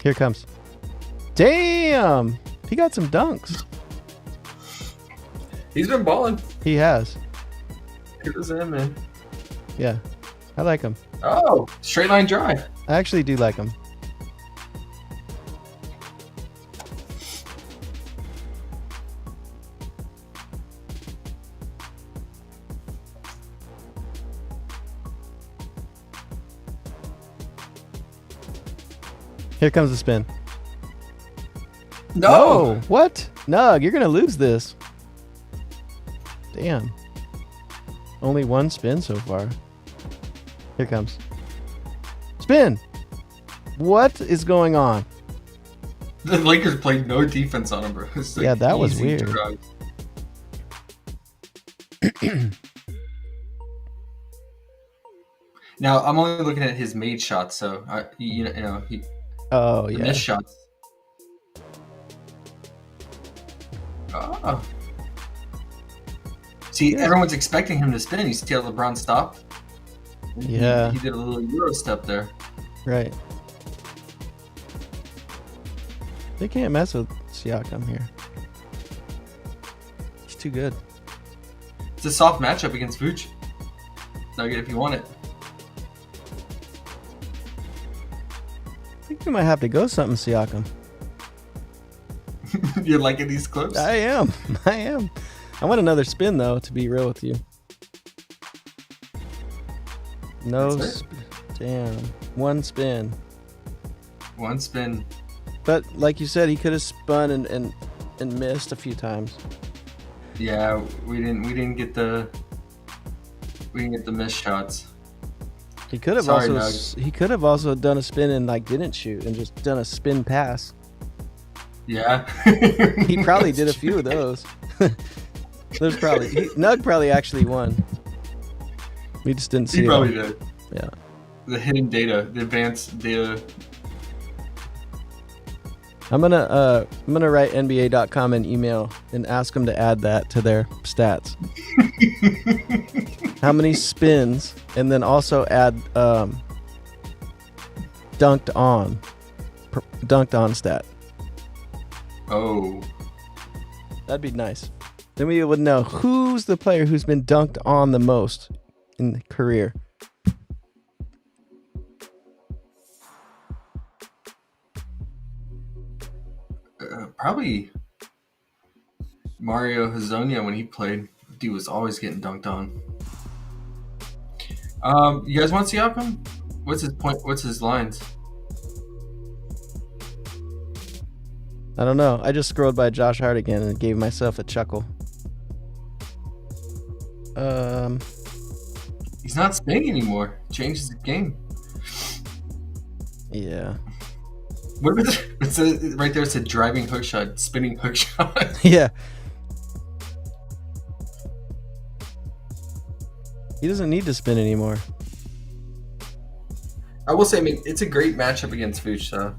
Here it comes. Damn! He got some dunks. He's been balling. He has. Good as him, man. Yeah. I like him. Oh, straight line drive. I actually do like him. Here comes the spin. No. Oh, what? Nug, you're going to lose this. Damn. Only one spin so far. Here comes. Spin! What is going on? The Lakers played no defense on him, bro. It's like Yeah, that was easy weird. drives. Now I'm only looking at his made shots, so he Oh, the yeah. missed shots. Oh. See, Yeah. everyone's expecting him to spin. You see how LeBron stopped? Yeah. He did a little Euro step there. Right. They can't mess with Siakam here. He's too good. It's a soft matchup against Vooch. Nugget if you want it. I think we might have to go something Siakam. You're liking these clips? I am. I want another spin, though, to be real with you. No. That's Damn. One spin. One spin. But like you said, he could have spun and missed a few times. Yeah, we didn't get the missed shots. He could have Sorry, also done a spin and like didn't shoot and just done a spin pass. Yeah. He probably did a few of those. Nug probably actually won. We just didn't see He it. probably did. Yeah. The hidden data, the advanced data. I'm gonna write NBA.com an email and ask them to add that to their stats. How many spins, and then also add dunked on stat. Oh. That'd be nice. Then we would know who's the player who's been dunked on the most in the career. Probably Mario Hazonia when he played. Dude was always getting dunked on. You guys want Siakam? What's his point? What's his lines? I don't know. I just scrolled by Josh Hart again and gave myself a chuckle. He's not spinning anymore. Changes the game. Yeah. What if it's right there? It's a driving hook shot, spinning hook shot. Yeah. He doesn't need to spin anymore. I will say, I mean, it's a great matchup against Vooch, so.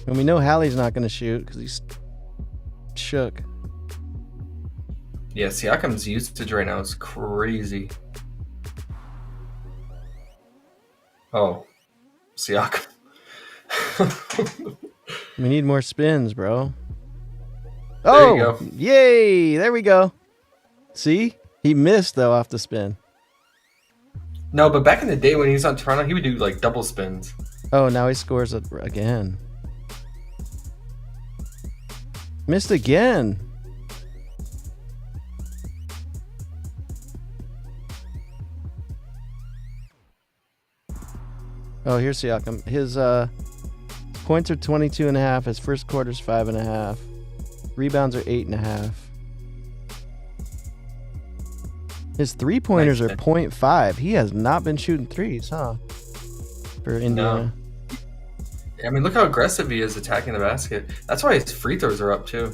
And we know Hallie's not going to shoot because he's shook. Yeah, Siakam's usage right now is crazy. Oh, Siakam. We need more spins, bro. There Oh, you go. yay! There we go. See? He missed, though, off the spin. No, but back in the day when he was on Toronto, he would do like double spins. Oh, now he scores it again. Missed again. Oh, here's Siakam. His points are 22.5. His first quarter's 5.5. Rebounds are 8.5. His 3-pointers are 0.5. He has not been shooting threes, huh? For Indiana. No. I mean, look how aggressive he is attacking the basket. That's why his free throws are up too.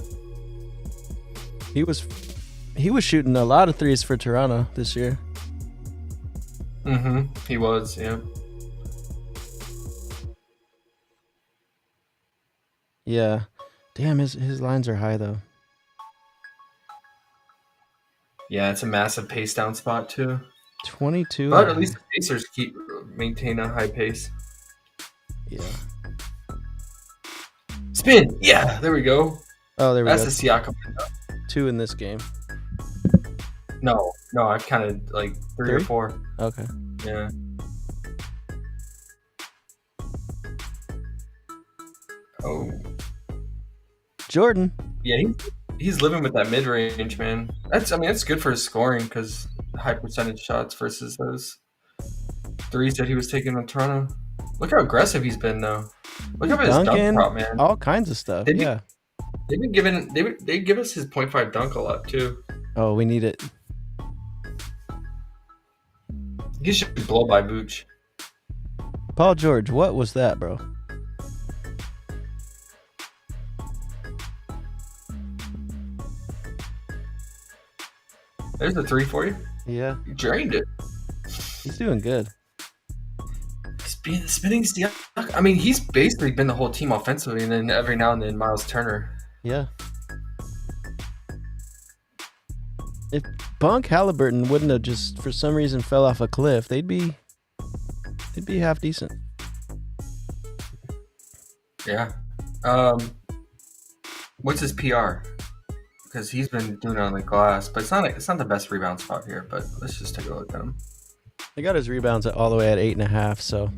He was shooting a lot of threes for Toronto this year. Mm-hmm. He was, yeah. Yeah. Damn, his lines are high though. Yeah, it's a massive pace down spot too. 22. But at least the Pacers maintain a high pace. Yeah. Spin. Yeah, there we go. Oh, there we That's go. the Siakam. 2 in this game. No, I counted like three or 4. Okay. Yeah. Oh. Jordan. Yeah, he's living with that mid range, man. That's good for his scoring because high percentage shots versus those threes that he was taking on Toronto. Look how aggressive he's been, though. Look at his dunk Dunking, prop, man. all kinds of stuff. They give us his 0.5 dunk a lot too. Oh, we need it. He should blow by Vooch. Paul George, what was that, bro? There's a 3 for you. Yeah, He drained it. he's doing good. Spinning Siakam. I mean, he's basically been the whole team offensively, and then every now and then Miles Turner. Yeah. If Bunk Halliburton wouldn't have just for some reason fell off a cliff, they'd be half decent. Yeah. What's his PR? Because he's been doing it on the glass, but it's not the best rebound spot here. But let's just take a look at him. They got his rebounds all the way at 8.5, so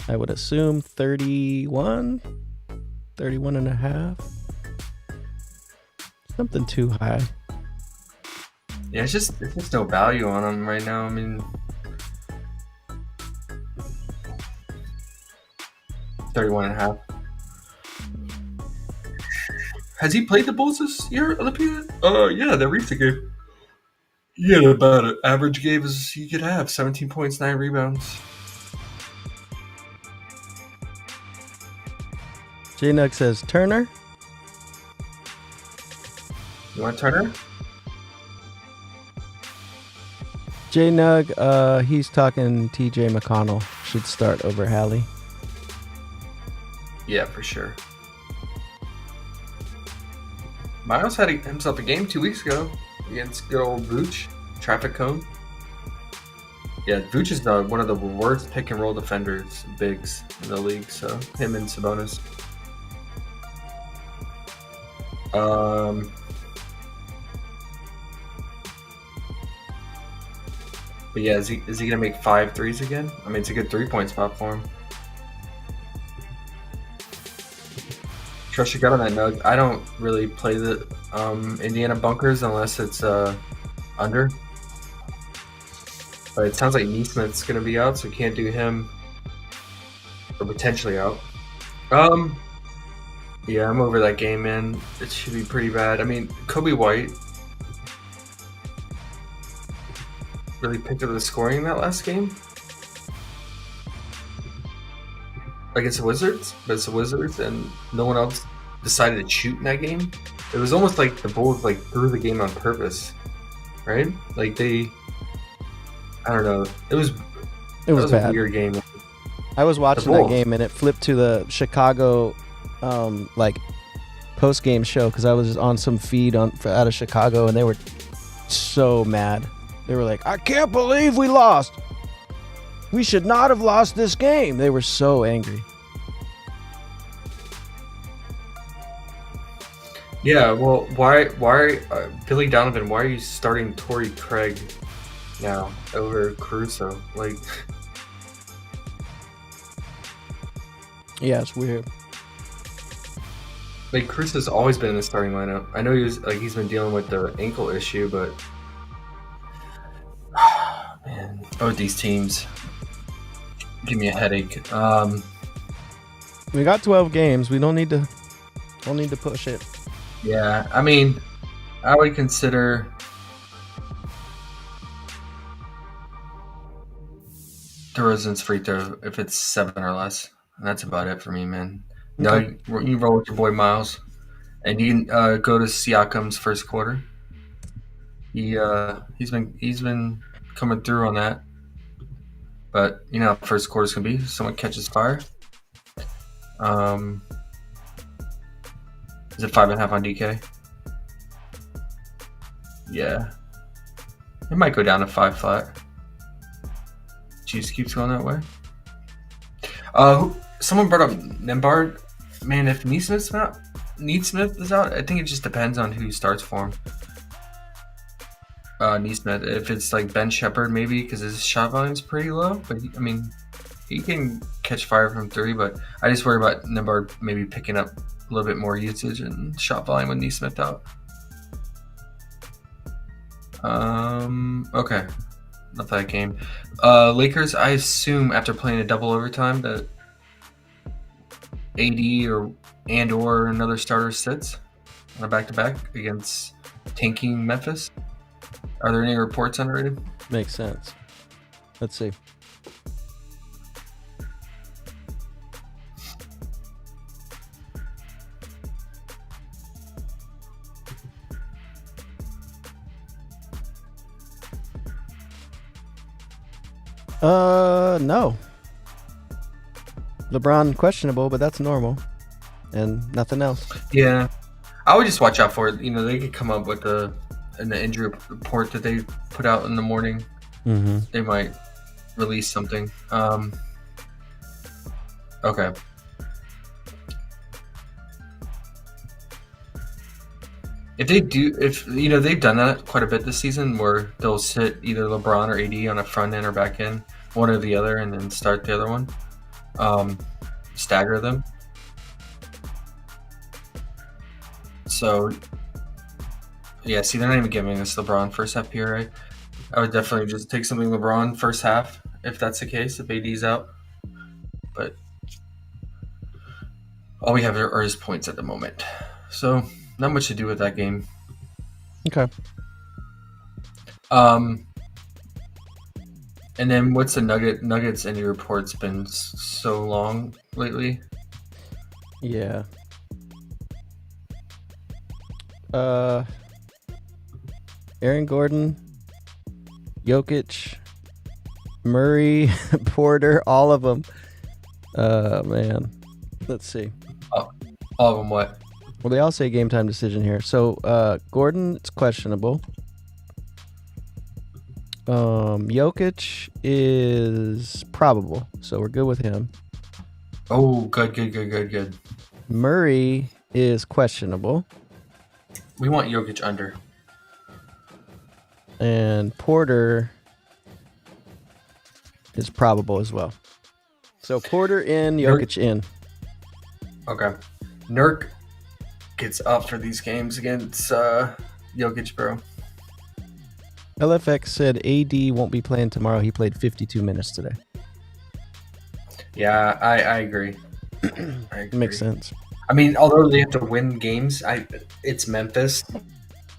I would assume 31 and a half. Something too high. Yeah, it's just no value on him right now. I mean, 31 and a half. Has he played the Bulls this year, Olympia? Yeah, that recent game. Yeah, about an average game as he could have. 17 points, 9 rebounds. J-Nug says, Turner? You want Turner? J-Nug, he's talking TJ McConnell should start over Hallie. Yeah, for sure. Miles had himself a game 2 weeks ago against good old Vooch, traffic cone. Yeah, Vooch is one of the worst pick and roll defenders, bigs in the league. So him and Sabonis. But yeah, is he gonna make 5 threes again? I mean, it's a good 3-point spot for him. Trust your gut on that, Nug. I don't really play the Indiana bunkers unless it's under. But it sounds like Neesmith's going to be out, so we can't do him. Or potentially out. Yeah, I'm over that game, man. It should be pretty bad. I mean, Kobe White really picked up the scoring in that last game. Against the Wizards, but it's the Wizards, and no one else decided to shoot in that game. It was almost like the Bulls threw the game on purpose, right? Like I don't know. It was bad. A weird game. I was watching that game and it flipped to the Chicago, post game show because I was on some feed out of Chicago and they were so mad. They were like, "I can't believe we lost. We should not have lost this game." They were so angry. Yeah, well, why, Billy Donovan? Why are you starting Torrey Craig now over Caruso? Like, Yeah, it's weird. Caruso's always been in the starting lineup. I know he's been dealing with the ankle issue, but man, both these teams give me a headache. We got 12 games. We don't need to push it. Yeah, I mean, I would consider DeRozan's free throw if it's 7 or less. And that's about it for me, man. Okay. No, you roll with your boy Miles, and you can go to Siakam's first quarter. He's been coming through on that, but you know how first quarter's gonna be. Someone catches fire. Is it 5.5 on DK? Yeah, it might go down to 5 flat. Juice keeps going that way. Someone brought up Nembhard. Man, if Neesmith is out, I think it just depends on who starts for him. Neesmith, if it's like Ben Shepherd, maybe because his shot volume's pretty low, but he can catch fire from 3. But I just worry about Nembhard maybe picking up a little bit more usage and shot volume with Neesmith out. Okay. Not that game. Lakers, I assume after playing a double overtime that AD or another starter sits on a back-to-back against tanking Memphis. Are there any reports underrated? Makes sense. Let's see. No. LeBron questionable, but that's normal. And nothing else. Yeah. I would just watch out for it. You know, they could come up with in the injury report that they put out in the morning. Mm-hmm. They might release something. Okay. If they've done that quite a bit this season, where they'll sit either LeBron or AD on a front end or back end, one or the other, and then start the other one. Stagger them. So, yeah, see, they're not even giving us LeBron first half PRA. I would definitely just take something LeBron first half if that's the case, if AD's out. But all we have are his points at the moment. So, not much to do with that game. Okay. And then what's the Nuggets injury report's been so long lately? Yeah. Aaron Gordon, Jokic, Murray, Porter, all of them. Man. Let's see. All of them what? Well, they all say game time decision here. So, Gordon, it's questionable. Jokic is probable, so we're good with him. Oh, good. Murray is questionable. We want Jokic under. And Porter is probable as well. So Porter in, Jokic in. Okay. Nurk gets up for these games against Jokic, bro. LFX said AD won't be playing tomorrow. He played 52 minutes today. Yeah, I agree. It makes sense. I mean, although they have to win games, it's Memphis.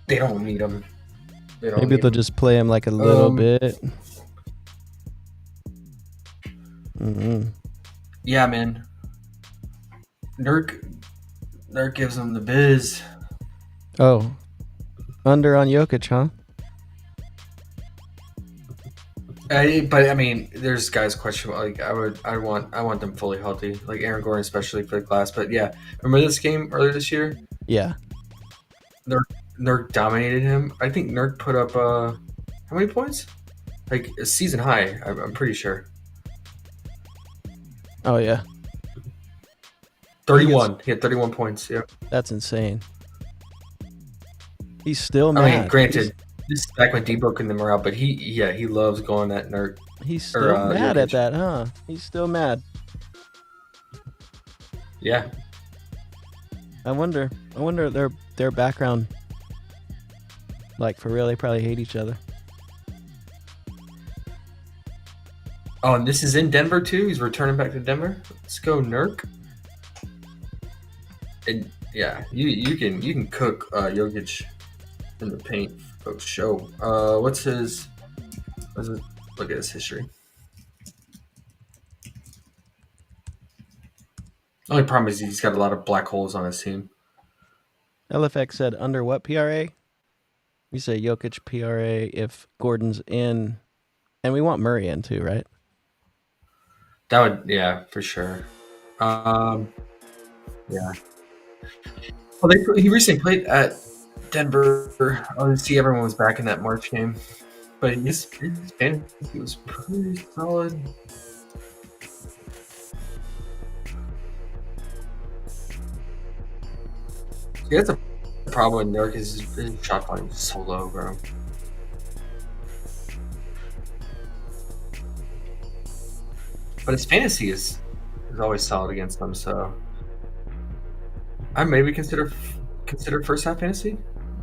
They don't need him. Maybe they'll just play him like a little bit. Mm-hmm. Yeah, man. Nurk gives them the biz. Oh, under on Jokic, huh? But I mean, there's guys questionable. Like I want them fully healthy, like Aaron Gordon, especially for the class. But yeah, remember this game earlier this year? Yeah. Nurk dominated him. I think Nurk put up how many points? Like a season high. I'm pretty sure. Oh yeah. 31. He had 31 points. Yeah. That's insane. He's still I mean, mad. granted, this is back when Debo couldn't them out, but he loves going at Nurk. He's still mad Jokic. at that, huh? He's still mad. Yeah. I wonder their background. Like for real, they probably hate each other. Oh, and this is in Denver too. He's returning back to Denver. Let's go, Nurk. And yeah, you can cook Jokic in the paint. Folks, show. What's his? Look at his history. Only problem is he's got a lot of black holes on his team. LFX said under what PRA? We say Jokic PRA if Gordon's in, and we want Murray in too, right? That would, yeah, for sure. Yeah. Well, he recently played at Denver. Obviously, everyone was back in that March game, but his fantasy was pretty solid. Yeah, that's a problem with Nurk. His shot volume is so low, bro. But his fantasy is always solid against them, so I maybe consider first half fantasy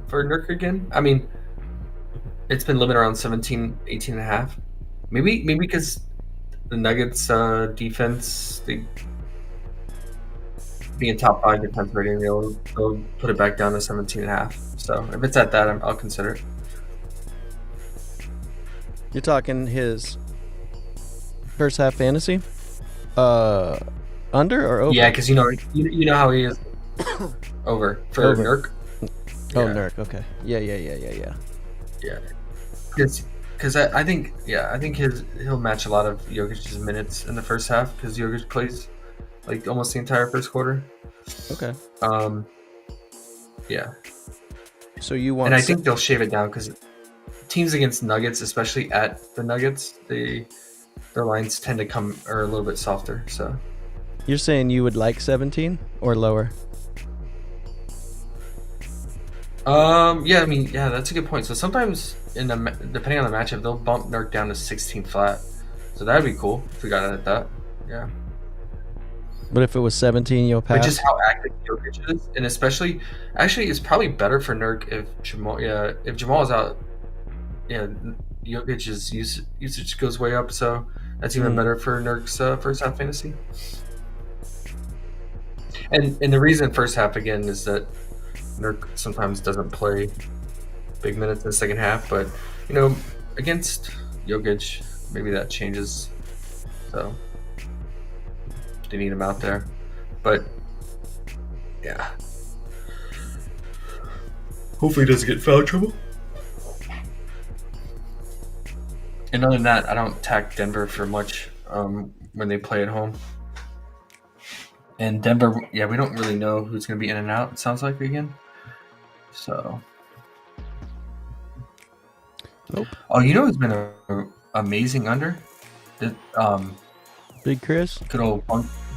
for Nurk again. I mean, it's been living around 17, 18 and a half. Maybe because the Nuggets defense, they being top 5 defense rating, they'll put it back down to 17 and a half. So if it's at that, I'll consider it. You're talking his first half fantasy? Under or over? Yeah, because you know how he is. Over for Over. Nurk. Oh, Yeah. Nurk. Okay. Yeah. Yeah, because I think he'll match a lot of Jokic's minutes in the first half because Jokic plays like almost the entire first quarter. Okay. Yeah, So you want? and I think they'll shave it down because teams against Nuggets, especially at the Nuggets, their lines tend to are a little bit softer. So You're saying you would like 17 or lower? yeah, I mean, yeah, that's a good point. So sometimes depending on the matchup, they'll bump Nurk down to 16 flat. So that'd be cool if we got it at that. Yeah. But if it was 17, you'll pass. Which is how active Jokic is, and especially, actually, it's probably better for Nurk if Jamal is out. Yeah, Jokic's usage goes way up, so that's even better for Nurk's first half fantasy. And the reason first half again is that Nurk sometimes doesn't play big minutes in the second half, but against Jokic, maybe that changes. So they need him out there, but yeah. Hopefully he doesn't get foul trouble. And other than that, I don't attack Denver for much when they play at home. And Denver, yeah, we don't really know who's going to be in and out, it sounds like, again. So. Nope. Oh, who's been an amazing under? Big Chris? Good old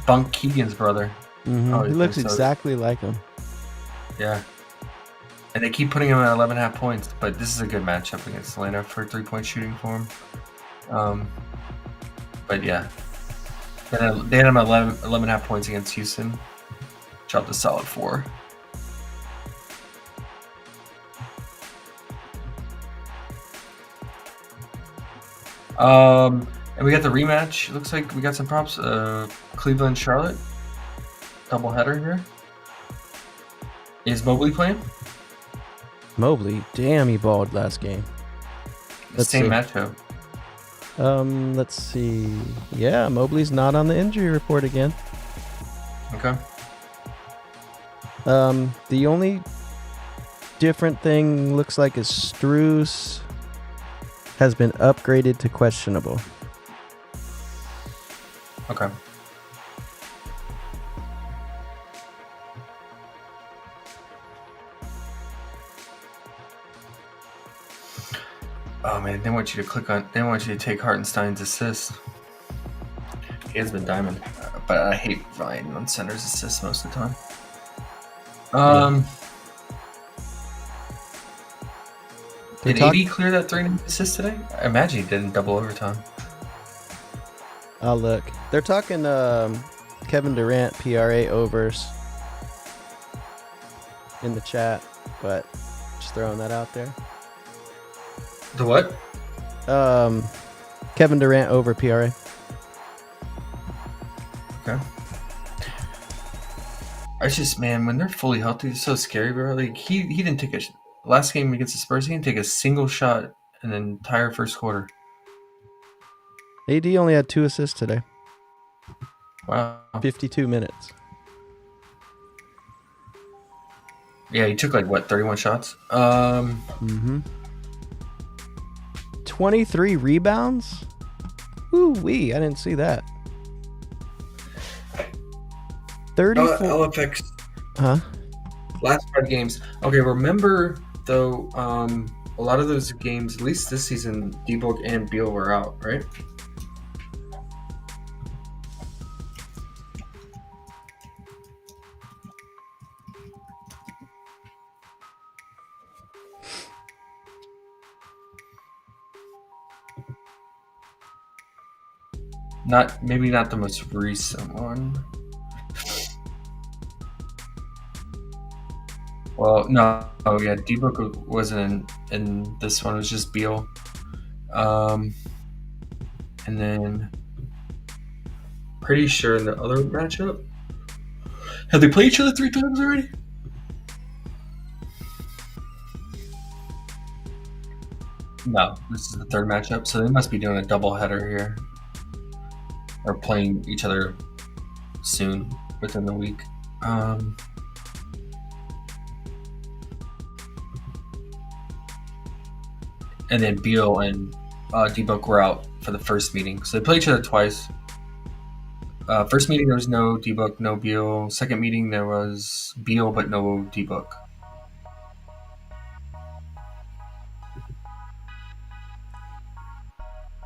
Bunk Keegan's brother. Mm-hmm. Oh, He he's looks been so- exactly like him. Yeah. And they keep putting him at 11.5 points, but this is a good matchup against Atlanta for 3-point shooting for him. But yeah. They had him at 11.5 points against Houston. Dropped a solid 4. And we got the rematch. Looks like we got some props. Cleveland, Charlotte. Doubleheader here. Is Mobley playing? Mobley, damn, he balled last game. Let's Same see. matchup. Let's see. Yeah, Mobley's not on the injury report again. Okay. The only different thing looks like is Strus has been upgraded to questionable. Okay. Oh man, they want you to take Hartenstein's assist. He has been diamond, but I hate relying on center's assists most of the time. Did AD clear that 3 assists today? I imagine he did in double overtime. I'll look. They're talking Kevin Durant PRA overs in the chat, but just throwing that out there. The what? Kevin Durant over PRA. Okay. I just, man, when they're fully healthy, it's so scary, bro. Like he didn't take last game against the Spurs. He didn't take a single shot in the entire first quarter. AD only had 2 assists today. Wow. 52 minutes. Yeah, he took 31 shots. 23 rebounds. Ooh-wee, I didn't see that. 34. LFX. Huh? Last 5 games. Okay, remember though, a lot of those games, at least this season, D-Book and Beal were out, right? Maybe not the most recent one. Well, no. Oh yeah, D-Book wasn't in this one. It was just Beal. And then pretty sure in the other matchup. Have they played each other 3 times already? No, this is the 3rd matchup, so they must be doing a doubleheader here. Or playing each other soon within the week. And then Beal and D-Book were out for the first meeting. So they played each other twice. First meeting there was no D-Book, no Beal. Second meeting there was Beal but no D-Book.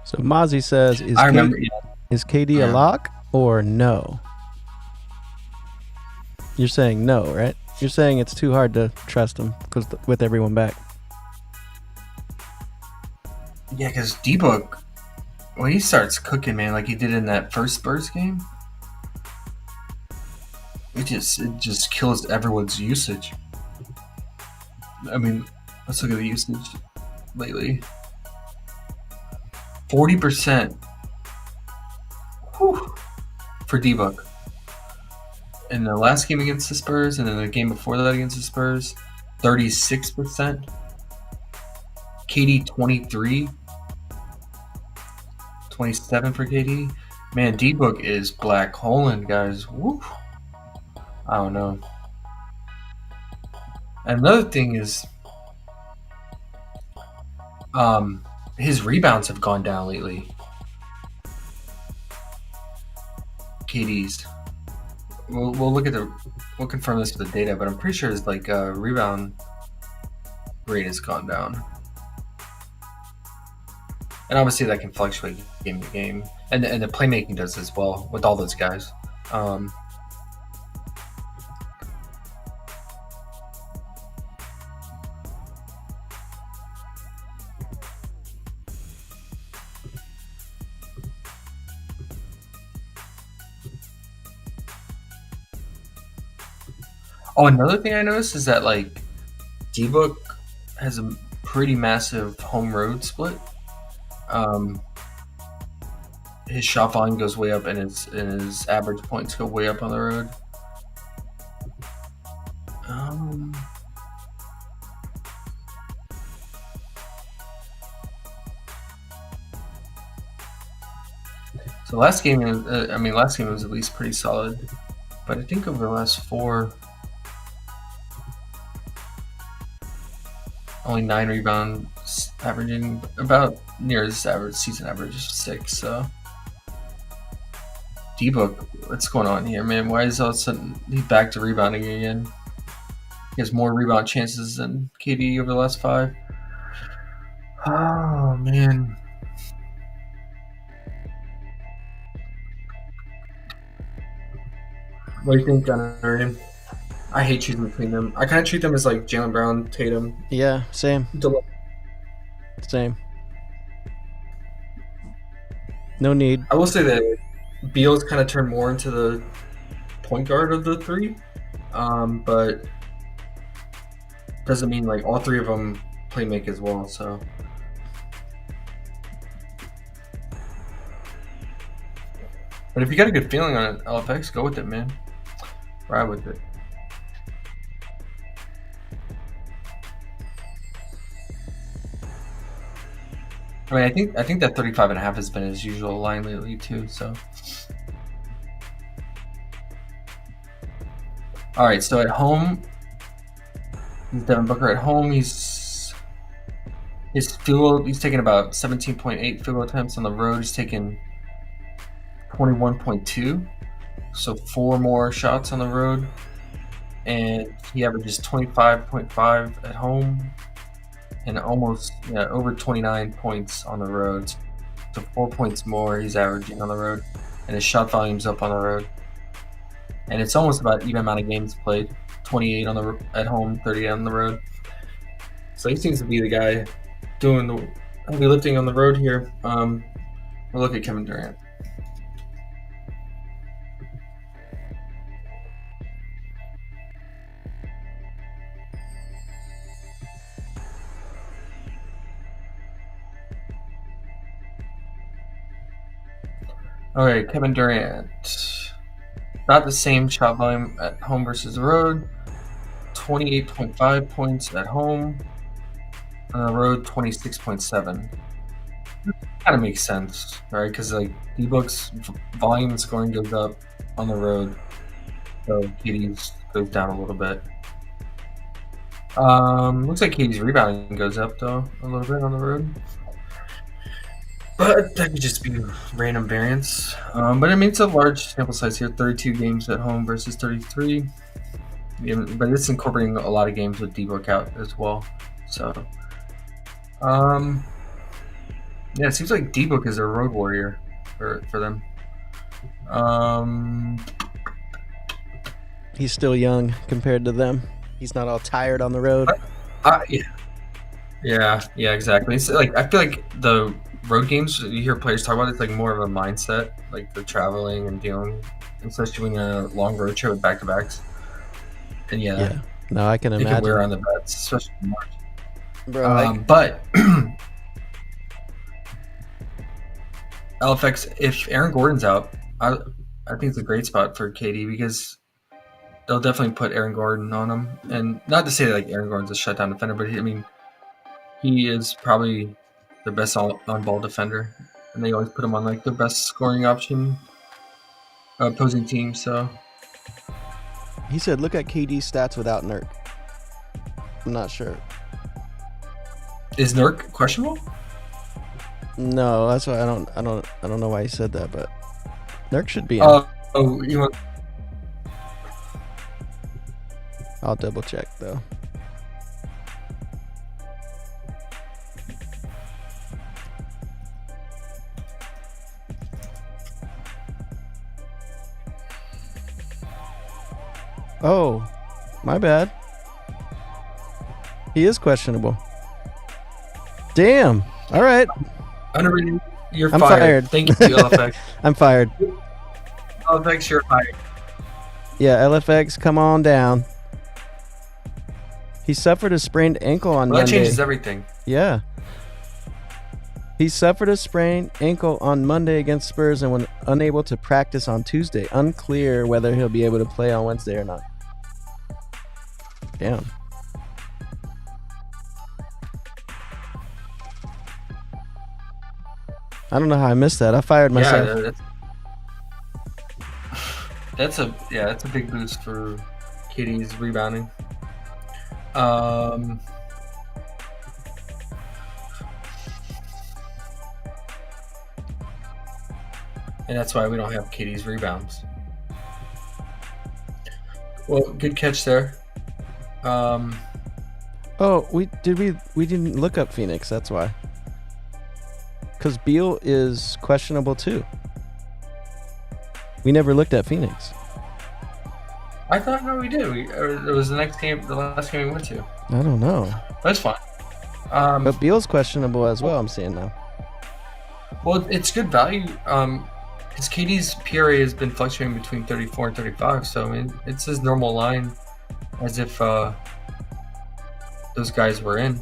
So Mozzie says, is KD a lock or no? You're saying no, right? You're saying it's too hard to trust him because with everyone back. Yeah, because D-Book, when he starts cooking, man, like he did in that first Spurs game, it just kills everyone's usage. I mean, let's look at the usage lately. 40%. Whew, for D-Book. In the last game against the Spurs, and then the game before that against the Spurs, 36%. KD 23. 27 for KD. Man, D-Book is black holing, guys. Woo. I don't know. Another thing is, his rebounds have gone down lately. KD's. We'll look at we'll confirm this with the data, but I'm pretty sure his rebound rate has gone down. And obviously that can fluctuate game to game, and the playmaking does as well with all those guys. Oh, another thing I noticed is that D-Book has a pretty massive home road split. His shot volume goes way up, and his average points go way up on the road. So last game was at least pretty solid, but I think over the last 4. Only 9 rebounds, averaging about near his season average of 6. So, D-Book, what's going on here, man? Why is all of a sudden he back to rebounding again? He has more rebound chances than KD over the last 5. Oh man. What do you think, Gunnar? I hate choosing between them. I kind of treat them as like Jaylen Brown, Tatum. Yeah, same. Same. No need. I will say that Beal's kind of turned more into the point guard of the three, but doesn't mean like all three of them play make as well. So, but if you got a good feeling on it, LFX, go with it, man. Ride with it. I mean, I think that 35.5 has been his usual line lately too. So, all right. So at home, Devin Booker at home. He's taking about 17.8 field goal attempts. On the road, he's taking 21.2. So 4 more shots on the road, and he averages 25.5 at home. And almost over 29 points on the road. So 4 points more he's averaging on the road. And his shot volume's up on the road. And it's almost about even amount of games played. 28 at home, 38 on the road. So he seems to be the guy doing the heavy lifting on the road here. We'll look at Kevin Durant. Okay, Kevin Durant. Not the same shot volume at home versus the road. 28.5 points at home. On the road, 26.7. Kind of makes sense, right? Because like D-Book's volume and scoring goes up on the road, so KD's goes down a little bit. Looks like KD's rebounding goes up though a little bit on the road. But that could just be random variance. But I mean, it's a large sample size here, 32 games at home versus 33. Yeah, but it's incorporating a lot of games with D-Book out as well. So, yeah, it seems like D-Book is a road warrior for them. He's still young compared to them. He's not all tired on the road. Yeah, exactly. It's like I feel like the road games you hear players talk about, it's like more of a mindset, like the traveling and dealing, especially when you're on a long road trip with back-to-backs. And yeah, no, I can they imagine. can wear on the bets, especially in March. Bro, but LFX, if Aaron Gordon's out, I think it's a great spot for KD because they'll definitely put Aaron Gordon on him. And not to say that like Aaron Gordon's a shutdown defender, but he is probably their best on-ball defender, and they always put him on like their best scoring option opposing team. So he said, "Look at KD's stats without Nurk." I'm not sure. Is Nurk questionable? No, that's why I don't know why he said that, but Nurk should be in. You want? I'll double check though. Oh, my bad. He is questionable. Damn. All right. Underrated. You're I'm fired. fired. Thank you, LFX. I'm fired. LFX, you're fired. Yeah, LFX, come on down. He suffered a sprained ankle on Well, that Monday. changes everything. Yeah. He suffered a sprained ankle on Monday against Spurs and was unable to practice on Tuesday. Unclear whether he'll be able to play on Wednesday or not. Damn. I don't know how I missed that. I fired myself. Yeah, that's a big boost for KD's rebounding. And that's why we don't have KD's rebounds. Well, good catch there. Oh, we didn't look up Phoenix. That's why. Because Beal is questionable too. We never looked at Phoenix. I thought no, we did. It was the last game we went to. I don't know. That's fine. But Beal's questionable as well, I'm seeing now. Well, it's good value. Because KD's PRA has been fluctuating between 34 and 35, so I mean, it's his normal line, as if those guys were in.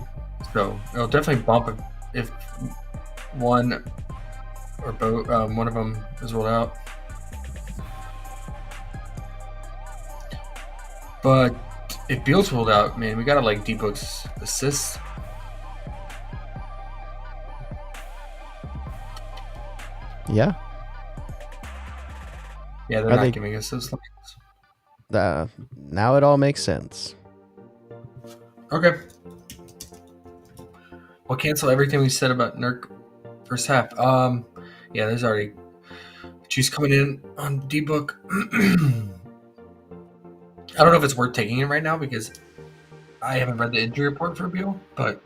So it'll definitely bump if one or both, one of them is rolled out. But if Beal's rolled out, man, we gotta like D-Book's assists. Yeah. Yeah, they're not giving us those lines. Now it all makes sense. Okay. We'll cancel everything we said about Nurk first half. Yeah, there's already juice coming in on D-Book. I don't know if it's worth taking it right now because I haven't read the injury report for Beal, but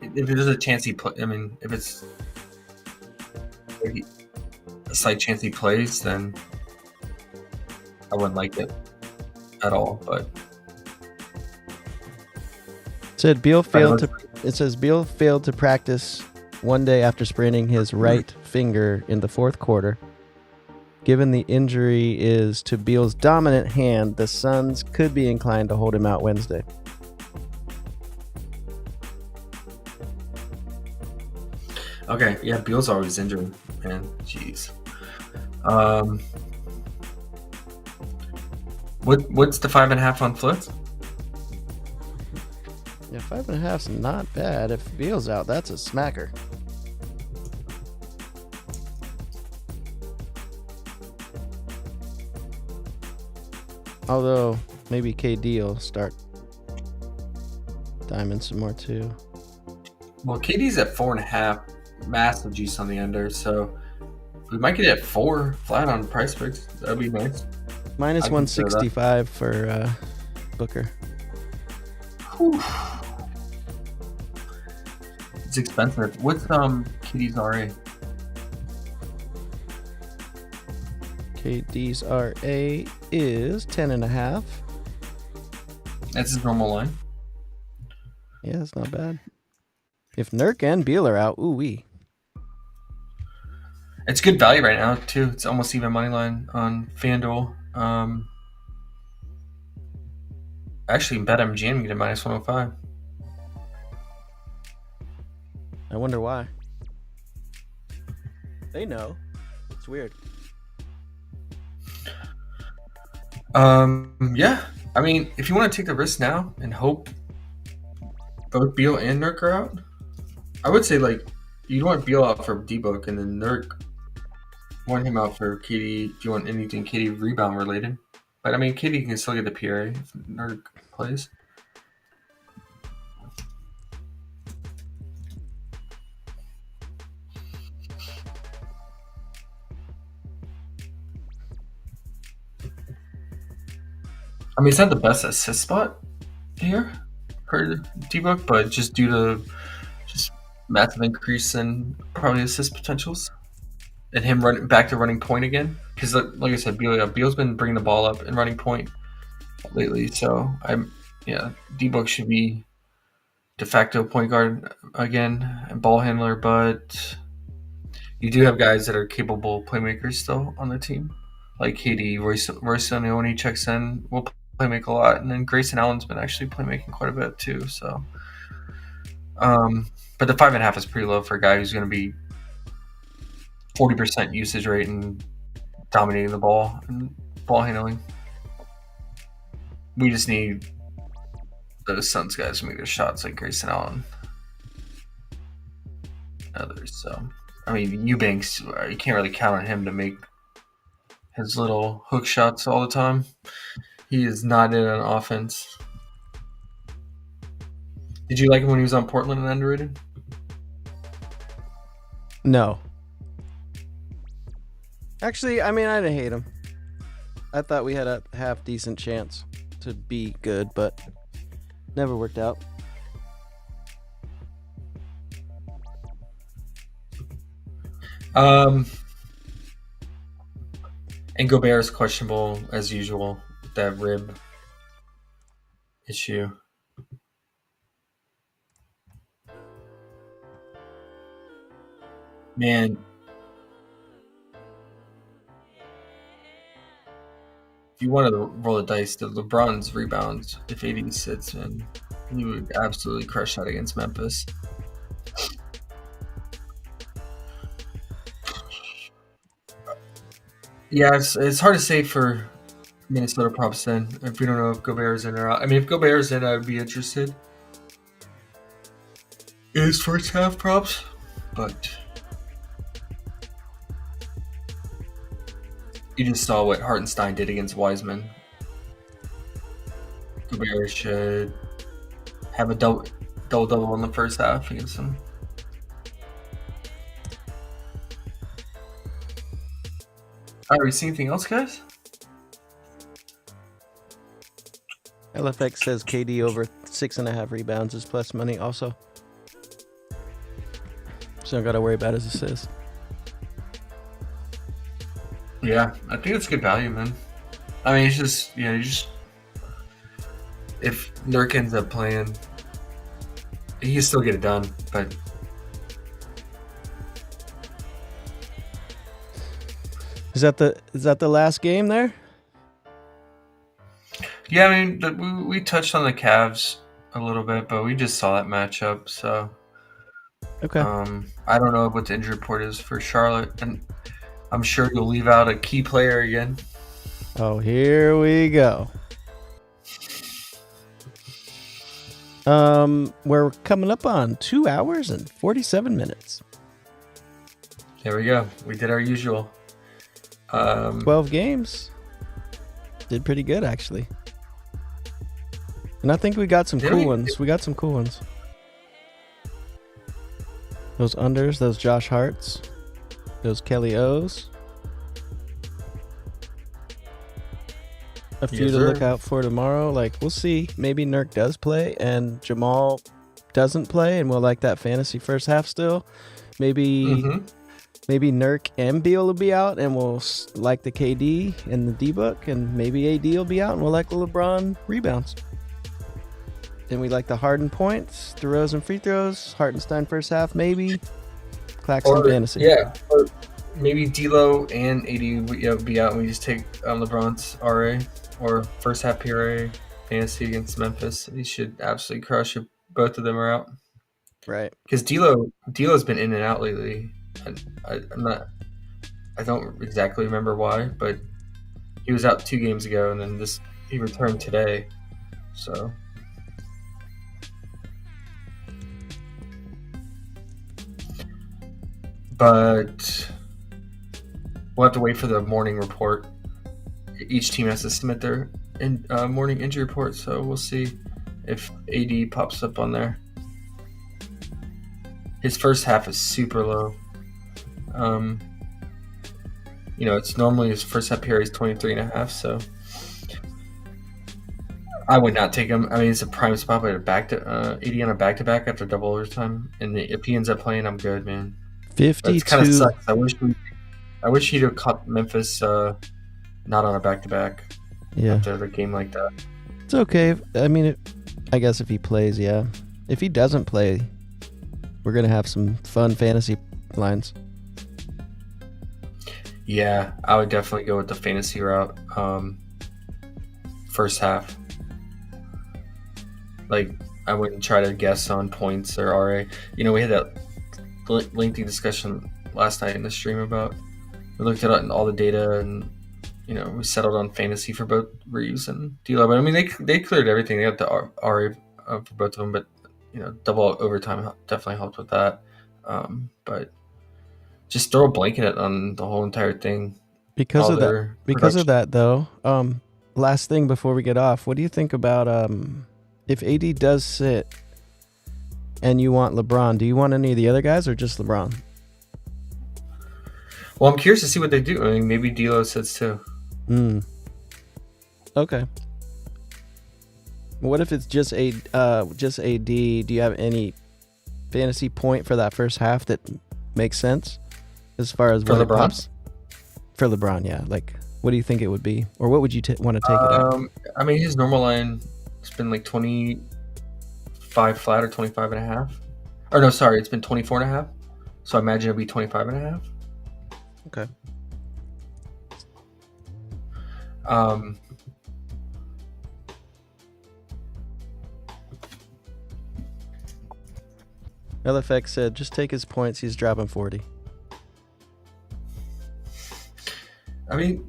if there's a chance he play, I mean, if it's a slight chance he plays, then I wouldn't like it at all. But It says Beal failed to practice one day after spraining his right finger in the fourth quarter. Given the injury is to Beal's dominant hand, the Suns could be inclined to hold him out Wednesday. okay, yeah, Beal's always injured, man. Jeez. What's the 5.5 on Fliff? Yeah, 5.5's not bad. If Beal's out, that's a smacker. Although, maybe KD will start diming some more too. Well, KD's at 4.5. Massive juice on the under, so we might get it at 4 flat on PrizePicks. That'd be nice. Minus 165 for Booker. Whew. It's expensive. What's KD's RA? KD's RA is 10.5. That's his normal line. Yeah, that's not bad. If Nurk and Beal are out, ooh-wee. It's good value right now too. It's almost even money line on FanDuel. Actually, BetMGM get a minus 105. I wonder why. They know. It's weird. Yeah. I mean, if you want to take the risk now and hope both Beal and Nurk are out, I would say like you don't want Beal out for D-Book and then Nurk want him out for KD if you want anything KD rebound related. But I mean, KD can still get the PRA if Nurk plays. I mean, it's not the best assist spot here for D-Book, but just due to just massive increase in probably assist potentials and him running back to running point again. Because like I said, Beal's been bringing the ball up and running point lately. So D-Book should be de facto point guard again and ball handler, but you do have guys that are capable playmakers still on the team. Like KD, Royce O'Neal checks in, will play make a lot, and then Grayson Allen's been actually playmaking quite a bit too. So, but the 5.5 is pretty low for a guy who's going to be 40% usage rate and dominating the ball and ball handling. We just need those Suns guys to make their shots like Grayson Allen and others. So, I mean, Eubanks, you can't really count on him to make his little hook shots all the time. He is not in an offense. Did you like him when he was on Portland and underrated? No. Actually, I mean, I didn't hate him. I thought we had a half decent chance to be good, but never worked out. And Gobert is questionable as usual with that rib issue. Man, if you wanted to roll the dice, the LeBron's rebounds, if AD sits, and you would absolutely crush that against Memphis. Yeah, it's hard to say for Minnesota props then if we don't know if Gobert's in or out. I mean, if Gobert's in, I would be interested in his first half props, but you just saw what Hartenstein did against Wiseman. Gobert should have a double in the first half against him. All right, we see anything else, guys? LFX says KD over 6.5 rebounds is plus money also. So I don't got to worry about his assists. Yeah, I think it's good value, man. I mean, it's just, you just if Nurk ends up playing, he can still get it done, but Is that the last game there? yeah, I mean, we touched on the Cavs a little bit, but we just saw that matchup, so Okay. I don't know what the injury report is for Charlotte, and I'm sure you'll leave out a key player again. Oh, here we go. We're coming up on 2 hours and 47 minutes. There we go. We did our usual. 12 games. Did pretty good, actually. And I think we got some cool ones. We got some cool ones. Those unders, those Josh Harts, those Kelly O's. A few to look out for tomorrow. Like, we'll see. Maybe Nurk does play and Jamal doesn't play, and we'll like that fantasy first half still. Maybe Nurk and Beal will be out, and we'll like the KD and the D-Book, and maybe AD will be out, and we'll like the LeBron rebounds. And we like the Harden points, DeRozan free throws, Hartenstein first half, maybe. Claxton fantasy. Yeah, or maybe D'Lo and AD would be out, and we just take LeBron's RA or first half PRA fantasy against Memphis. He should absolutely crush if both of them are out. Right. Because D'Lo's been in and out lately. I don't exactly remember why, but he was out 2 games ago, and then he returned today. So. But we'll have to wait for the morning report. Each team has to submit their morning injury report, so we'll see if AD pops up on there. His first half is super low. It's normally his first half period is 23.5, so I would not take him. I mean, it's a prime spot, but AD on a back-to-back after double overtime, and if he ends up playing, I'm good, man. 52. That kind of sucks. I wish he'd have caught Memphis not on a back-to-back after the game like that. It's okay. I mean, I guess if he plays, yeah. If he doesn't play, we're going to have some fun fantasy lines. Yeah, I would definitely go with the fantasy route. First half. Like, I wouldn't try to guess on points or RA. We had that lengthy discussion last night in the stream about we looked at all the data and we settled on fantasy for both Reeves and D'Lo. But I mean they cleared everything. They got the RA for both of them, but double overtime definitely helped with that. But just throw a blanket on the whole entire thing. Because of that though, last thing before we get off, what do you think about if AD does sit and you want LeBron, do you want any of the other guys or just LeBron? Well, I'm curious to see what they do. I mean, maybe D'Lo sits too. Okay. What if it's just AD? Do you have any fantasy point for that first half that makes sense as far as for what LeBron? It pops? For LeBron, yeah. Like, what do you think it would be, or what would you want to take it at? I mean, his normal line has been like 25 flat or 25.5. Or no, sorry, it's been 24.5. So I imagine it'll be 25.5. Okay. LFX said, just take his points. He's dropping 40. I mean,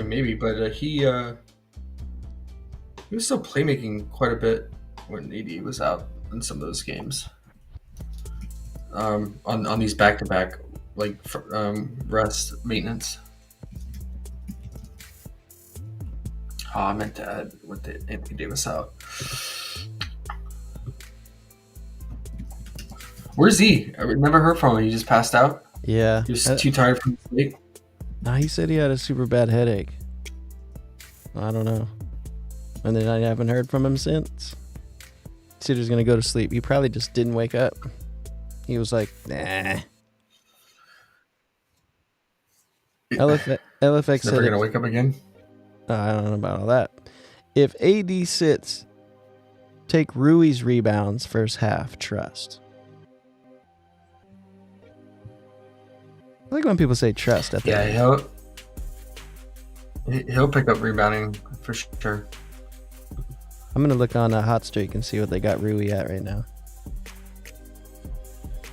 maybe, but he was still playmaking quite a bit when AD was out in some of those games. On these back-to-back, like rest maintenance. Oh, I meant to add with the Anthony Davis out. Where's he? I never heard from him. He just passed out. Yeah. He was too tired from sleep. Nah, he said he had a super bad headache. I don't know. And then I haven't heard from him since. He said he was going to go to sleep. He probably just didn't wake up. He was like, nah. LFX said, Never going to wake up again? I don't know about all that. If AD sits, take Rui's rebounds first half. Trust. I like when people say trust at the end. He'll pick up rebounding for sure. I'm going to look on a hot streak and see what they got Rui at right now.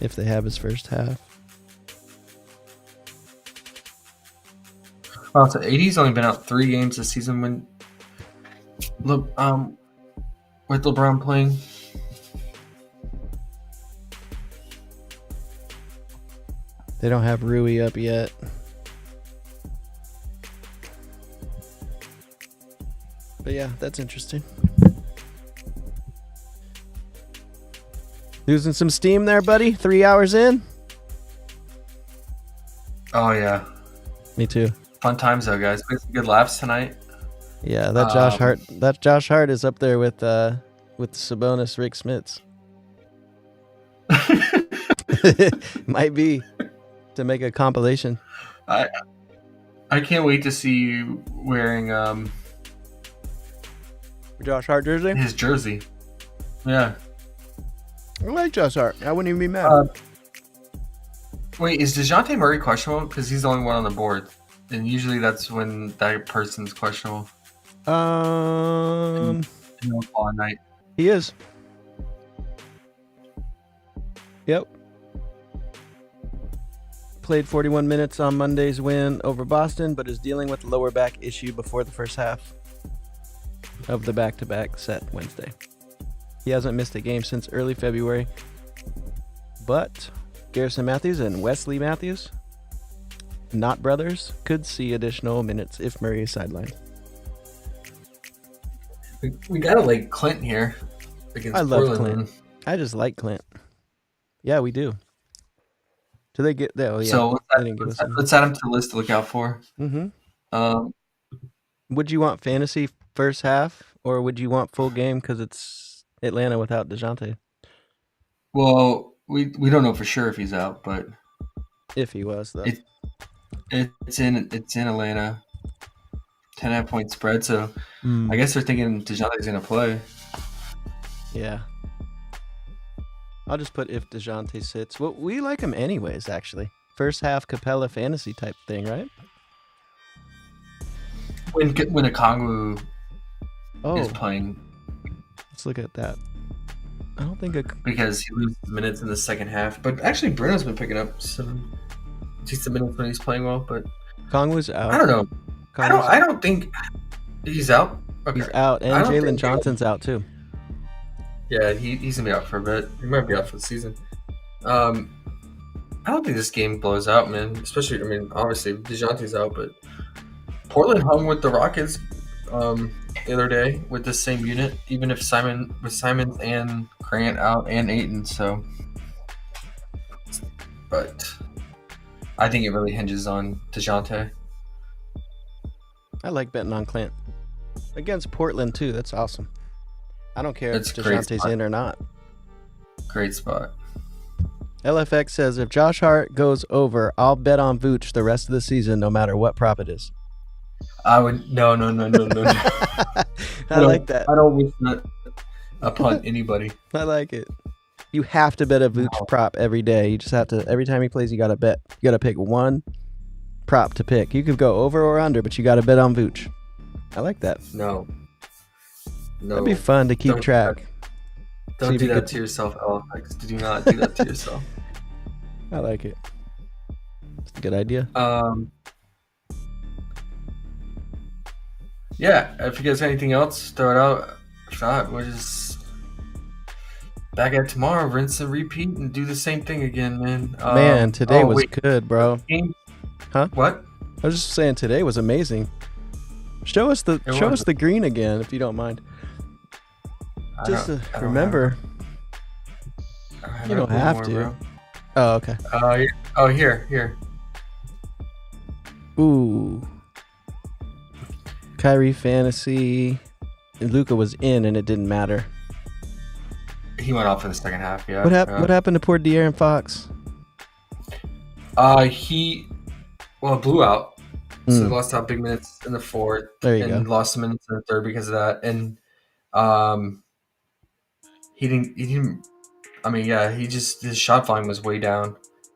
If they have his first half. Well, so AD's only been out 3 games this season with LeBron playing. They don't have Rui up yet. But yeah, that's interesting. Losing some steam there, buddy? 3 hours in? Oh, yeah. Me too. Fun times, though, guys. Make some good laughs tonight. Yeah, that Josh Hart is up there with Sabonis, Rick Smits. Might be to make a compilation. I can't wait to see you wearing Josh Hart jersey? his jersey. Yeah. I like Josh Hart. I wouldn't even be mad. Wait, is DeJounte Murray questionable? Because he's the only one on the board. And usually that's when that person's questionable. All night. He is. Yep. Played 41 minutes on Monday's win over Boston, but is dealing with lower back issue before the first half of the back-to-back set Wednesday. He hasn't missed a game since early February, but Garrison Matthews and Wesley Matthews, not brothers, could see additional minutes if Murray is sidelined. We gotta like Clint here against Portland. Love Clint. I just like Clint. Yeah, we do. Do they get that? Oh, yeah. So let's add him to the list to look out for. Mm-hmm. Would you want fantasy first half, or would you want full game because it's Atlanta without DeJounte? Well, we don't know for sure if he's out, but if he was, though, it's in Atlanta. 10.5 point spread, so I guess they're thinking DeJounte's gonna play. Yeah. I'll just put if DeJounte sits. Well, we like him anyways, actually. First half Capella fantasy type thing, right? When a Kongwu is playing. Let's look at that. I don't think because he loses minutes in the second half. But actually, Bruno's been picking up some decent minutes when he's playing well. But Kongwu's out. I don't know. I don't think he's out. Okay. He's out, and Jalen Johnson's out too. Yeah, he's gonna be out for a bit. He might be out for the season. I don't think this game blows out, man. Especially, obviously DeJounte's out, but Portland hung with the Rockets the other day with the same unit, even if Simons and Grant out and Ayton. So, but I think it really hinges on DeJounte. I like betting on Clint against Portland too. That's awesome. I don't care if DeJounte's in or not. Great spot. LFX says, if Josh Hart goes over, I'll bet on Vooch the rest of the season, no matter what prop it is. I would no. I like that. I don't wish that upon anybody. I like it. You have to bet a Vooch No. prop every day. You just have to. Every time he plays, you got to bet. You got to pick one prop to pick. You could go over or under, but you got to bet on Vooch. I like that. No. That'd be fun to keep Don't- track. Don't See if do you that could- to yourself, Alex. Do not do that to yourself. I like it. It's a good idea. Yeah, if you guys have anything else, throw it out. If not, we're just back at tomorrow, rinse and repeat, and do the same thing again, man. Man, today was wait. good, bro. Huh? What? I was just saying today was amazing. Show us the green again if you don't mind. Just to remember. You don't have to. Oh, okay. Here. Ooh. Kyrie fantasy. And Luka was in and it didn't matter. He went off in the second half. Yeah. What happened to poor De'Aaron Fox? He blew out. So he lost out big minutes in the fourth. There you and go. lost some minutes in the third because of that. And he didn't I mean, yeah, his shot volume was way down.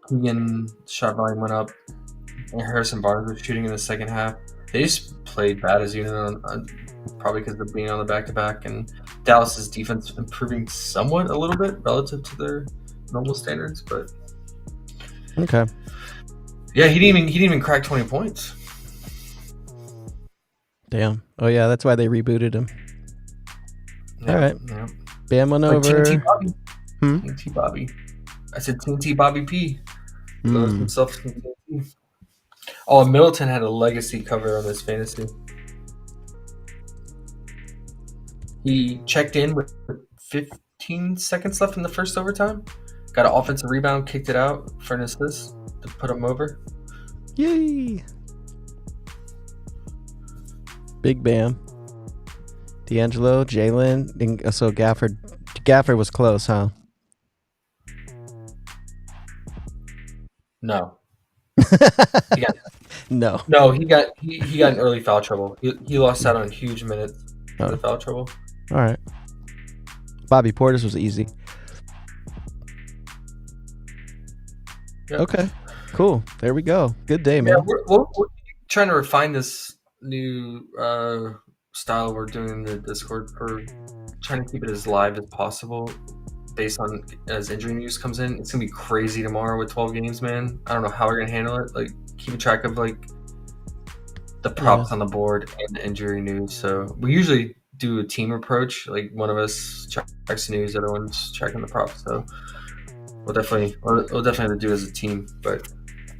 Keegan's shot volume went up. And Harrison Barnes was shooting in the second half. They just played bad as unit, probably because of being on the back-to-back. And Dallas's defense improving somewhat a little bit relative to their normal standards. But Okay. yeah, he didn't even crack 20 points. Damn. Oh yeah, that's why they rebooted him. Yeah, All right. Yeah. Bam went Like over. TNT Bobby. Hmm? TNT Bobby. I said TNT Bobby P. Loves himself some TNT. Oh, Middleton had a legacy cover on this fantasy. He checked in with 15 seconds left in the first overtime. Got an offensive rebound, kicked it out for an assist to put him over. Yay. Big Bam. D'Angelo, Jalen, and so Gafford. Gafford was close, huh? No. No. No, he got in early foul trouble. He lost out on huge minutes for the foul trouble. All right. Bobby Portis was easy. Yep. Okay. Cool. There we go. Good day, man. Yeah, we're trying to refine this new style we're doing in the Discord for trying to keep it as live as possible based on as injury news comes in. It's gonna be crazy tomorrow with 12 games, man. I don't know how we're gonna handle it. Like keeping track of like the props on the board and the injury news. So we usually do a team approach. Like one of us checks the news, the other one's checking the props. So we'll definitely have to do it as a team. But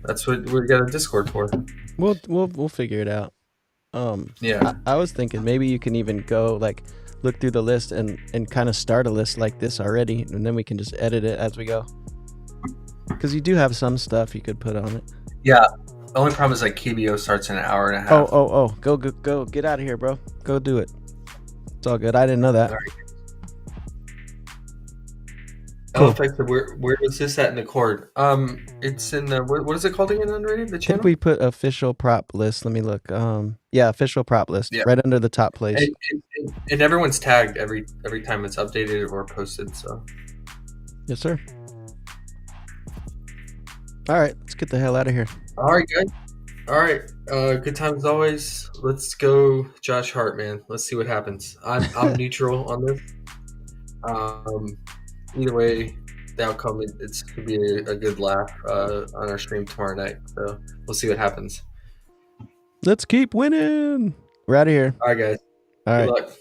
that's what we got a Discord for. We'll figure it out. Yeah. I was thinking maybe you can even go like look through the list and kind of start a list like this already, and then we can just edit it as we go. Because you do have some stuff you could put on it. Yeah. The only problem is like KBO starts in an hour and a half. Oh, go, get out of here, bro. Go do it. It's all good. I didn't know that. All right. Cool. Where was this at in the cord? It's in the what is it called again? Underrated, the I channel. think we put official prop list. Let me look. Yeah, official prop list. Yeah. Right under the top place. And everyone's tagged every time it's updated or posted. So Yes, sir. All right, let's get the hell out of here. all right, guys. All right. Good time as always. Let's go, Josh Hart, man. Let's see what happens. I'm neutral on this. Either way, the outcome it's gonna be a good laugh on our stream tomorrow night. So we'll see what happens. Let's keep winning. We're out of here. All right, guys. All Good right. luck.